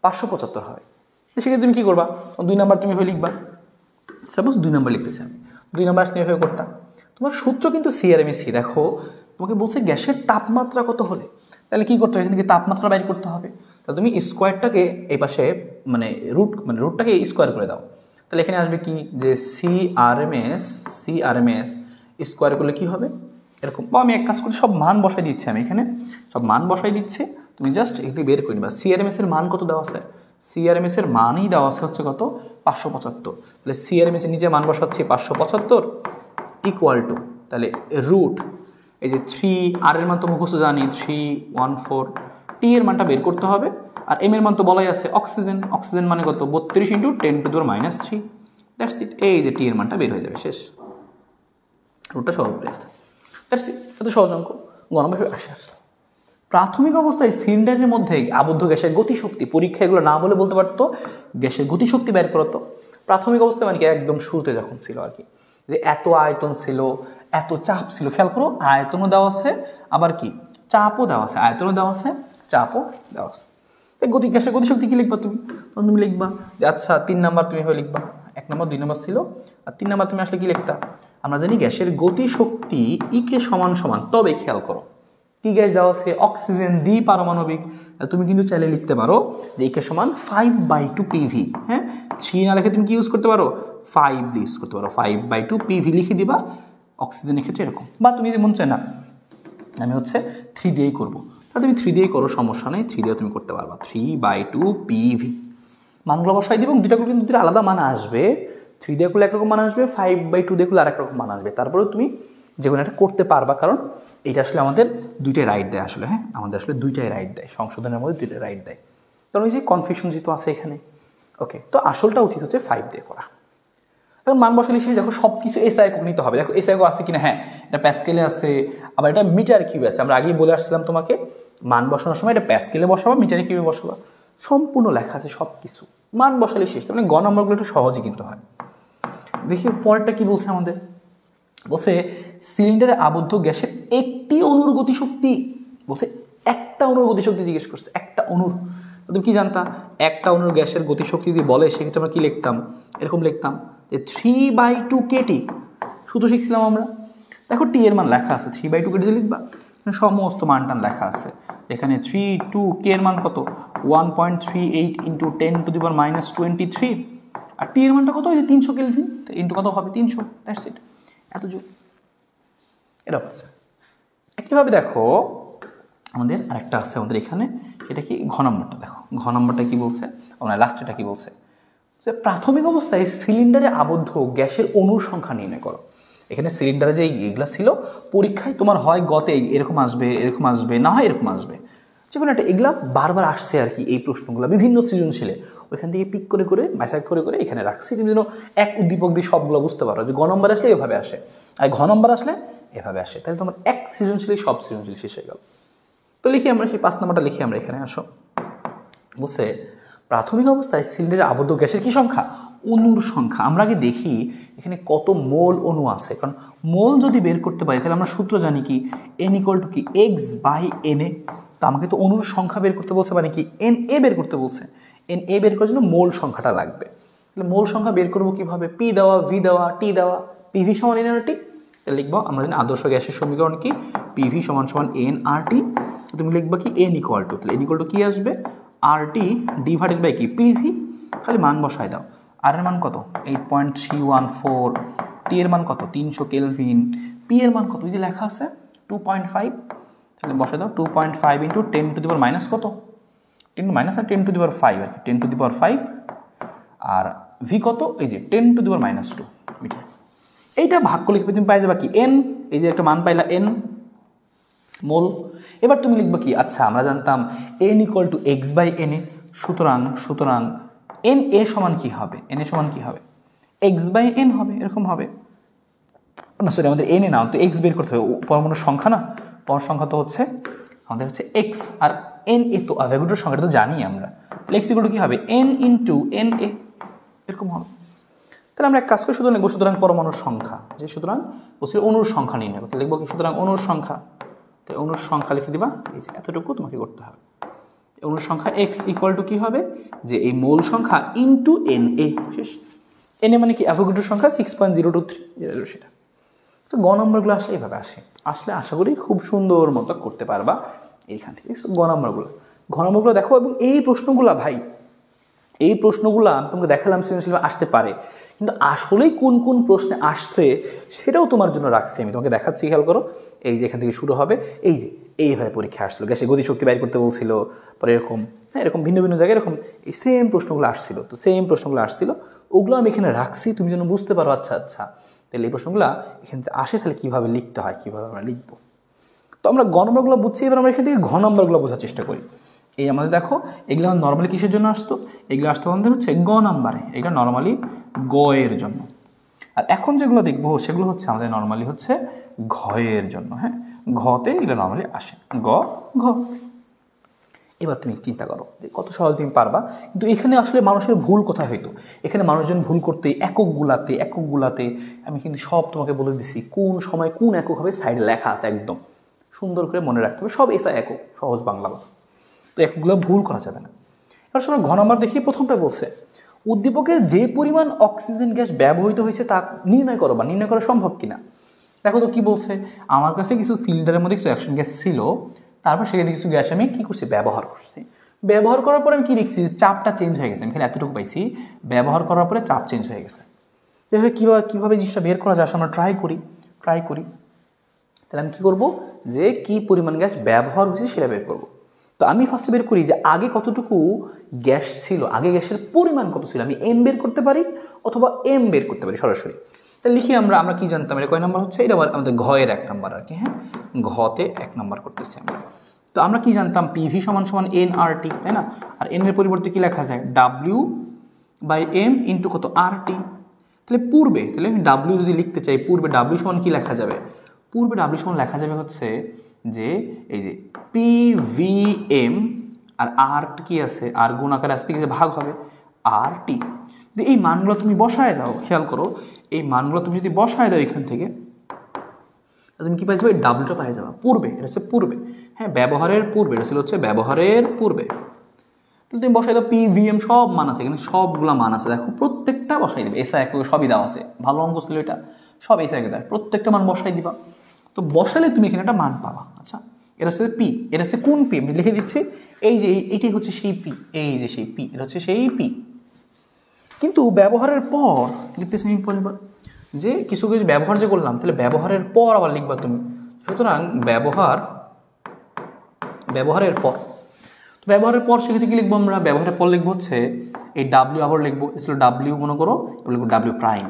A: 575 হয়। সেক্ষেত্রে তুমি কি করবা? 2 নাম্বার তুমি এভাবে লিখবা। সাপোজ 2 নাম্বার লিখতেছি আমি, 2 নাম্বার তুমি এভাবে করতাম। তোমার সূত্র কিন্তু সিআরএমএস। দেখো তোমাকে বলছে গ্যাসের তাপমাত্রা কত হলে, তাহলে কি করতে হবে? এখান থেকে তাপমাত্রা বাইর করতে হবে। তাহলে তুমি স্কোয়ারটাকে এই পাশে মানে রুটটাকে স্কোয়ার করে দাও। তাহলে এখানে আসবে কি যে সিআরএমএস স্কোয়ার করলে কি হবে এরকম। বা আমি এক কাজ করি, সব মান বসাই দিচ্ছি আমি এখানে, সব মান বসাই দিচ্ছি, তুমি জাস্ট এখানে বের করে নিবা। সিআরএমএস এর মান কত দেওয়া আছে? সিআরএমএস এর মানই দেওয়া আছে হচ্ছে কত 575। তাহলে সিআরএমএস এর নিচে মান বসাচ্ছি 575 ইকুয়াল টু, তাহলে রুট এই যে 3, আর এর মান তো মুখস্থ জানি 314, টি এর মানটা বের করতে হবে। আর এম এর মান তো বলাই আছে অক্সিজেন মানে কত 32 × 10⁻³ দ্যাটস ইট। এই যে টি এর মানটা বের হয়ে যাবে, শেষ। রুটটা সহজ আছে, দ্যাটস ইট। এত সহজ অঙ্ক গণভাবে আসে। প্রাথমিক অবস্থায় সিলিন্ডারের মধ্যে আবদ্ধ গ্যাসের গতিশক্তি, পরীক্ষা এগুলো না বলে বলতে পারতো গ্যাসের গতিশক্তি বের করতো। প্রাথমিক অবস্থায় মানে কি একদম শুরুতে যখন ছিল আর কি, যে এত আয়তন ছিল, এত চাপ ছিল। খেয়াল করো, আয়তনও দেওয়া আছে, আবার কি চাপও দেওয়া আছে, আয়তনও দেওয়া আছে, চাপও দেওয়া আছে। গ্যাসের গতিশক্তি কি লিখবা তুমি লিখবা যে আচ্ছা 3 নাম্বার তুমি এভাবে লিখবা। 1 নাম্বার 2 নাম্বার ছিল, আর 3 নাম্বার তুমি আসলে কি লিখতা? আমরা জানি গ্যাসের গতিশক্তি ইকে সমান, তবে খেয়াল করো কি গ্যাস দেওয়া আছে? অক্সিজেন দ্বিপারমাণবিক। তুমি কিন্তু চাইলে লিখতে পারো যে ইকে সমান 5/2 PV। হ্যাঁ, 3 না লিখে তুমি কি ইউজ করতে পারো? 5 দিয়ে ইউজ করতে পারো, 5/2 PV লিখে দিবা অক্সিজেনের ক্ষেত্রে এরকম। বা তুমি যদি মন চায় না আমি হচ্ছে 3 দিয়েই করবো, তাহলে তুমি 3 দিয়েই করো, সমস্যা নেই, 3 দিয়ে তুমি করতে পারবা। 3/2 PV মানগুলো বসাই দিব, দুইটা করে কিন্তু দুটো আলাদা মান আসবে। 3 দিয়ে করলে একরকম মান আসবে, 5/2 দিয়ে করলে আরেক রকম মান আসবে। তারপরে তুমি যে কোনো একটা করতে পারবা, কারণ এটা আসলে আমাদের দুইটাই রাইট দেয় আসলে। হ্যাঁ, আমাদের আসলে দুইটাই রাইট দেয়, সংশোধনের মধ্যে দুইটাই রাইট দেয়। কারণ ওই যে কনফিউশন যেহেতু আছে এখানে। ওকে, তো আসলটা উচিত হচ্ছে 5 দিয়ে করা। এখন মান বসালে সে দেখো সব কিছু এসআই একক নিতে হবে। দেখো এসআই একক আছে কিনা, হ্যাঁ এটা প্যাসকেলে আছে, আবার এটা মিটার কিউবে আছে। আমরা আগেই বলে আসছিলাম তোমাকে মান বসানোর সময় এটা প্যাসকেলে বসাবা, মিটারে কিউবে বসাবা। সম্পূর্ণ লেখা আছে সব কিছু, মান বসালে শেষ। মানে গ নম্বরগুলো একটু সহজই কিন্তু হয়। দেখি পরেরটা কি বলছে আমাদের, বলছে সিলিন্ডারে আবদ্ধ গ্যাসের একটি অণুর গতিশক্তি, বলছে একটা অণুর গতিশক্তি জিজ্ঞেস করছে, একটা অণুর। তুমি কি জানতা, একটা অণুর গ্যাসের গতিশক্তি যদি বলে সেক্ষেত্রে আমরা কি লিখতাম, এরকম লিখতাম যে 3/2 কেটি। সূত্র শিখছিলাম আমরা। দেখো টি এর মান লেখা আছে, 3/2 কেটি লিখবা, সমস্ত মানটান লেখা আছে এখানে। 2 কে এর মান কত, 1.38 ইন্টু 10⁻23, আর টি এর মানটা কত, ওই যে 300 কেলভিন, ইন্টু কত হবে 300, দ্যাটস ইট, এত জুল। এটা হচ্ছে একইভাবে দেখো আমাদের আরেকটা আছে আমাদের এখানে, এটা কি ঘ নম্বরটা। দেখো ঘ নম্বরটা কি বলছে, আমরা লাস্টেটা কি বলছে, যে প্রাথমিক অবস্থায় সিলিন্ডারে আবদ্ধ গ্যাসের অণুর সংখ্যা নির্ণয় করো। এখানে সিলিন্ডারে যে এইগুলা ছিল পরীক্ষায় তোমার হয় গতে এরকম আসবে, এরকম আসবে, না হয় এরকম আসবে, যে কোনো একটা এগুলা বারবার আসছে আর কি। এই প্রশ্নগুলো বিভিন্ন সৃজনশীলে ওইখান থেকে পিক করে করে বাছাই করে করে এখানে রাখছি, তুমি যেন এক উদ্দীপক দিয়ে সবগুলো বুঝতে পারো যে গ নম্বর আসলে এভাবে আসে আর ঘ নম্বর আসলে এভাবে আসে, তাহলে তোমার এক সৃজনশীলে সব সৃজনশীল শেষ হয়ে গেল। তো লিখি আমরা সেই 5 নম্বরটা লিখি আমরা এখানে। আসো বলছে প্রাথমিক অবস্থায় সিলিন্ডারে আবদ্ধ গ্যাসের কি সংখ্যা, অণুর সংখ্যা। আমরা আগে দেখি এখানে কত মোল অণু আছে, কারণ মোল যদি বের করতে পারি তাহলে আমরা সূত্র জানি কি, n = কি x/na। তো আমাকে তো অণুর সংখ্যা বের করতে বলছে, মানে কি Na বের করতে বলছে। Na বের করার জন্য মোল সংখ্যাটা লাগবে। তাহলে মোল সংখ্যা বের করবো কিভাবে, পি দেওয়া, ভি দেওয়া, টি দেওয়া, পিভি সমান nRT। তাহলে লিখবো আমরা জানি আদর্শ গ্যাসের সমীকরণ কি, পিভি সমান সমান nRT। তুমি লিখবা কি n = তাহলে n = কি আসবে, RT ডিভাইডেড বাই কি পিভি, খালি মান বসায় দাও। আর এর মান কত 8.314, টি এর মান কত 300 কেলভিন, পি এর মান কত ওই যে লেখা আছে 2.5, তাহলে বসায় দাও 2.5 ইন্টু 10⁻⁻ কত, 10 আর 10⁵ আর 10⁵, আর ভি কত এই যে 10⁻²। এইটা ভাগ করলে তুমি পাই যাবা কি n, এই যে একটা মান পাইলা n মোল। এবার তুমি লিখবা কি, আচ্ছা আমরা জানতাম n = x/na, সুতরাং na সমান কি হবে, na সমান কি হবে x/n হবে, এরকম হবে না, সরি আমাদের na না, তো x বের করতে হবে, পরমাণুর সংখ্যা না, পরমাণুর সংখ্যা তো হচ্ছে আমাদের হচ্ছে x, আর na তো অ্যাভোগাড্রোর সংখ্যাটা তো জানি আমরা, x = কি হবে n × na, এরকম হবে। তাহলে আমরা এক কাজ করে শুধু লিখবো সুতরাং পরমাণুর সংখ্যা, যে সুতরাং বলছি অণুর সংখ্যা নিয়ে নেবো, লিখবো কি সুতরাং অণুর সংখ্যা। তো অণুর সংখ্যা লিখে দিবা, এই যে এতটুকু তোমাকে করতে হবে। অণুর সংখ্যা x = কি হবে, যে এই মোল সংখ্যা ইন্টু na, শেষ। na মানে কি অ্যাভোগাড্রোর সংখ্যা 6.023, সেটা। তো গ নম্বরগুলো আসলে এইভাবে আসলে আশা করি খুব সুন্দর মতো করতে পারবা এইখান থেকে গ নম্বরগুলো দেখো। এবং এই প্রশ্নগুলা ভাই, এই প্রশ্নগুলা আমি তোমাকে দেখালাম সৃজনশীল আসতে পারে, কিন্তু আসলেই কোন কোন প্রশ্নে আসছে সেটাও তোমার জন্য রাখছি আমি, তোমাকে দেখাচ্ছি, খেয়াল করো। এই যে এখান থেকে শুরু হবে, এই যে এইভাবে পরীক্ষা আসছিল, গ্যাসের গতিশক্তি বাইর করতে বলছিল, পরে এরকম এরকম ভিন্ন ভিন্ন জায়গায় এরকম এই সেম প্রশ্নগুলো আসছিল। তো সেম প্রশ্নগুলো আসছিল, ওগুলো আমি এখানে রাখছি, তুমি যেন বুঝতে পারো আচ্ছা তাহলে এই প্রশ্নগুলো এখান থেকে আসে, তাহলে কীভাবে লিখতে হয়, কীভাবে আমরা লিখবো। তো আমরা গ নম্বরগুলো বুঝছি, এবার আমরা এখান থেকে ঘ নম্বরগুলো বোঝার চেষ্টা করি। এই আমাদের দেখো এগুলো নর্মালি কিসের জন্য আসতো, এগুলো আসতো আমাদের হচ্ছে গ নম্বরে, এটা নর্মালি গ এর জন্য। আর এখন যেগুলো দেখবো সেগুলো হচ্ছে আমাদের নর্মালি হচ্ছে ঘ এর জন্য। হ্যাঁ, ঘতে এগুলো নর্মালি আসে, ঘ। এবার তুমি চিন্তা করো কত সহজ তুমি পারবা, কিন্তু এখানে আসলে মানুষের ভুল কোথায় হইতো, এখানে মানুষজন ভুল করতে এককগুলাতে আমি কিন্তু সব তোমাকে বলে দিছি, কোন সময় কোন একক হবে সাইডে লেখা আছে, একদম সুন্দর করে মনে রাখতে হবে, সব এসা একক, সহজ বাংলা কথা। তো একগুলো ভুল করা যাবে না। এবার শোনো ঘ নম্বর দেখি, প্রথমটা বলছে উদ্দীপকের যে পরিমাণ অক্সিজেন গ্যাস ব্যবহৃত হয়েছে তা নির্ণয় করো, বা নির্ণয় করা সম্ভব কিনা। দেখো তো কি বলছে, আমার কাছে কিছু সিলিন্ডারের মধ্যে কিছু অ্যাকশন গ্যাস ছিল, তারপর সেখানে কিছু গ্যাস আমি কি করছি, ব্যবহার করছি। ব্যবহার করার পরে আমি কি দেখছি, চাপটা চেঞ্জ হয়ে গেছে, আমি খালি এতটুকু পাইছি, ব্যবহার করার পরে চাপ চেঞ্জ হয়ে গেছে। দেখো কীভাবে জিনিসটা বের করা যায়, আমরা ট্রাই করি। তাহলে আমি কি করব, যে কি পরিমাণ গ্যাস ব্যবহার হয়েছে সেটা বের করব। তো আমি ফার্স্টে বের করি যে আগে কতটুকু গ্যাস ছিল, আগে গ্যাসের পরিমাণ কত ছিল, আমি এন বের করতে পারি অথবা এম বের করতে পারি সরাসরি। তাহলে লিখি আমরা কি জানতাম, এটা কয় নাম্বার হচ্ছে, এটা আমাদের ঘ এর 1 নাম্বার আর কি। হ্যাঁ, ঘতে 1 নাম্বার করতেছি আমরা। তো আমরা কি জানতাম, পিভি সমান সমান nRT, তাই না। আর এন এর পরিবর্তে কি লেখা যায়, W/m ইন্টু কত RT। তাহলে তাহলে আমি W যদি লিখতে চাই, পূর্বে W সমান কি লেখা যাবে, পূর্বে W সমান লেখা যাবে হচ্ছে যে এই যে PVM আর আর কি আছে, আর গুণ আকারে আসতে গেছে ভাগ হবে আর টি। এই মানগুলো তুমি বসায় দাও, খেয়াল করো এই মানগুলো তুমি যদি বসায় দাও এখান থেকে, তুমি কি পাই যাবে, ডাব্লিউটা পাই যাবে পূর্বে, এটা হচ্ছে পূর্বে, হ্যাঁ ব্যবহারের পূর্বে, এটা ছিল হচ্ছে ব্যবহারের পূর্বে। তাহলে তুমি বসাই দাও পি ভি এম সব মান আছে এখানে, সবগুলো মান আছে দেখো, প্রত্যেকটা বসাই দিবে, এসআই এক সবই দেওয়া আছে, ভালো অঙ্ক ছিল এটা, সব এসআই দেয়, প্রত্যেকটা মান বসাই দিবা। তো বসালে তুমি এখানে একটা মান পাবা। আচ্ছা এটা হচ্ছে পি, এটা হচ্ছে কোন পি আমি লিখে দিচ্ছি, এই যে এইটাই হচ্ছে সেই পি, এই যে সেই পি, এটা হচ্ছে সেই পি। কিন্তু ব্যবহারের পর লিখতেছি আমি পরিবার, যে কিছু কিছু ব্যবহার যে করলাম, তাহলে ব্যবহারের পর আবার লিখবা তুমি। সুতরাং ব্যবহারের পর, তো ব্যবহারের পর সেক্ষেত্রে কি লিখবো আমরা, ব্যবহারের পর লিখবো হচ্ছে এই ডাব্লিউ, আবার লিখবো ছিল ডাব্লিউ মনে করো, এবার লিখবো ডাব্লিউ প্রাইম,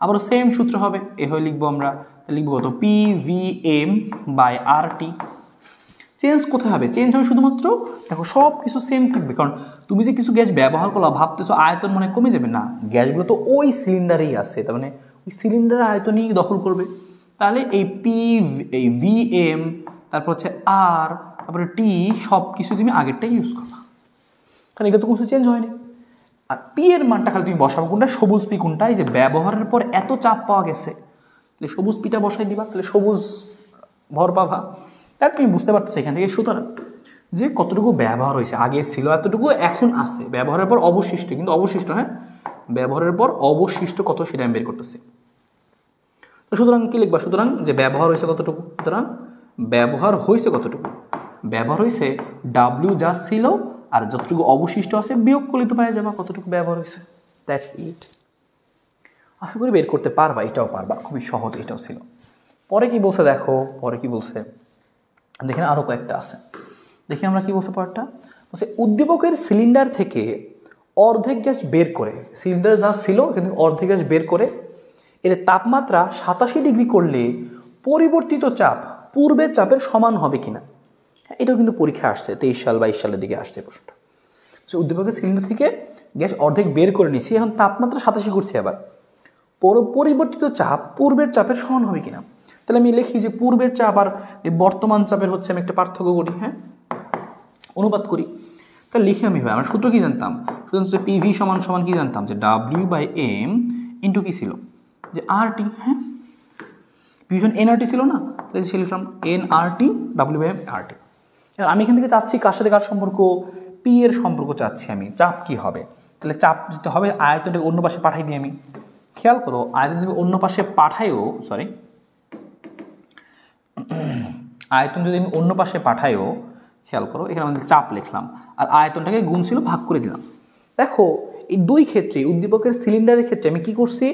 A: আবারও সেম সূত্র হবে, এভাবে লিখবো আমরা, লিখবো কত P V M by R T. Change কোথায় হবে, চেঞ্জ হবে শুধুমাত্র দেখো সব কিছু সেম থাকবে, কারণ তুমি যে কিছু গ্যাস ব্যবহার করলো ভাবতেছো আয়তন মানে কমে যাবে, না, গ্যাসগুলো তো ওই সিলিন্ডারেই আছে, তার মানে ওই সিলিন্ডারের আয়তনই দখল করবে। তাহলে এই পি, এই ভি এম, তারপর হচ্ছে আর, তারপরে টি, সব কিছু তুমি আগেরটাই ইউজ করবা, কারণ এটা তো কিছু চেঞ্জ হয়নি। আর পি এর মানটা খালি তুমি বসাবো কোনটা, সবুজ পি কোনটা, এই যে ব্যবহারের পর এত চাপ পাওয়া গেছে, তাহলে সবুজ পিটা বসাই দিবা, তাহলে সবুজ ভর পাবা। তার তুমি বুঝতে পারছো এখান থেকে, সুতরাং যে কতটুকু ব্যবহার হয়েছে, আগে ছিল এতটুকু, এখন আছে, ব্যবহারের পর অবশিষ্ট, কিন্তু অবশিষ্ট, হ্যাঁ ব্যবহারের পর অবশিষ্ট কত সেটা আমি বের করতেছি। তো সুতরাং কি লিখবা, সুতরাং যে ব্যবহার হয়েছে কতটুকু, সুতরাং ব্যবহার হয়েছে কতটুকু, ব্যবহার হয়েছে ডাব্লিউ যা ছিল আর যতটুকু অবশিষ্ট আছে বিয়োগ করলে তো পাওয়া যাবে কতটুকু ব্যবহার হয়েছে। That's it. আশা করি বের করতে পারবা, এটাও পারবা, খুবই সহজ এটাও ছিল। পরে কি বলছে দেখো, পরে কি বলছে দেখেন, আরো কয়েকটা আছে, দেখি আমরা কি বলছে পরেরটা, বলছে উদ্দীপকের সিলিন্ডার থেকে অর্ধেক গ্যাস বের করে, সিলিন্ডার যা ছিল কিন্তু অর্ধেক গ্যাস বের করে এর তাপমাত্রা 87 ডিগ্রি করলে পরিবর্তিত চাপ পূর্বের চাপের সমান হবে কিনা। এটাও কিন্তু পরীক্ষা আসছে 23 সাল 22 সালের দিকে আসছে প্রশ্নটা। উদ্দীপকের সিলিন্ডার থেকে গ্যাস অর্ধেক বের করে নিছি, এখন তাপমাত্রা 87 করছি, আবার পরিবর্তিত চাপ পূর্বের চাপের সমান হবে কিনা। তাহলে আমি লিখি যে পূর্বের চাপ আর বর্তমান চাপের হচ্ছে আমি একটা পার্থক্য করি, হ্যাঁ অনুপাত করি। তাহলে লিখে আমি ভাই আমার সূত্র কি জানতাম, সূত্র হচ্ছে পিভি সমান সমান কি জানতাম, যে ডাব্লিউ বাই এম ইন্টু কি ছিল, যে আর টি, হ্যাঁ পিভি এনআরটি ছিল না, তাহলে লিখলাম nRT W by M R টি। আমি এখান থেকে চাচ্ছি কার সাথে কার সম্পর্ক, পি এর সম্পর্ক চাচ্ছি আমি, চাপ কি হবে, তাহলে চাপ যেতে হবে আয়তনটাকে অন্য পাশে পাঠাই দিই আমি। খেয়াল করো আয়তন যদি অন্য পাশে পাঠাইও, সরি আয়তন যদি আমি অন্য পাশে পাঠাইও, খেয়াল করো এখানে আমাদের চাপ লিখলাম আর আয়তনটাকে গুণ ছিল ভাগ করে দিলাম। দেখো এই দুই ক্ষেত্রে উদ্দীপকের সিলিন্ডারের ক্ষেত্রে আমি কি করছি,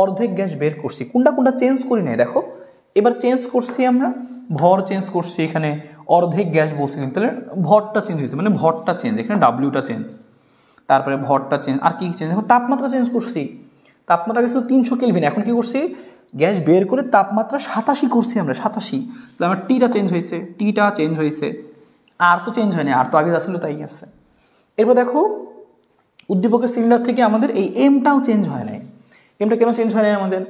A: অর্ধেক গ্যাস বের করছি, কোনটা কোনটা চেঞ্জ করি নাই দেখো, এবার চেঞ্জ করছি আমরা ভর চেঞ্জ করছি, এখানে অর্ধেক গ্যাস বলছি, তাহলে ভরটা চেঞ্জ হয়েছে, মানে ভরটা চেঞ্জ, এখানে ডাব্লিউটা চেঞ্জ, তারপরে ভরটা চেঞ্জ, আর কি চেঞ্জ, এখন তাপমাত্রা চেঞ্জ করছি, তাপমাত্রা গেছিল 300 কেলভিন, এখন কি করছি গ্যাস বের করে তাপমাত্রা 87 করছি আমরা, 87, তাহলে আমার টিটা চেঞ্জ হয়েছে, টিটা চেঞ্জ হয়েছে, আর তো চেঞ্জ হয়নি, আর তো আগে আসলে তাই আছে। এরপর দেখো উদ্দীপকের সিলিন্ডার থেকে আমাদের এই এমটাও চেঞ্জ হয় নাই, এমটা কেন চেঞ্জ হয় নাই আমাদের,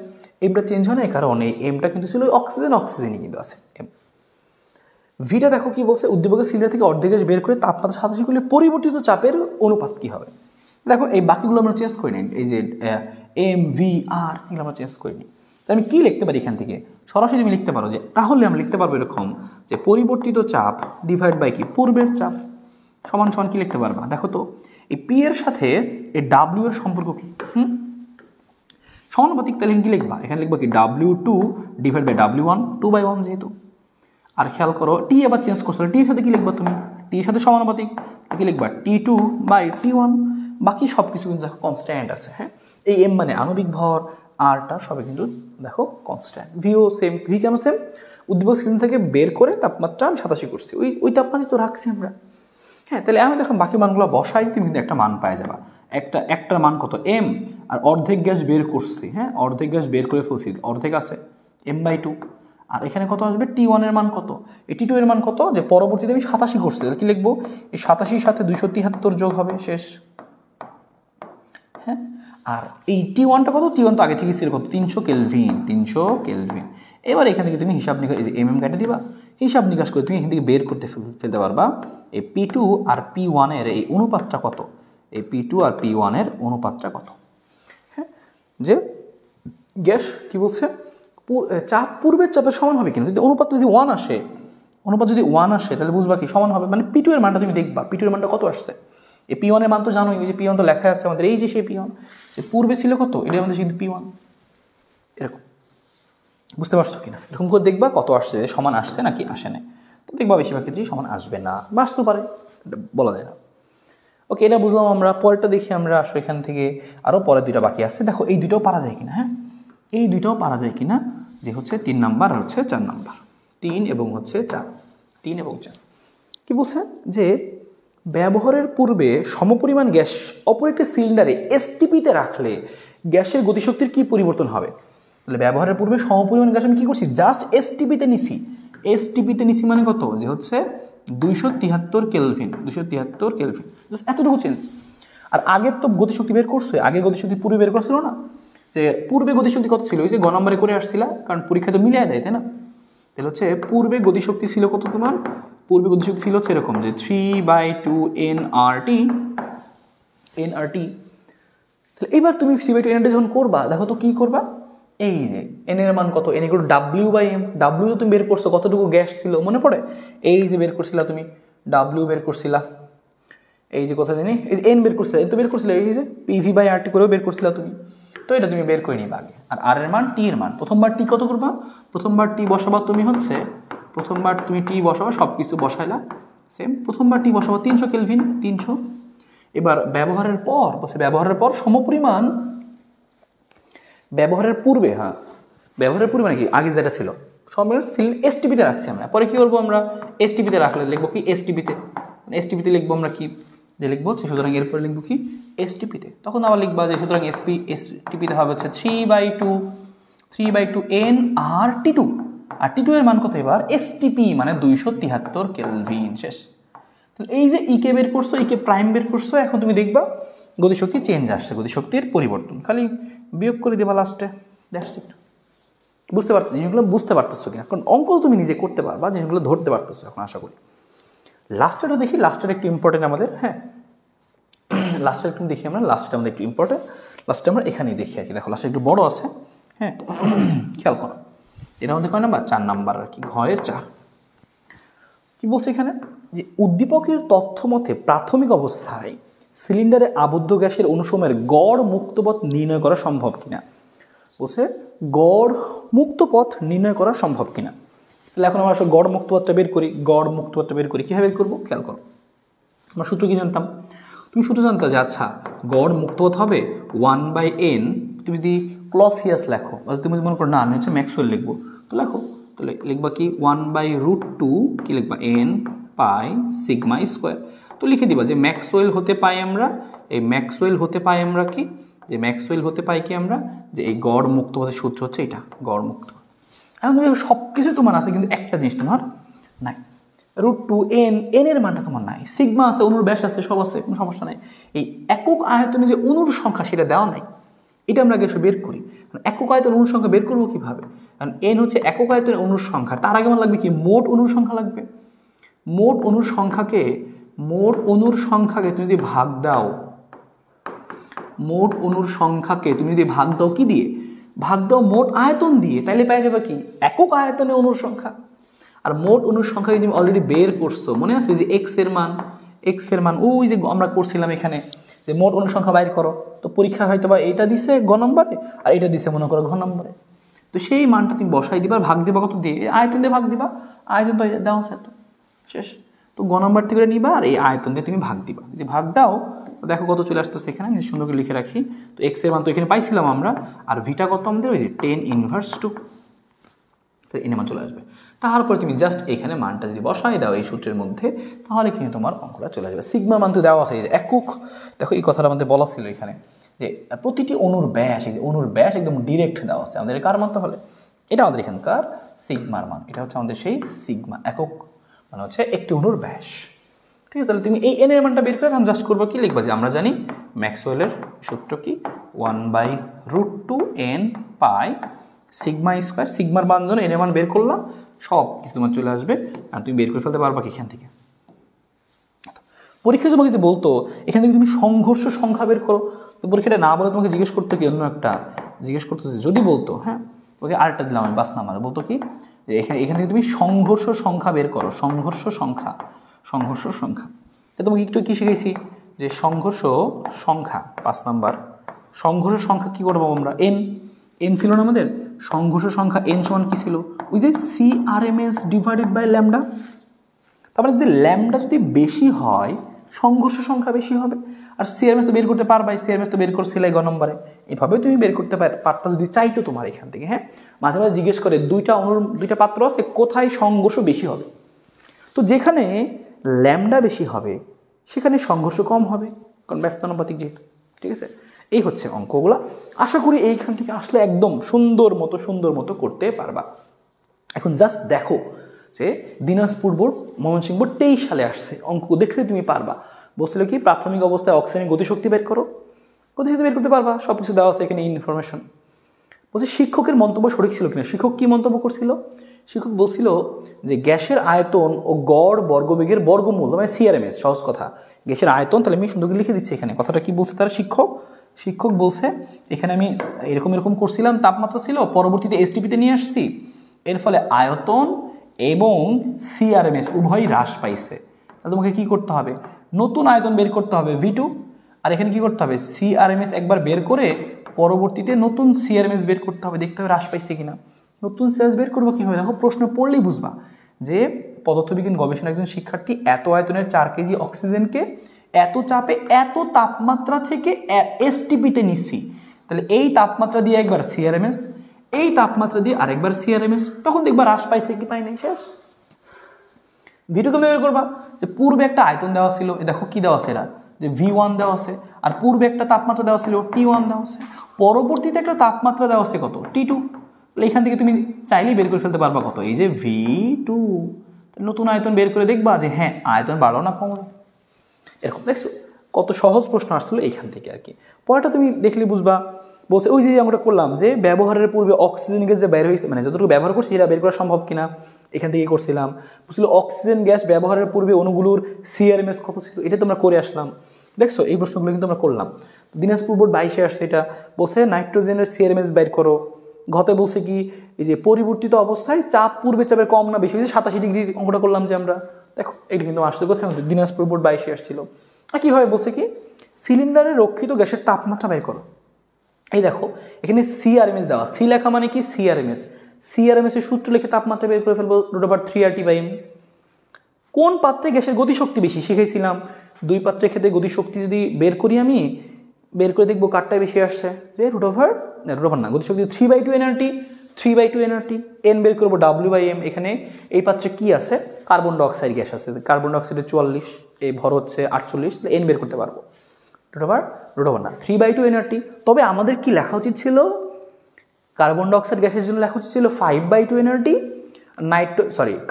A: এমটা চেঞ্জ হয় নাই কারণ এই এমটা কিন্তু ছিল অক্সিজেনই কিন্তু আছে। ভিটা দেখো কি বলছে, উদ্দীপকের সিলিন্ডার থেকে অর্ধেক গ্যাস বের করে তাপমাত্রা 87 করলে পরিবর্তিত চাপের অনুপাত কি হবে। দেখো এই বাকিগুলো আমরা চেঞ্জ করি নিই, এই যে এম ভি আর এগুলো আমরা চেঞ্জ করি নিই। তাহলে আমি কি লিখতে পারি এখান থেকে, সরাসরি আমি লিখতে পারো যে, তাহলে আমরা লিখতে পারবো এরকম যে পরিবর্তিত চাপ ডিভাইড বাই কি পূর্বের চাপ সমান সমান কি লিখতে পারবা, দেখো তো এই পি এর সাথে এই ডাব্লিউ এর সম্পর্ক কি, সমানুপাতিক, তাহলে কি লিখবা, এখানে লিখবা কি W2 ডিভাইড বাই W1, 2/1 যেহেতু। আর খেয়াল করো টি আবার চেঞ্জ করছো, টি এর সাথে কি লিখবা তুমি, টি এর সাথে সমানুপাতিক, কি লিখবা T2 বাই T1, বাকি সব কিছু কিন্তু দেখো কনস্ট্যান্ট আছে, হ্যাঁ এই এম মানে আণবিক ভর, আরটা সবই কিন্তু দেখো কনস্ট্যান্ট, ভিও সেম, ভি কেন সেম, উদ্দীপক সিলিন্ডার থেকে বের করে তাপমাত্রা আমি 87 করছি, ওই তাপমাত্রা তো রাখছি আমরা, হ্যাঁ তাহলে আমি দেখো বাকি মানগুলো বসাই, তুমি কিন্তু একটা মান পাই যাবা, একটার মান কত এম, আর অর্ধেক গ্যাস বের করছি, হ্যাঁ অর্ধেক গ্যাস বের করে ফেলছি, অর্ধেক আছে m/2, আর এখানে কত আসবে T1 এর মান কত, এই T2 এর মান কত, যে পরবর্তীতে আমি 87 করছি, তাহলে কি লিখবো, এই 87 সাথে 273 যোগ হবে, শেষ, হ্যাঁ আর এই T1টা কত, T1 তো আগে থেকে ছিল কত 300 কেলভিন, 300 কেলভিন। এবার এখান থেকে তুমি হিসাব নিকাশ এই যে mm কেটে দিবা, হিসাব নিকাশ করে তুমি এখান থেকে বের করতে ফেলতে পারবা এই P2 আর P1 এর এই অনুপাতটা কত, এই P2 আর P1 এর অনুপাতটা কত। হ্যাঁ, যে গ্যাস কি বলছে চাপ পূর্বের চাপের সমান হবে কিনা, যদি অনুপাত যদি 1 আসে, অনুপাত যদি 1 আসে তাহলে বুঝবা কি সমান হবে, মানে P2 এর মানটা তুমি দেখবা P2 এর মানটা কত আসছে। এই P1 এর মান তো জানোই, এই যে P1 তো লেখা আছে আমাদের, এই যে সেই P1 যে পূর্বে ছিল কত, এটা আমাদের কিন্তু P1 এরকম। বুঝতে পারছো কিনা? এরকম করে দেখবা কত আসছে, সমান আসছে নাকি আসে না। তো দেখবা বেশিরভাগ ক্ষেত্রেই সমান আসবে না বা আসতে পারে, বলা যায় না। ওকে, এটা বুঝলাম আমরা। পরেরটা দেখি আমরা, আসো এখান থেকে আরও পরে দুইটা বাকি আছে। দেখো এই দুইটাও পারা যায় কিনা। হ্যাঁ, এই দুইটাও পারা যায় কিনা, যে হচ্ছে 3 নাম্বার আর হচ্ছে 4 নাম্বার, 3 এবং হচ্ছে 4, 3 এবং 4 কি বলছে যে ব্যবহারের পূর্বে সমপরিমাণ গ্যাস অপর একটি সিলিন্ডারে এসটিপিতে রাখলে গ্যাসের গতিশক্তির কি পরিবর্তন হবে। তাহলে ব্যবহারের পূর্বে সমপরিমাণ গ্যাস আমি কি করছি, জাস্ট এসটিপিতে নিছি। এসটিপিতে নিছি মানে কত, যে হচ্ছে 273 কেলভিন, 273 কেলভিন, জাস্ট এতটুকু চেঞ্জ। আর আগের তো গতিশক্তি বের করছে, আগে গতিশক্তি পূর্বে বের করছিল না, যে পূর্বে গতিশক্তি কত ছিল, ওই যে গ নম্বরে করে আসছিলা, কারণ পরীক্ষা তো মিলিয়ে দেয়, তাই না। তাহলে হচ্ছে পূর্বে গতিশক্তি ছিল কত তোমার, পূর্বে গতিশক্তি ছিল হচ্ছে এরকম যে 3/2 nRT। তাহলে এবার তুমি 3/2 nRT যখন করবা, দেখো তো কি করবা, এই যে n এর মান কত, n = W/m। W তো তুমি বের করছো, কতটুকু গ্যাস ছিল মনে পড়ে, এই যে বের করছিলা তুমি W বের করছিলা, এই যে কথা জানি এই n বের করছিলা, n তো বের করছিলা, এই যে PV/RT করেও বের করছিলা তুমি। তো এটা তুমি বের করে নিবা আগে। আর r এর মান, t এর মান, প্রথমবার t কত করবা, প্রথমবার t বসাবা তুমি হচ্ছে, প্রথমবার তুমি t বসাবা, সব কিছু বসাইলা সেম, প্রথমবার t বসাবা 300 কেলভিন, 300। এবার ব্যবহারের পর বলছে, ব্যবহারের পর সমপরিমাণ, ব্যবহারের পূর্বে, হ্যাঁ ব্যবহারের পূর্বে মানে কি আগে যেটা ছিল এসটিপিতে রাখছি আমরা, পরে কি করবো আমরা, এসটিপিতে রাখলে লিখবো কি এসটিপিতে, এসটিপিতে লিখবো আমরা কি, যে লিখবো হচ্ছে, সুতরাং এরপরে লিখবো কি এসটিপিতে। তখন আবার লিখবা যে সুতরাং এসটিপিতে হবে হচ্ছে 3/2 nRT2, আর T2 এর মান কত এবার, এসটিপি মানে 273 কেলভিন। শেষ। তাহলে এই যে ইকে বের করছো, ইকে প্রাইম বের করছো, এখন তুমি দেখবা গতিশক্তি চেঞ্জ আসছে, গতিশক্তির পরিবর্তন, খালি বিয়োগ করে দেবা লাস্টে। That's it. বুঝতে পারছো জিনিসগুলো, বুঝতে পারতেছো কিনা, কারণ অঙ্ক তুমি নিজে করতে পারবা, জিনিসগুলো ধরতে পারতেছো এখন আশা করি। লাস্টেরটা দেখি, লাস্টের একটু ইম্পর্টেন্ট আমাদের। হ্যাঁ, লাস্টের একটু দেখি আমরা, লাস্টটা আমাদের একটু ইম্পর্টেন্ট, লাস্টে আমরা এখানেই দেখি আর কি। দেখো লাস্টে একটু বড় আছে, হ্যাঁ খেয়াল করো। এটা আমাদের কয় নাম্বার, 4 নাম্বার আর কি, ঘয়ের 4। কি বলছে এখানে, যে উদ্দীপকের তথ্য মতে প্রাথমিক অবস্থায় সিলিন্ডারে আবদ্ধ গ্যাসের অনুসময়ের গড় মুক্তপথ নির্ণয় করা সম্ভব কিনা। বলছে গড় মুক্তপথ নির্ণয় করা সম্ভব কিনা। তাহলে এখন আমরা আসলে গড় মুক্তপথটা বের করি, গড় মুক্তপথটা বের করি, কীভাবে বের করবো খেয়াল করো। আমরা সূত্র কি জানতাম, তুমি সূত্র জানতে যে আচ্ছা গড় মুক্তপথ হবে 1/n, তুমি যদি ক্লসিয়াস লেখো, তুমি মনে করো না আমি হচ্ছে ম্যাক্সওয়েল লিখবো, তো লেখো, তাহলে লিখবা কি 1/√2 কি লিখবা n পাই সিগমা স্কোয়ার। তো লিখে দিবা যে ম্যাক্সওয়েল হতে পাই আমরা, এই ম্যাক্সওয়েল হতে পাই আমরা কি, যে ম্যাক্সওয়েল হতে পাই কি আমরা, যে এই গড় মুক্তপথের সূত্র হচ্ছে এটা, গড় মুক্তপথ। এখন সব কিছু তোমার আছে, কিন্তু একটা জিনিস তোমার নাই, √2 n, n এর মানটা তোমার নাই, সিগমা আছে, অনুর ব্যাস আছে, সব আছে, কোনো সমস্যা নাই। এই একক আয়তনে যে অনুর সংখ্যা সেটা দেওয়া নাই, এটা আমরা আগে বের করি। একক আয়তন অনুর সংখ্যা বের করবো কিভাবে, কারণ n হচ্ছে একক আয়তনের অনুর সংখ্যা, তার আগে আমার লাগবে কি মোট অনুর সংখ্যা লাগবে। মোট অনুর সংখ্যাকে, মোট অনুর সংখ্যাকে তুমি যদি ভাগ দাও, মোট অনুর সংখ্যাকে তুমি যদি ভাগ দাও কি দিয়ে, ভাগ দাও মোট আয়তন দিয়ে, তাইলে পেয়ে যাবে কি একক আয়তনে অনুর সংখ্যা। আর মোট অনুর সংখ্যা তুমি অলরেডি বের করছো, মনে আছে যে এক্স এর মান ওই যে আমরা করছিলাম এখানে, যে মোট অনুর সংখ্যা বাইর করো, তো পরীক্ষা হয়তো বা এটা দিছে গ নম্বরে আর এটা দিছে মনে করো ঘ নম্বরে, তো সেই মানটা তুমি বসাই দিবা, ভাগ দিবা কত দিয়ে, আয়তন দিয়ে ভাগ দিবা, আয়তন তো দেওয়া আছে তো শেষ। তো গ নম্বর থেকে নিবা আর এই আয়তন দিয়ে তুমি ভাগ দিবা, যদি ভাগ দাও দেখো কত চলে আসতেছে এখানে, আমি সুন্দর করে লিখে রাখি। তো এক্স এর মান তো এখানে পাইছিলাম আমরা, আর ভিটা কত আমাদের ওই যে 10⁻², তো এনে মান চলে আসবে। তারপরে তুমি জাস্ট এখানে মানটা যদি বসাই দাও এই সূত্রের মধ্যে, তাহলে কিন্তু তোমার অঙ্কটা চলে যাবে। সিগমা মান তো দেওয়া আছে, একক, দেখো এই কথাটা আমাদের বলা ছিল এখানে, যে প্রতিটি অনুর ব্যাস, এই যে অনুর ব্যাস একদম ডিরেক্ট দেওয়া আছে, আমাদের কার মান তাহলে, এটা আমাদের এখানকার সিগমার মান, এটা হচ্ছে আমাদের সেই সিগমা, একক মানে হচ্ছে একটি অনুর ব্যাস। ঠিক আছে, তাহলে তুমি এই n এর মানটা বের করে এখন জাস্ট করবো কি, লিখবা যে আমরা জানি ম্যাক্সওয়েলের সূত্র কি 1/√2 n পাই সিগমা স্কোয়ার, সিগমার মান জন্য n এর মান বের করলাম, সব কিছু তোমার চলে আসবে আর তুমি বের করে ফেলতে পারবা কি এখান থেকে। পরীক্ষা তোমাকে যদি বলতো এখান থেকে তুমি সংঘর্ষ সংখ্যা বের করো, তো পরীক্ষাটা না বলে তোমাকে জিজ্ঞেস করতো কি অন্য একটা জিজ্ঞেস করতো, যদি বলতো হ্যাঁ ওকে আরেকটা দিলাম আমি 5 নাম্বার, বলতো কি যে এখান থেকে তুমি সংঘর্ষ সংখ্যা বের করো, সংঘর্ষ সংখ্যা তো তোমাকে একটু কি শিখেছি যে সংঘর্ষ সংখ্যা 5 নাম্বার, সংঘর্ষ সংখ্যা কি করবো আমরা এন ছিল না আমাদের, সংঘর্ষ সংখ্যা এন সমান কি ছিল ওই যে CRMS ডিভাইডেড বাই ল্যামডা। তারপরে যদি ল্যামডা যদি বেশি হয় সংঘর্ষ সংখ্যা বেশি হবে, আর CRMS তো বের করতে পারবাই, CRMS তো বের করছিলে গ নম্বরে, এভাবে তুমি বের করতে পারতা যদি চাইতো তোমার এখান থেকে। হ্যাঁ মাঝে মাঝে জিজ্ঞেস করে দুইটা পাত্র আছে কোথায় সংঘর্ষ বেশি হবে, তো যেখানে ল্যামডা বেশি হবে সেখানে সংঘর্ষ কম হবে, কারণ ব্যস্তানুপাতিক যেহেতু। ঠিক আছে, এই হচ্ছে অঙ্কগুলা। আশা করি এইখান থেকে আসলে একদম সুন্দর মতো করতে পারবা। এখন জাস্ট দেখো যে দিনাজপুর বোর্ড ময়মনসিংহ বোর্ড 23 সালে আসছে, অঙ্ক দেখলে তুমি পারবা। বলছিল কি প্রাথমিক অবস্থায় অক্সিজেনের গতিশক্তি বের করো, গতিশক্তি বের করতে পারবা, সব কিছু দেওয়া আছে এখানে ইনফরমেশন। বলছে শিক্ষকের মন্তব্য সঠিক ছিল কিনা, শিক্ষক কি মন্তব্য করছিল, শিক্ষক বলছিল যে গ্যাসের আয়তন ও গড় বর্গবেগের বর্গমূল মানে CRMS, সহজ কথা গ্যাসের আয়তন, তাহলে আমি সুন্দর লিখে দিচ্ছি এখানে কথাটা কি বলছে তার শিক্ষক বলছে এখানে আমি এরকম করছিলাম, তাপমাত্রা ছিল, পরবর্তীতে STPতে নিয়ে আসছি, এর ফলে আয়তন এবং CRMS উভয়ই হ্রাস পাইছে। তাহলে তোমাকে কি করতে হবে, নতুন আয়তন বের করতে হবে V2, আর এখানে কি করতে হবে CRMS একবার বের করে পরবর্তীতে নতুন CRMS বের করতে হবে, দেখতে হবে হ্রাস পাইছে কিনা। নতুন CRMS বের করবো কিভাবে, দেখো প্রশ্ন পড়লেই বুঝবা যে পদার্থবিজ্ঞান গবেষণা একজন শিক্ষার্থী এত আয়তনের 4 কেজি অক্সিজেনকে এত চাপে এত তাপমাত্রা থেকে STPতে নিচ্ছি, তাহলে এই তাপমাত্রা দিয়ে একবার CRMS, এই তাপমাত্রা দিয়ে আরেকবার CRMS, তখন দেখবা হ্রাস পাইছে কি পাই নাই, শেষ। V2 কেমন বের করবা, যে পূর্বে একটা আয়তন দেওয়া ছিল, দেখো কি দেওয়া আছে এরা, যে V1 দেওয়া আছে, আর পূর্বে একটা তাপমাত্রা দেওয়া ছিল T1 দেওয়া আছে, পরবর্তীতে একটা তাপমাত্রা দেওয়া আছে কত T2, তাহলে এখান থেকে তুমি চাইলেই বের করে ফেলতে পারবা কত, এই যে V2। নতুন আয়তন বের করে দেখবা যে হ্যাঁ আয়তন বাড়লো না কমলো, এরকম। দেখছো কত সহজ প্রশ্ন আসছিল এইখান থেকে আর কি। পরেরটা তুমি দেখলে বুঝবা, বলছে ওই যে আমরা করলাম যে ব্যবহারের পূর্বে অক্সিজেন গ্যাস যে বের হয়েছে, মানে যতটুকু ব্যবহার করছি সেটা বের করা সম্ভব কিনা, এখান থেকে করছিলাম। বুঝছিল অক্সিজেন গ্যাস ব্যবহারের পূর্বে অণুগুলোর CRMS কত ছিল, এটা তোমরা করে আসলাম। দেখছো এই প্রশ্নগুলো কিন্তু আমরা করলাম। দিনাজপুর বোর্ড 22-এ আসছে, এটা বলছে নাইট্রোজেনের CRMS বের করো। ঘতে বলছে কি এই যে পরিবর্তিত অবস্থায় চাপ পূর্বে চাপের কম না বেশি, 87 ডিগ্রি অঙ্কটা করলাম যে আমরা, দেখো এটা কিন্তু আসছে কোথায়, দিনাজপুর বোর্ড 22-এ আসছিল। আর কিভাবে বলছে কি সিলিন্ডারে রক্ষিত গ্যাসের তাপমাত্রা বের করো। এই দেখো এখানে CRMS দেওয়া, সি লেখা মানে কি CRMS এর সূত্র লিখে তাপমাত্রা বের করে ফেলবো √3RT/m। কোন পাত্রে গ্যাসের গতিশক্তি বেশি শিখেছিলাম, দুই পাত্রের ক্ষেত্রে গতিশক্তি যদি বের করি আমি, বের করে দেখবো কারটাই বেশি আসছে, যে গতিশক্তি 3/2 nRT, n বের করবো W/m। এখানে এই পাত্রে কি আছে, কার্বন ডাইঅক্সাইড গ্যাস আছে, কার্বন ডাইঅক্সাইডের 44, এই ভর হচ্ছে 48, n বের করতে পারবো √না 3/2 nRT। তবে আমাদের কি লেখা উচিত ছিল, কার্বন ডাইঅক্সাইড গ্যাসের জন্য লেখা উচিত ছিল 5/2 nRT,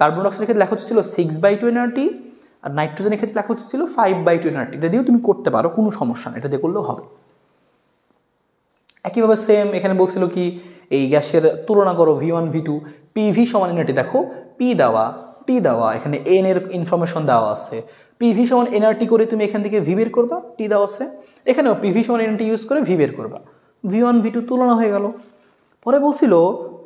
A: কার্বন ডাইঅক্সাইডের ক্ষেত্রে লেখা উচিত ছিল 6/2 nRT, আর নাইট্রোজেনের ক্ষেত্রে লেখা উচিত ছিল 5/2 nRT। এটা দিয়েও তুমি করতে পারো, কোনো সমস্যা না, এটা দিয়ে করলেও হবে। একইভাবে সেম এখানে বলছিল কি এই গ্যাসের তুলনা করো V1 V2, PV সমান nRT, দেখো P দেওয়া T দেওয়া, এখানে n এর ইনফরমেশন দেওয়া আছে, PV সমান nRT করে তুমি এখান থেকে V বের করবা, T দেওয়া আছে, এখানেও PV সমান nRT ইউজ করে V বের করবা, V1 V2 তুলনা হয়ে গেল। পরে বলছিল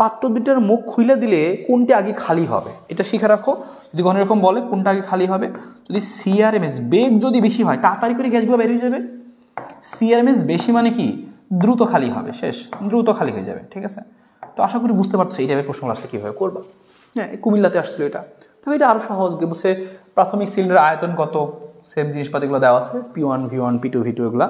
A: পাত্র দুইটার মুখ খুলে দিলে কোনটি আগে খালি হবে, এটা শিখে রাখো, যদি কোনো এরকম বলে কোনটা আগে খালি হবে, যদি CRMS বেগ যদি বেশি হয় তাড়াতাড়ি করে গ্যাসগুলো বের হয়ে যাবে, CRMS বেশি মানে কি দ্রুত খালি হবে, শেষ, দ্রুত খালি হয়ে যাবে। ঠিক আছে, তো আশা করি বুঝতে পারছো এই টাইপের প্রশ্ন আসলে কীভাবে করবা। হ্যাঁ কুমিল্লাতে আসছিল এটা, তবে এটা আরও সহজ, বলছে প্রাথমিক সিলিন্ডার আয়তন কত, সেম জিনিসপাতিগুলো দেওয়া আছে, P1 V1 P2 V2 এগুলা।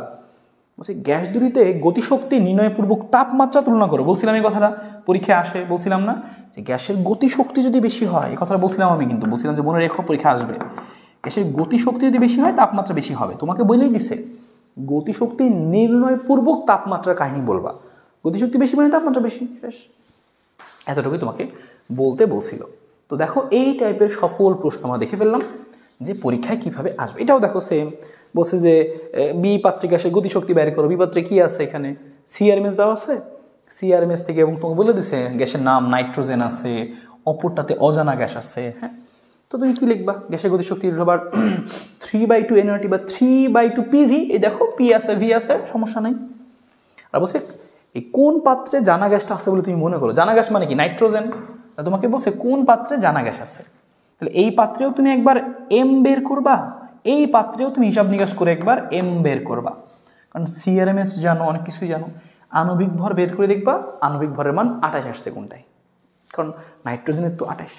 A: বলছে গ্যাস দুটিতে গতিশক্তি নির্ণয়পূর্বক তাপমাত্রা তুলনা করো, বলছিলাম এই কথাটা পরীক্ষায় আসে, বলছিলাম না যে গ্যাসের গতিশক্তি যদি বেশি হয়, এই কথাটা বলছিলাম আমি, কিন্তু বলছিলাম যে মনে রেখো পরীক্ষা আসবে, গ্যাসের গতিশক্তি যদি বেশি হয় তাপমাত্রা বেশি হবে, তোমাকে বলেই দিছে গতিশক্তি নির্ণয়পূর্বক তাপমাত্রার কাহিনী বলবা, গতিশক্তি বেশি মানে তাপমাত্রা বেশি, শেষ, এতটুকুই তোমাকে বলতে বলছিল। তো দেখো এই টাইপের সকল প্রশ্ন আমরা দেখে ফেললাম যে পরীক্ষায় কিভাবে আসবে। এটাও দেখো সেম, বলছে যে বি পাত্রে গ্যাসের গতিশক্তি বের করো, বি পাত্রে কি আছে, এখানে CRMS দেওয়া আছে, CRMS থেকে এবং তোমাকে বলে দিছে গ্যাসের নাম নাইট্রোজেন আছে, অপরটাতে অজানা গ্যাস আছে। হ্যাঁ, তো তুমি কি লিখবা? গ্যাসের গতিশক্তি আবার 3/2 nRT বা 3/2 PV। এই দেখো পি আছে ভি আছে, সমস্যা নেই। আর বলছে এই কোন পাত্রে জানা গ্যাসটা আছে বলে তুমি মনে করো। জানা গ্যাস মানে কি? নাইট্রোজেন। তোমাকে বলছে কোন পাত্রে জানা গ্যাস আছে, তাহলে এই পাত্রেও তুমি একবার এম বের করবা, এই পাত্রেও তুমি হিসাব নিকাশ করে একবার এম বের করবা, কারণ সিআরএমএস জানো, অনেক কিছুই জানো। আণবিক ভর বের করে দেখবা, আণবিক ভরের মান 28 আসছে কোনটায়, কারণ নাইট্রোজেনের তো 28।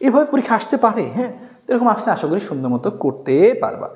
A: এভাবে পরীক্ষা আসতে পারে। হ্যাঁ, এরকম আসলে আশা করি সুন্দর মতো করতে পারবা।